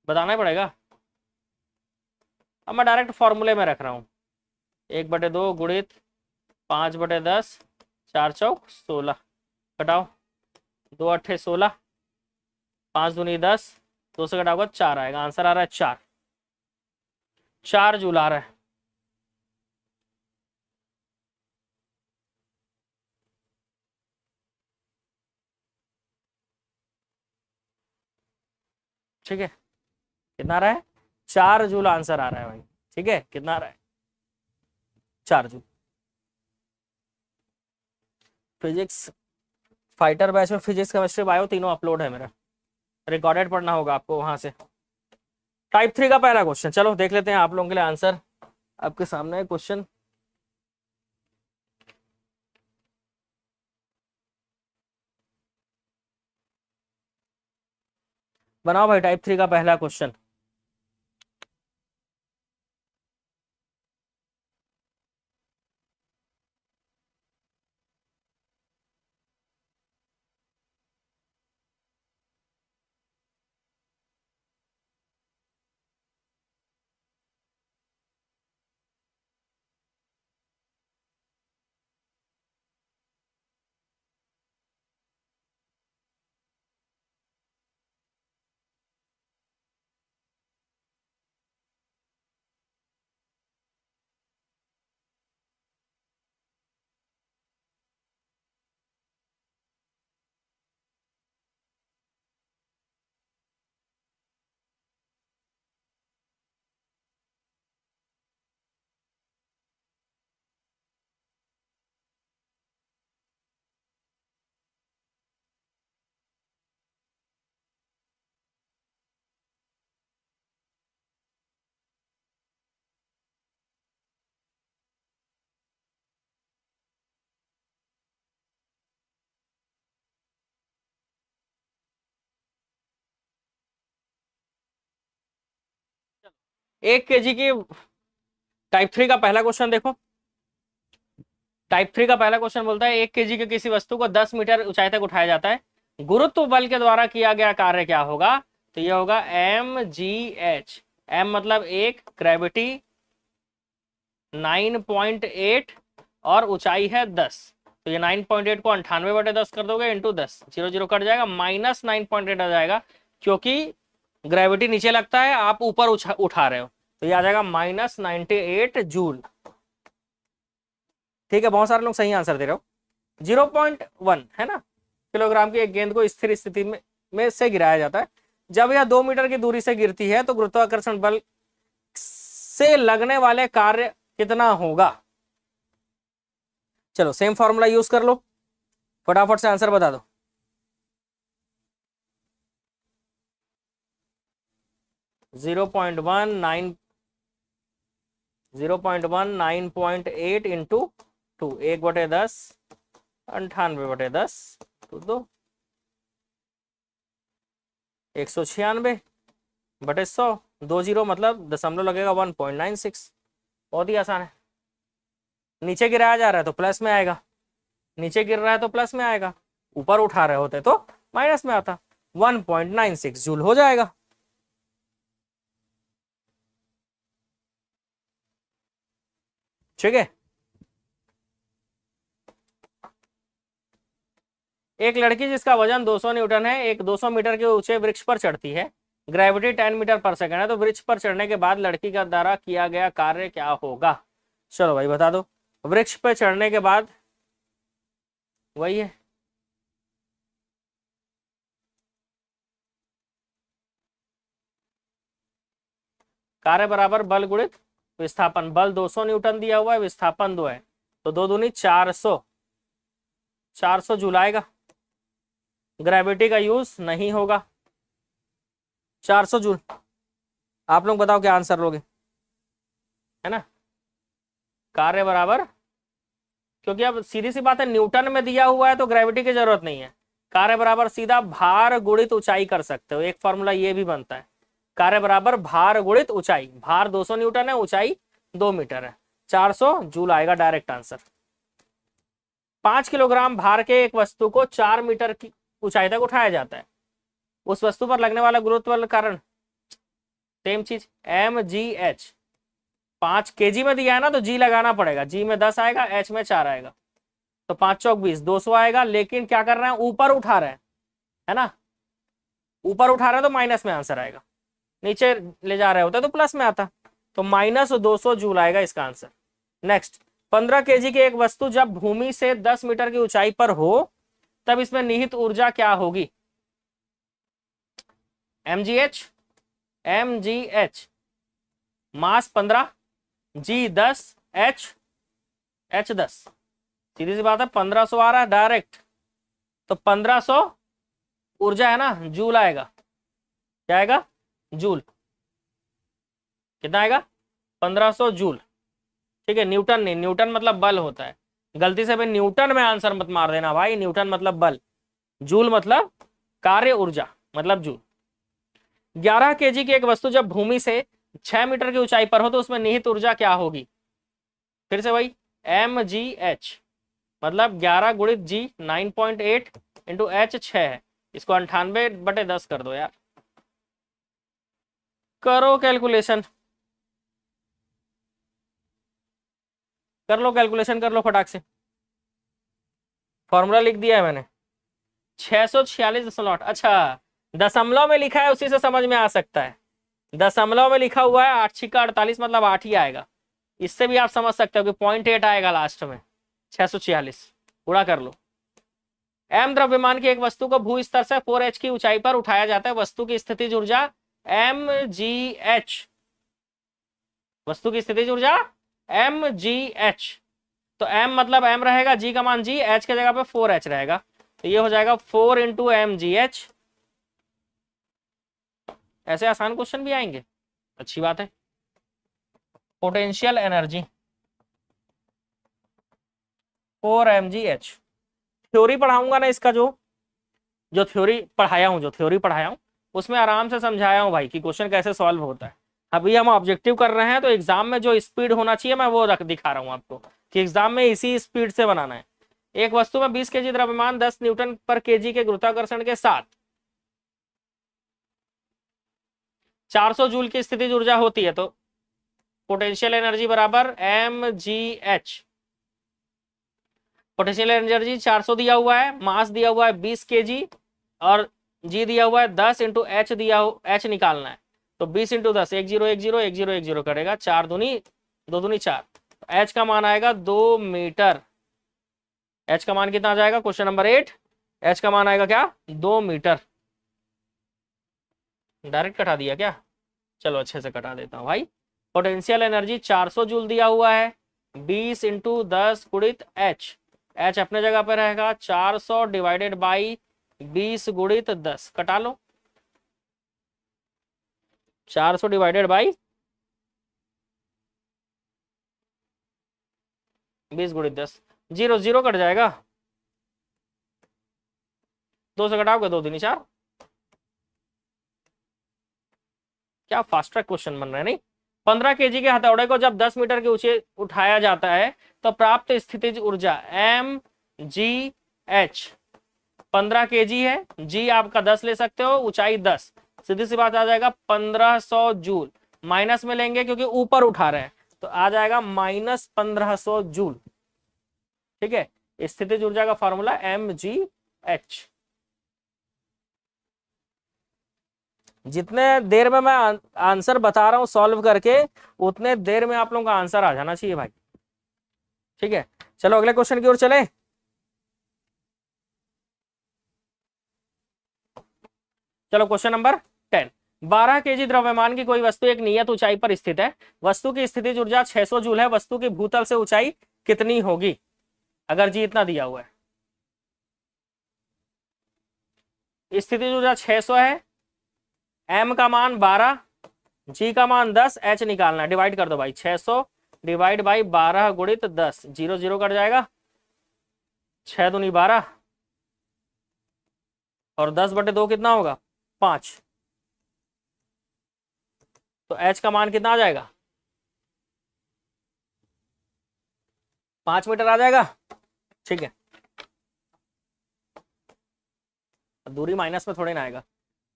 [SPEAKER 1] बताना ही पड़ेगा। अब मैं डायरेक्ट फॉर्मूले में रख रहा हूं, 1/2 गुणित 5/10 4 चौक 16, घटाओ 2 अट्ठे 16, 5 दूनी 10, 2 से घटाओगे 4 आएगा, आंसर आ रहा है 4, 4 जूल आ रहा है। ठीक है, कितना आ रहा है? 4 जूल आंसर आ रहा है भाई। ठीक है, कितना आ रहा है? 4 जूल। फिजिक्स फाइटर बैच में फिजिक्स केमिस्ट्री बायो तीनों अपलोड है मेरा, रिकॉर्डेड पढ़ना होगा आपको वहां से। टाइप 3 का पहला क्वेश्चन, चलो देख लेते हैं आप लोगों के लिए आंसर। आपके सामने है क्वेश्चन। बनाओ भाई टाइप 3 का पहला क्वेश्चन। एक केजी की टाइप 3 का पहला क्वेश्चन देखो। टाइप 3 का पहला क्वेश्चन बोलता है 1 केजी के किसी वस्तु को 10 मीटर ऊंचाई तक उठाया जाता है, गुरुत्व बल के द्वारा किया गया कार्य क्या होगा? तो यह होगा mgh। m मतलब 1, ग्रेविटी 9.8 और ऊंचाई है 10। तो ये 9.8 को 98/10 कर दोगे इंटू 10, 0 0 कट जाएगा, माइनस 9.8 आ जाएगा, क्योंकि ग्रेविटी नीचे लगता है, आप ऊपर उठा रहे हो, तो ये आ जाएगा -98 जूल। ठीक है, बहुत सारे लोग सही आंसर दे रहे हो। 0.1 है ना किलोग्राम की एक गेंद को स्थिर स्थिति में से गिराया जाता है। जब यह 2 मीटर की दूरी से गिरती है तो गुरुत्वाकर्षण बल से लगने वाले कार्य कितना होगा? चलो सेम फॉर्मूला यूज कर लो, फटाफट से आंसर बता दो। जीरो पॉइंट वन 9.8 इंटू 2, 1/10, 98/10 तो 2, 196/100, 2 जीरो मतलब दशमलव लगेगा 1.96। बहुत ही आसान है। नीचे गिराया जा रहा है तो प्लस में आएगा, नीचे गिर रहा है तो प्लस में आएगा, ऊपर उठा रहे होते तो माइनस में आता, 1.96 जूल हो जाएगा। ठीक है, एक लड़की जिसका वजन 200 न्यूटन है एक 200 मीटर के ऊंचे वृक्ष पर चढ़ती है, ग्रेविटी 10 मीटर पर सेकंड है, तो वृक्ष पर चढ़ने के बाद लड़की का द्वारा किया गया कार्य क्या होगा? चलो भाई बता दो। वृक्ष पर चढ़ने के बाद वही है, कार्य बराबर बल गुणित विस्थापन। बल 200 न्यूटन दिया हुआ है, विस्थापन 2 है, तो 2 दूनी 400, 400 जूल आएगा। ग्रेविटी का यूज नहीं होगा, 400 जूल। आप लोग बताओ क्या आंसर लोगे, है ना? कार्य बराबर, क्योंकि अब सीधी सी बात है न्यूटन में दिया हुआ है तो ग्रेविटी की जरूरत नहीं है। कार्य बराबर सीधा भार गुणित ऊंचाई कर सकते हो, एक फॉर्मूला ये भी बनता है, कार्य बराबर भार गुणित ऊंचाई। भार 200 न्यूटन है, ऊंचाई 2 मीटर है, 400 जूल आएगा डायरेक्ट आंसर। 5 किलोग्राम भार के एक वस्तु को 4 मीटर की ऊंचाई तक उठाया जाता है, उस वस्तु पर लगने वाला गुरुत्व बल कारण सेम चीज mgh। 5 kg में दिया है ना तो g लगाना पड़ेगा, g में 10 आएगा, h में 4 आएगा, तो 5 चौक 20, 200 आएगा। लेकिन क्या कर रहे हैं, ऊपर उठा रहे हैं, है ना, ऊपर उठा रहे हैं तो माइनस में आंसर आएगा, नीचे ले जा रहे होते तो प्लस में आता। तो -200 जूल आएगा इसका आंसर। नेक्स्ट, 15 केजी की एक वस्तु जब भूमि से 10 मीटर की ऊंचाई पर हो तब इसमें निहित ऊर्जा क्या होगी? mgh मास 15, g 10, h 10। सीधी सी बात है, 1500 आ रहा है डायरेक्ट, तो 1500 ऊर्जा है ना, जूल आएगा। क्या आएगा? जूल। कितना आएगा? 1500 जूल। ठीक है, न्यूटन नहीं, न्यूटन मतलब बल होता है, गलती से भी न्यूटन में आंसर मत मार देना भाई, न्यूटन मतलब बल, जूल मतलब कार्य ऊर्जा मतलब जूल। 11 केजी की एक वस्तु जब भूमि से 6 मीटर की ऊंचाई पर हो तो उसमें निहित ऊर्जा क्या होगी? फिर से वही mgh, मतलब 11 गुणित g 9.8 इंटू h 6 है, इसको 98/10 कर दो यार, करो कैलकुलेशन, कर लो कैलकुलेशन, कर लो फटाक से। फॉर्मूला लिख दिया है मैंने, 646.8। अच्छा, दशमलव में लिखा है उसी से समझ में आ सकता है, दशमलव में लिखा हुआ है 8 छिक्का 48, मतलब 8 ही आएगा। इससे भी आप समझ सकते हो कि 0.8 आएगा लास्ट में, 646 पूरा कर लो। m द्रव्यमान की एक वस्तु को भू स्तर से 4h की ऊंचाई पर उठाया जाता है, वस्तु की स्थितिज ऊर्जा mgh, वस्तु की स्थितिज ऊर्जा mgh। तो m मतलब m रहेगा, g का मान g, h के जगह पे 4h रहेगा, तो ये हो जाएगा 4 इंटू mgh। ऐसे आसान क्वेश्चन भी आएंगे, अच्छी बात है। Potential energy 4 mgh। थ्योरी पढ़ाऊंगा ना इसका, जो थ्योरी पढ़ाया हूं उसमें आराम से समझाया हूं भाई कि क्वेश्चन कैसे सॉल्व होता है। अभी हम ऑब्जेक्टिव कर रहे हैं, तो एग्जाम में जो स्पीड होना चाहिए मैं वो दिखा रहा हूं आपको कि एग्जाम में इसी स्पीड से बनाना है। एक वस्तु में 20 केजी द्रव्यमान 10 न्यूटन पर केजी के गुरुत्वाकर्षण के साथ 400 जूल की स्थितिज ऊर्जा होती है, तो पोटेंशियल एनर्जी बराबर mgh। पोटेंशियल एनर्जी 400 दिया हुआ है, मास दिया हुआ है 20 केजी और g दिया हुआ है 10 इंटू h दिया, h निकालना है, तो 20 इंटू 10 10 10 10 10 करेगा, 4 दूनी 2 दूनी 4, h का मान आएगा 2 मीटर। h का मान कितना आ जाएगा? क्वेश्चन नंबर 8, h का मान आएगा क्या? 2 मीटर। डायरेक्ट कटा दिया क्या? चलो अच्छे से कटा देता हूं भाई। पोटेंशियल एनर्जी 400 जूल दिया हुआ है, 20 इंटू 10 गुणित h, h अपने जगह पर रहेगा, 400 डिवाइडेड बाई 20 गुणित 10, कटा लो, 400 डिवाइडेड बाई 20 गुणित 10, 0 0 कट जाएगा, 2 से घटाओगे 2 दूनी 4। क्या फास्ट ट्रैक क्वेश्चन बन रहा है नहीं। 15 केजी के हथौड़े को जब 10 मीटर के ऊंचे उठाया जाता है तो प्राप्त स्थितिज ऊर्जा mgh। 15 केजी है, g आपका 10 ले सकते हो, ऊंचाई 10, सीधी सी बात आ जाएगा 1500 जूल। माइनस में लेंगे क्योंकि ऊपर उठा रहे हैं, तो आ जाएगा -1500 जूल। ठीक है, स्थितिज ऊर्जा का फॉर्मूला mgh। जितने देर में मैं आंसर बता रहा हूं सॉल्व करके, उतने देर में आप लोगों का आंसर आ जाना चाहिए भाई। ठीक है, चलो अगले क्वेश्चन की ओर चले। चलो क्वेश्चन नंबर 10। 12 केजी द्रव्यमान की कोई वस्तु एक नियत ऊंचाई पर स्थित है, वस्तु की स्थितिज ऊर्जा 600 जूल है, वस्तु की भूतल से ऊंचाई कितनी होगी? अगर जी इतना दिया हुआ है, स्थितिज ऊर्जा 600 है, m का मान 12, g का मान 10, h निकालना है, डिवाइड कर दो भाई, 600 डिवाइड बाई 12 गुणित 10, 0 0 कट जाएगा, 6 दूनी 12 और 10/2 कितना होगा? 5। तो h का मान कितना आ जाएगा? 5 मीटर आ जाएगा। ठीक है, दूरी माइनस में थोड़ी ना आएगा।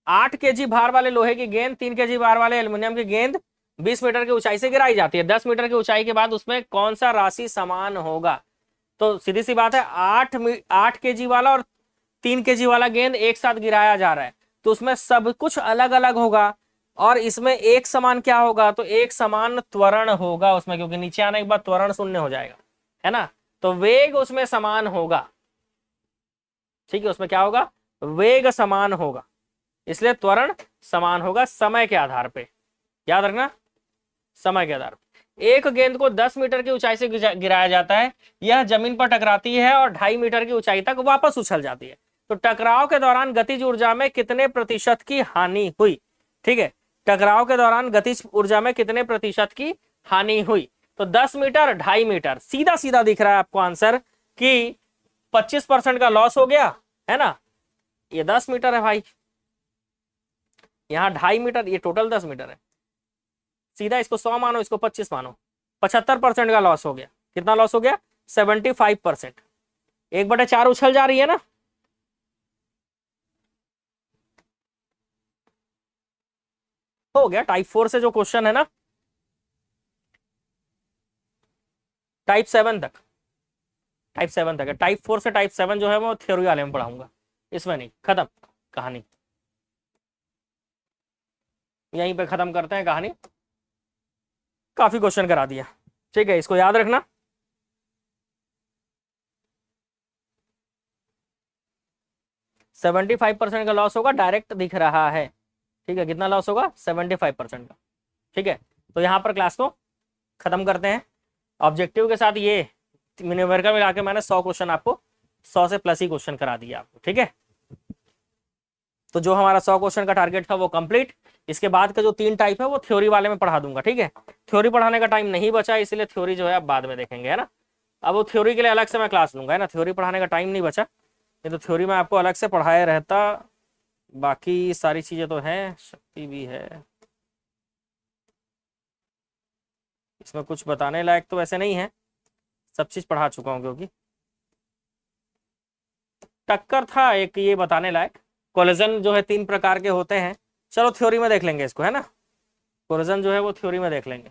[SPEAKER 1] 8 केजी भार वाले लोहे की गेंद 3 केजी भार वाले एल्युमिनियम की गेंद 20 मीटर की ऊंचाई से गिराई जाती है, 10 मीटर की ऊंचाई के बाद उसमें कौन सा राशि समान होगा? तो सीधी सी बात है, 8 kg वाला और 3 kg वाला गेंद एक साथ गिराया जा रहा है, तो उसमें सब कुछ अलग अलग होगा, और इसमें एक समान क्या होगा, तो एक समान त्वरण होगा उसमें, क्योंकि नीचे आने के बाद त्वरण शून्य हो जाएगा, है ना। तो वेग उसमें समान होगा, ठीक है, उसमें क्या होगा, वेग समान होगा, इसलिए त्वरण समान होगा समय के आधार पे, याद रखना, समय के आधार पे। एक गेंद को 10 मीटर की ऊंचाई से गिराया जाता है, यह जमीन पर टकराती है और 2.5 मीटर की ऊंचाई तक वापस उछल जाती है। तो टकराव के दौरान गतिज ऊर्जा में कितने प्रतिशत की हानि हुई, ठीक है, टकराव के दौरान गतिज ऊर्जा में कितने प्रतिशत की हानि हुई। तो 10 मीटर 2.5 मीटर, सीधा सीधा दिख रहा है आपको आंसर कि 25% का लॉस हो गया, है ना। ये 10 मीटर है भाई, यहाँ 2.5 मीटर, ये टोटल 10 मीटर है। सीधा इसको 100 मानो, इसको 25 मानो, 75% का लॉस हो गया। कितना लॉस हो गया, 75%। 1/4 उछल जा रही है ना। हो गया टाइप 4 से जो क्वेश्चन है ना, टाइप 7 तक, टाइप 7 तक है। टाइप 4 से टाइप 7 जो है वो थ्योरी वाले में पढ़ाऊंगा, इसमें नहीं, खत्म कहानी, यहीं पे खत्म करते हैं कहानी। काफी क्वेश्चन करा दिया, ठीक है, इसको याद रखना। %75 का लॉस होगा, डायरेक्ट दिख रहा है, ठीक है, कितना लॉस होगा, 75% का, ठीक है। तो यहाँ पर क्लास को खत्म करते हैं ऑब्जेक्टिव के साथ। ये न्यूमेरिकल मिला के मैंने 100 क्वेश्चन आपको, 100 से प्लस ही क्वेश्चन करा दिया आपको, ठीक है। तो जो हमारा 100 क्वेश्चन का टारगेट था वो कंप्लीट। इसके बाद का जो 3 टाइप है वो थ्योरी वाले में पढ़ा दूंगा, ठीक है। थ्योरी पढ़ाने का टाइम नहीं बचा, इसलिए थ्योरी जो है आप बाद में देखेंगे, है ना। अब वो थ्योरी के लिए अलग से मैं क्लास लूंगा, है ना, थ्योरी पढ़ाने का टाइम नहीं बचा, नहीं तो थ्योरी में आपको अलग से पढ़ाया रहता। बाकी सारी चीजें तो हैं, शक्ति भी है, इसमें कुछ बताने लायक तो वैसे नहीं है, सब चीज पढ़ा चुका हूँ, क्योंकि टक्कर था एक ये बताने लायक। कोलिजन जो है 3 प्रकार के होते हैं, चलो थ्योरी में देख लेंगे इसको, है ना। कोलिजन जो है वो थ्योरी में देख लेंगे।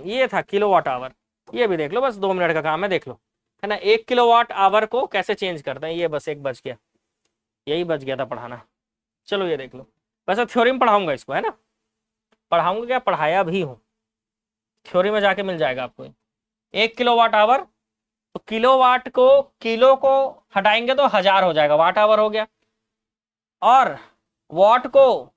[SPEAKER 1] ये था किलोवाट आवर, ये भी देख लो, बस 2 मिनट का काम है, देख लो, है ना। 1 किलोवाट आवर को कैसे चेंज करते हैं, ये बस एक बच गया, यही बच गया था पढ़ाना। चलो ये देख लो, वैसे थ्योरी में पढ़ाऊंगा इसको, है ना, पढ़ाऊंगा क्या, पढ़ाया भी हूँ, थ्योरी में जाके मिल जाएगा आपको। 1 किलोवाट आवर, तो किलोवाट को, किलो को हटाएंगे तो 1000 हो जाएगा, वाट आवर हो गया। और वॉट को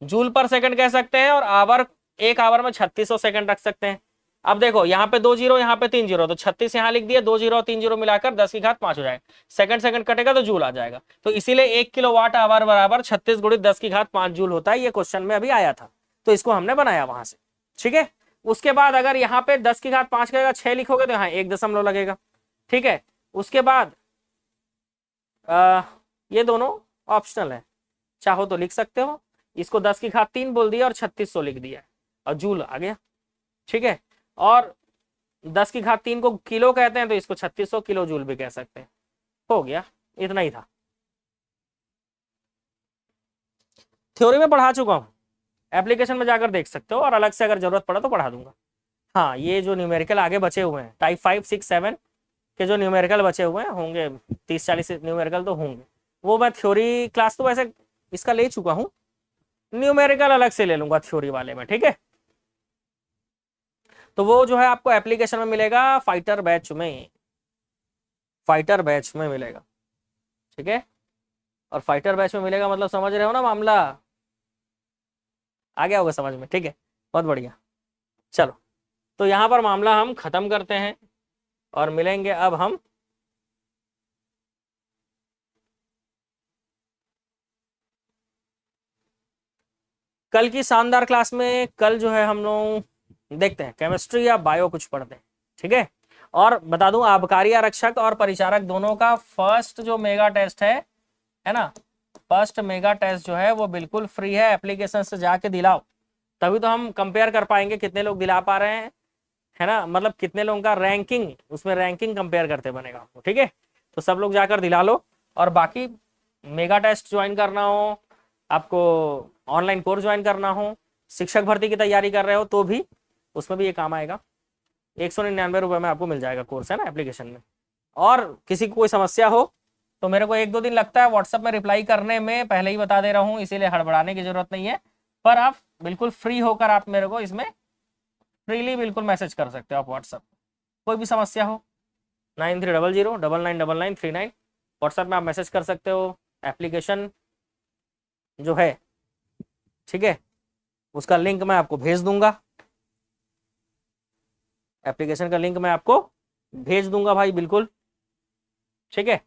[SPEAKER 1] जूल पर सेकंड कह सकते हैं, और आवर, 1 आवर में 3600 सेकंड रख सकते हैं। अब देखो यहाँ पे 2 जीरो, यहाँ पे 3 जीरो, तो 36 यहाँ लिख दिया, 2 जीरो और 3 जीरो मिलाकर 10⁵5 हो जाएगा, सेकंड सेकंड कटेगा तो जूल आ जाएगा। तो इसीलिए 1 किलोवाट आवर बराबर 36 × 10⁵5 जूल होता है। ये क्वेश्चन में अभी आया था, तो इसको हमने बनाया वहां से, ठीक है। उसके बाद अगर यहाँ पे 10⁵5 का 6 लिखोगे तो यहाँ 1 दशमलव लगेगा, ठीक है। उसके बाद ये दोनों ऑप्शनल है, चाहो तो लिख सकते हो, इसको 10⁵3 बोल दिया और 3600 लिख दिया और जूल आ गया, ठीक है। और 10⁵3 को किलो कहते हैं, तो इसको 3600 किलो जूल भी कह सकते हैं। हो गया, इतना ही था, थ्योरी में पढ़ा चुका हूं, एप्लीकेशन में जाकर देख सकते हो, और अलग से अगर जरूरत पड़ा तो पढ़ा दूंगा। हाँ, ये जो न्यूमेरिकल आगे बचे हुए हैं, टाइप 5, 6, 7 के जो न्यूमेरिकल बचे हुए हैं होंगे, 30-40 न्यूमेरिकल तो होंगे, वो मैं थ्योरी क्लास तो वैसे इसका ले चुका हूँ, न्यूमेरिकल अलग से ले लूंगा थ्योरी वाले में, ठीक है। तो वो जो है आपको एप्लीकेशन में मिलेगा, फाइटर बैच में, फाइटर बैच में मिलेगा, ठीक है। और फाइटर बैच में मिलेगा मतलब समझ रहे हो ना मामला, आ गया होगा समझ में, ठीक है, बहुत बढ़िया। चलो, तो यहां पर मामला हम खत्म करते हैं और मिलेंगे अब हम कल की शानदार क्लास में। कल जो है हम लोग देखते हैं केमिस्ट्री या बायो कुछ पढ़ते हैं, ठीक है। और बता दूं, आबकारी आरक्षक और परिचारक दोनों का फर्स्ट जो मेगा टेस्ट है ना, फर्स्ट मेगा टेस्ट जो है वो बिल्कुल फ्री है, एप्लीकेशन से जाके दिलाओ, तभी तो हम कंपेयर कर पाएंगे कितने लोग दिला पा रहे हैं, है ना, मतलब कितने लोगों का रैंकिंग, उसमें रैंकिंग कंपेयर करते बनेगा आपको, ठीक है। तो सब लोग जाकर दिला लो, और बाकी मेगा टेस्ट ज्वाइन करना हो, आपको ऑनलाइन कोर्स ज्वाइन करना हो, शिक्षक भर्ती की तैयारी कर रहे हो तो भी उसमें भी ये काम आएगा। 199 रुपये में आपको मिल जाएगा कोर्स, है ना, एप्लीकेशन में। और किसी को कोई समस्या हो तो मेरे को 1-2 दिन लगता है व्हाट्सएप में रिप्लाई करने में, पहले ही बता दे रहा हूँ, इसीलिए हड़बड़ाने की जरूरत नहीं है। पर आप बिल्कुल फ्री होकर आप मेरे को इसमें फ्रीली बिल्कुल मैसेज कर सकते हो आप व्हाट्सएप, कोई भी समस्या हो 9300999939 व्हाट्सएप में आप मैसेज कर सकते हो। एप्लीकेशन जो है, ठीक है, उसका लिंक मैं आपको भेज दूंगा, एप्लीकेशन का लिंक मैं आपको भेज दूंगा भाई, बिल्कुल, ठीक है।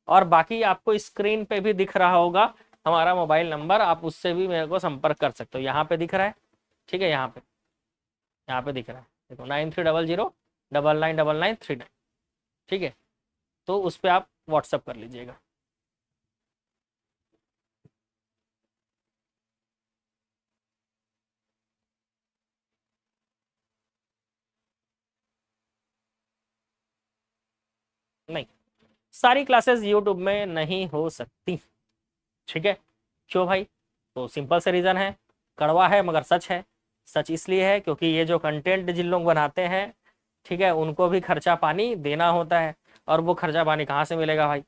[SPEAKER 1] और बाकी आपको स्क्रीन पे भी दिख रहा होगा हमारा मोबाइल नंबर, आप उससे भी मेरे को संपर्क कर सकते हो। यहाँ पे दिख रहा है, ठीक है, यहाँ पे दिख रहा है, देखो 9300999939, ठीक है। तो उस पर आप व्हाट्सअप कर लीजिएगा। नहीं, सारी क्लासेस यूट्यूब में नहीं हो सकती, ठीक है। क्यों भाई? तो सिंपल से रीज़न है, कड़वा है मगर सच है। सच इसलिए है क्योंकि ये जो कंटेंट जिन लोग बनाते हैं, ठीक है, उनको भी खर्चा पानी देना होता है। और वो खर्चा पानी कहाँ से मिलेगा भाई?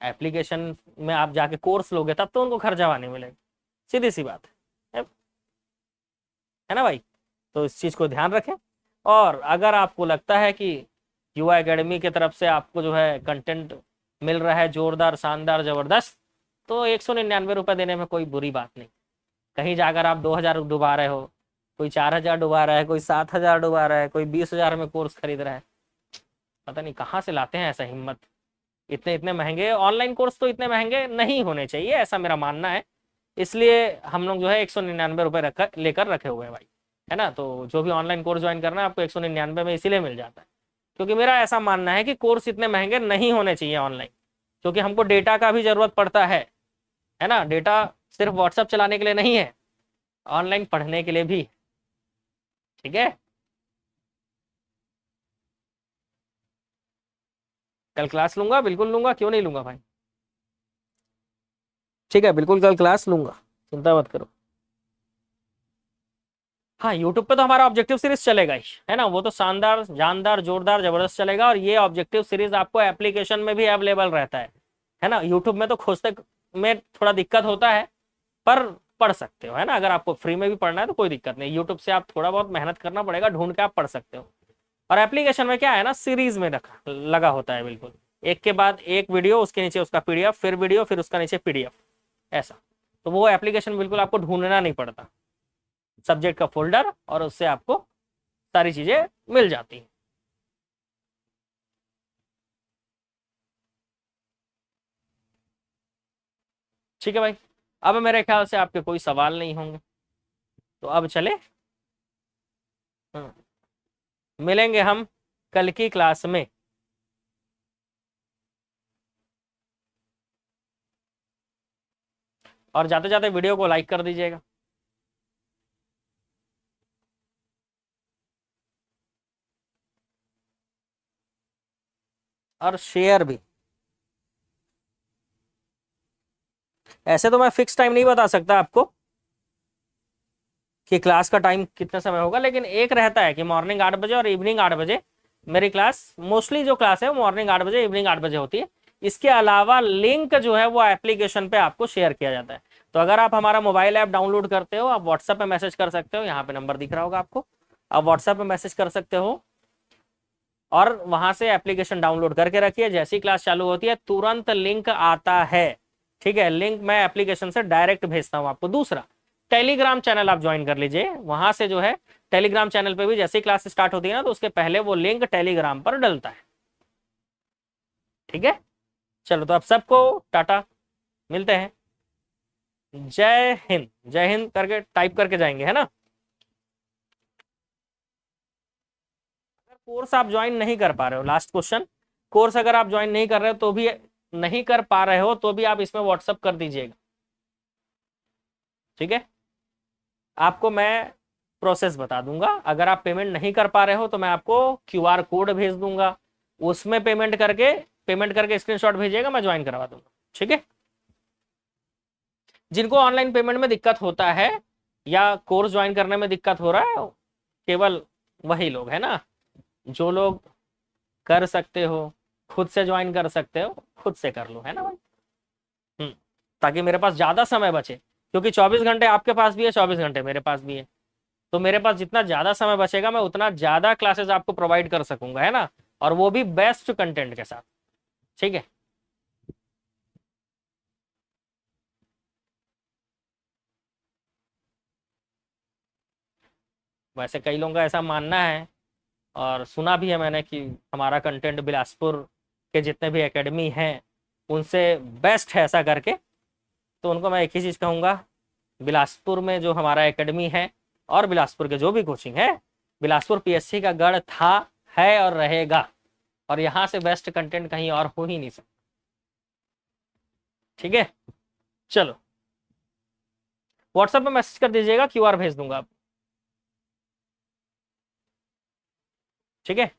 [SPEAKER 1] एप्लीकेशन में आप जाके कोर्स लोगे तब तो उनको खर्चा पानी मिलेगा, सीधी सी बात है ना भाई। तो इस चीज़ को ध्यान रखें। और अगर आपको लगता है कि युवा एकेडमी की तरफ से आपको जो है कंटेंट मिल रहा है जोरदार, शानदार, ज़बरदस्त, तो 199 रुपये देने में कोई बुरी बात नहीं। कहीं जाकर आप 2000 डुबा रहे हो, कोई 4000 डुबा रहा है, कोई 7000 डुबा रहा है, कोई 20,000 में कोर्स खरीद रहा है, पता नहीं कहाँ से लाते हैं ऐसा हिम्मत। इतने इतने महंगे ऑनलाइन कोर्स तो इतने महंगे नहीं होने चाहिए, ऐसा मेरा मानना है। इसलिए हम लोग जो है 199 रुपये लेकर रखे हुए हैं भाई, है ना। तो जो भी ऑनलाइन कोर्स ज्वाइन करना है आपको 199 में इसीलिए मिल जाता है, क्योंकि मेरा ऐसा मानना है कि कोर्स इतने महंगे नहीं होने चाहिए ऑनलाइन, क्योंकि हमको डेटा का भी जरूरत पड़ता है ना। डेटा सिर्फ व्हाट्सएप चलाने के लिए नहीं है, ऑनलाइन पढ़ने के लिए भी, ठीक है। कल क्लास लूंगा, बिल्कुल लूंगा, क्यों नहीं लूंगा भाई, ठीक है, बिल्कुल कल क्लास लूंगा, चिंता मत करो। हाँ, यूट्यूब पे तो हमारा ऑब्जेक्टिव सीरीज चलेगा ही, है ना, वो तो शानदार, जानदार, जोरदार, जबरदस्त चलेगा। और ये ऑब्जेक्टिव सीरीज आपको एप्लीकेशन में भी अवेलेबल रहता है ना। यूट्यूब में तो खोजते में थोड़ा दिक्कत होता है, पर पढ़ सकते हो, है ना। अगर आपको फ्री में भी पढ़ना है तो कोई दिक्कत नहीं, यूट्यूब से आप थोड़ा बहुत मेहनत करना पड़ेगा, ढूंढ के आप पढ़ सकते हो। और एप्लीकेशन में क्या है ना, सीरीज में रखा लगा होता है, बिल्कुल एक के बाद एक वीडियो, उसके नीचे उसका पीडीएफ, फिर वीडियो, फिर उसका नीचे पीडीएफ, ऐसा। तो वो एप्लीकेशन बिल्कुल आपको ढूंढना नहीं पड़ता, सब्जेक्ट का फोल्डर, और उससे आपको सारी चीजें मिल जाती हैं। ठीक है भाई, अब मेरे ख्याल से आपके कोई सवाल नहीं होंगे, तो अब चले। मिलेंगे हम कल की क्लास में। और जाते जाते वीडियो को लाइक कर दीजिएगा। और शेयर भी। ऐसे तो मैं फिक्स टाइम नहीं बता सकता आपको कि क्लास का टाइम कितना समय होगा, लेकिन एक रहता है कि मॉर्निंग 8 बजे और इवनिंग 8 बजे मेरी क्लास, मोस्टली जो क्लास है वो मॉर्निंग 8 बजे, इवनिंग 8 बजे होती है। इसके अलावा लिंक जो है वो एप्लीकेशन पे आपको शेयर किया जाता है। तो अगर आप हमारा मोबाइल ऐप डाउनलोड करते हो, आप व्हाट्सएप पे मैसेज कर सकते हो, यहाँ पे नंबर दिख रहा होगा आपको, आप व्हाट्सएप पे मैसेज कर सकते हो और वहां से एप्लीकेशन डाउनलोड करके रखिए। जैसी क्लास चालू होती है तुरंत लिंक आता है, ठीक है। लिंक मैं एप्लीकेशन से डायरेक्ट भेजता हूँ आपको। दूसरा, टेलीग्राम चैनल आप ज्वाइन कर लीजिए, वहां से जो है टेलीग्राम चैनल पे भी जैसे ही क्लास स्टार्ट होती है ना, तो उसके पहले वो लिंक टेलीग्राम पर डलता है, ठीक है। चलो, तो अब सबको टाटा, मिलते हैं। जय हिंद, जय हिंद करके टाइप करके जाएंगे, है ना। कोर्स आप ज्वाइन नहीं कर पा रहे हो, लास्ट क्वेश्चन, कोर्स अगर आप ज्वाइन नहीं कर रहे हो तो भी, नहीं कर पा रहे हो तो भी आप इसमें व्हाट्सअप कर दीजिएगा, ठीक है। आपको मैं प्रोसेस बता दूंगा। अगर आप पेमेंट नहीं कर पा रहे हो तो मैं आपको क्यूआर कोड भेज दूंगा, उसमें पेमेंट करके स्क्रीनशॉट भेजिएगा, मैं ज्वाइन करवा दूंगा, ठीक है। जिनको ऑनलाइन पेमेंट में दिक्कत होता है या कोर्स ज्वाइन करने में दिक्कत हो रहा है? केवल वही लोग है ना, जो लोग कर सकते हो, खुद से ज्वाइन कर सकते हो, खुद से कर लो, है ना भाई। हम्म ताकि मेरे पास ज्यादा समय बचे, क्योंकि 24 घंटे आपके पास भी है, 24 घंटे मेरे पास भी है। तो मेरे पास जितना ज्यादा समय बचेगा मैं उतना ज्यादा क्लासेस आपको प्रोवाइड कर सकूंगा, है ना, और वो भी बेस्ट कंटेंट के साथ। ठीक है। वैसे कई लोगों का ऐसा मानना है, और सुना भी है मैंने, कि हमारा कंटेंट बिलासपुर के जितने भी एकेडमी हैं उनसे बेस्ट है ऐसा करके। तो उनको मैं एक ही चीज कहूंगा, बिलासपुर में जो हमारा एकेडमी है और बिलासपुर के जो भी कोचिंग है, बिलासपुर पीएससी का गढ़ था, है और रहेगा, और यहाँ से बेस्ट कंटेंट कहीं और हो ही नहीं सकता। ठीक है, चलो व्हाट्सएप पे मैसेज कर दीजिएगा, क्यूआर भेज दूंगा आप। ठीक है।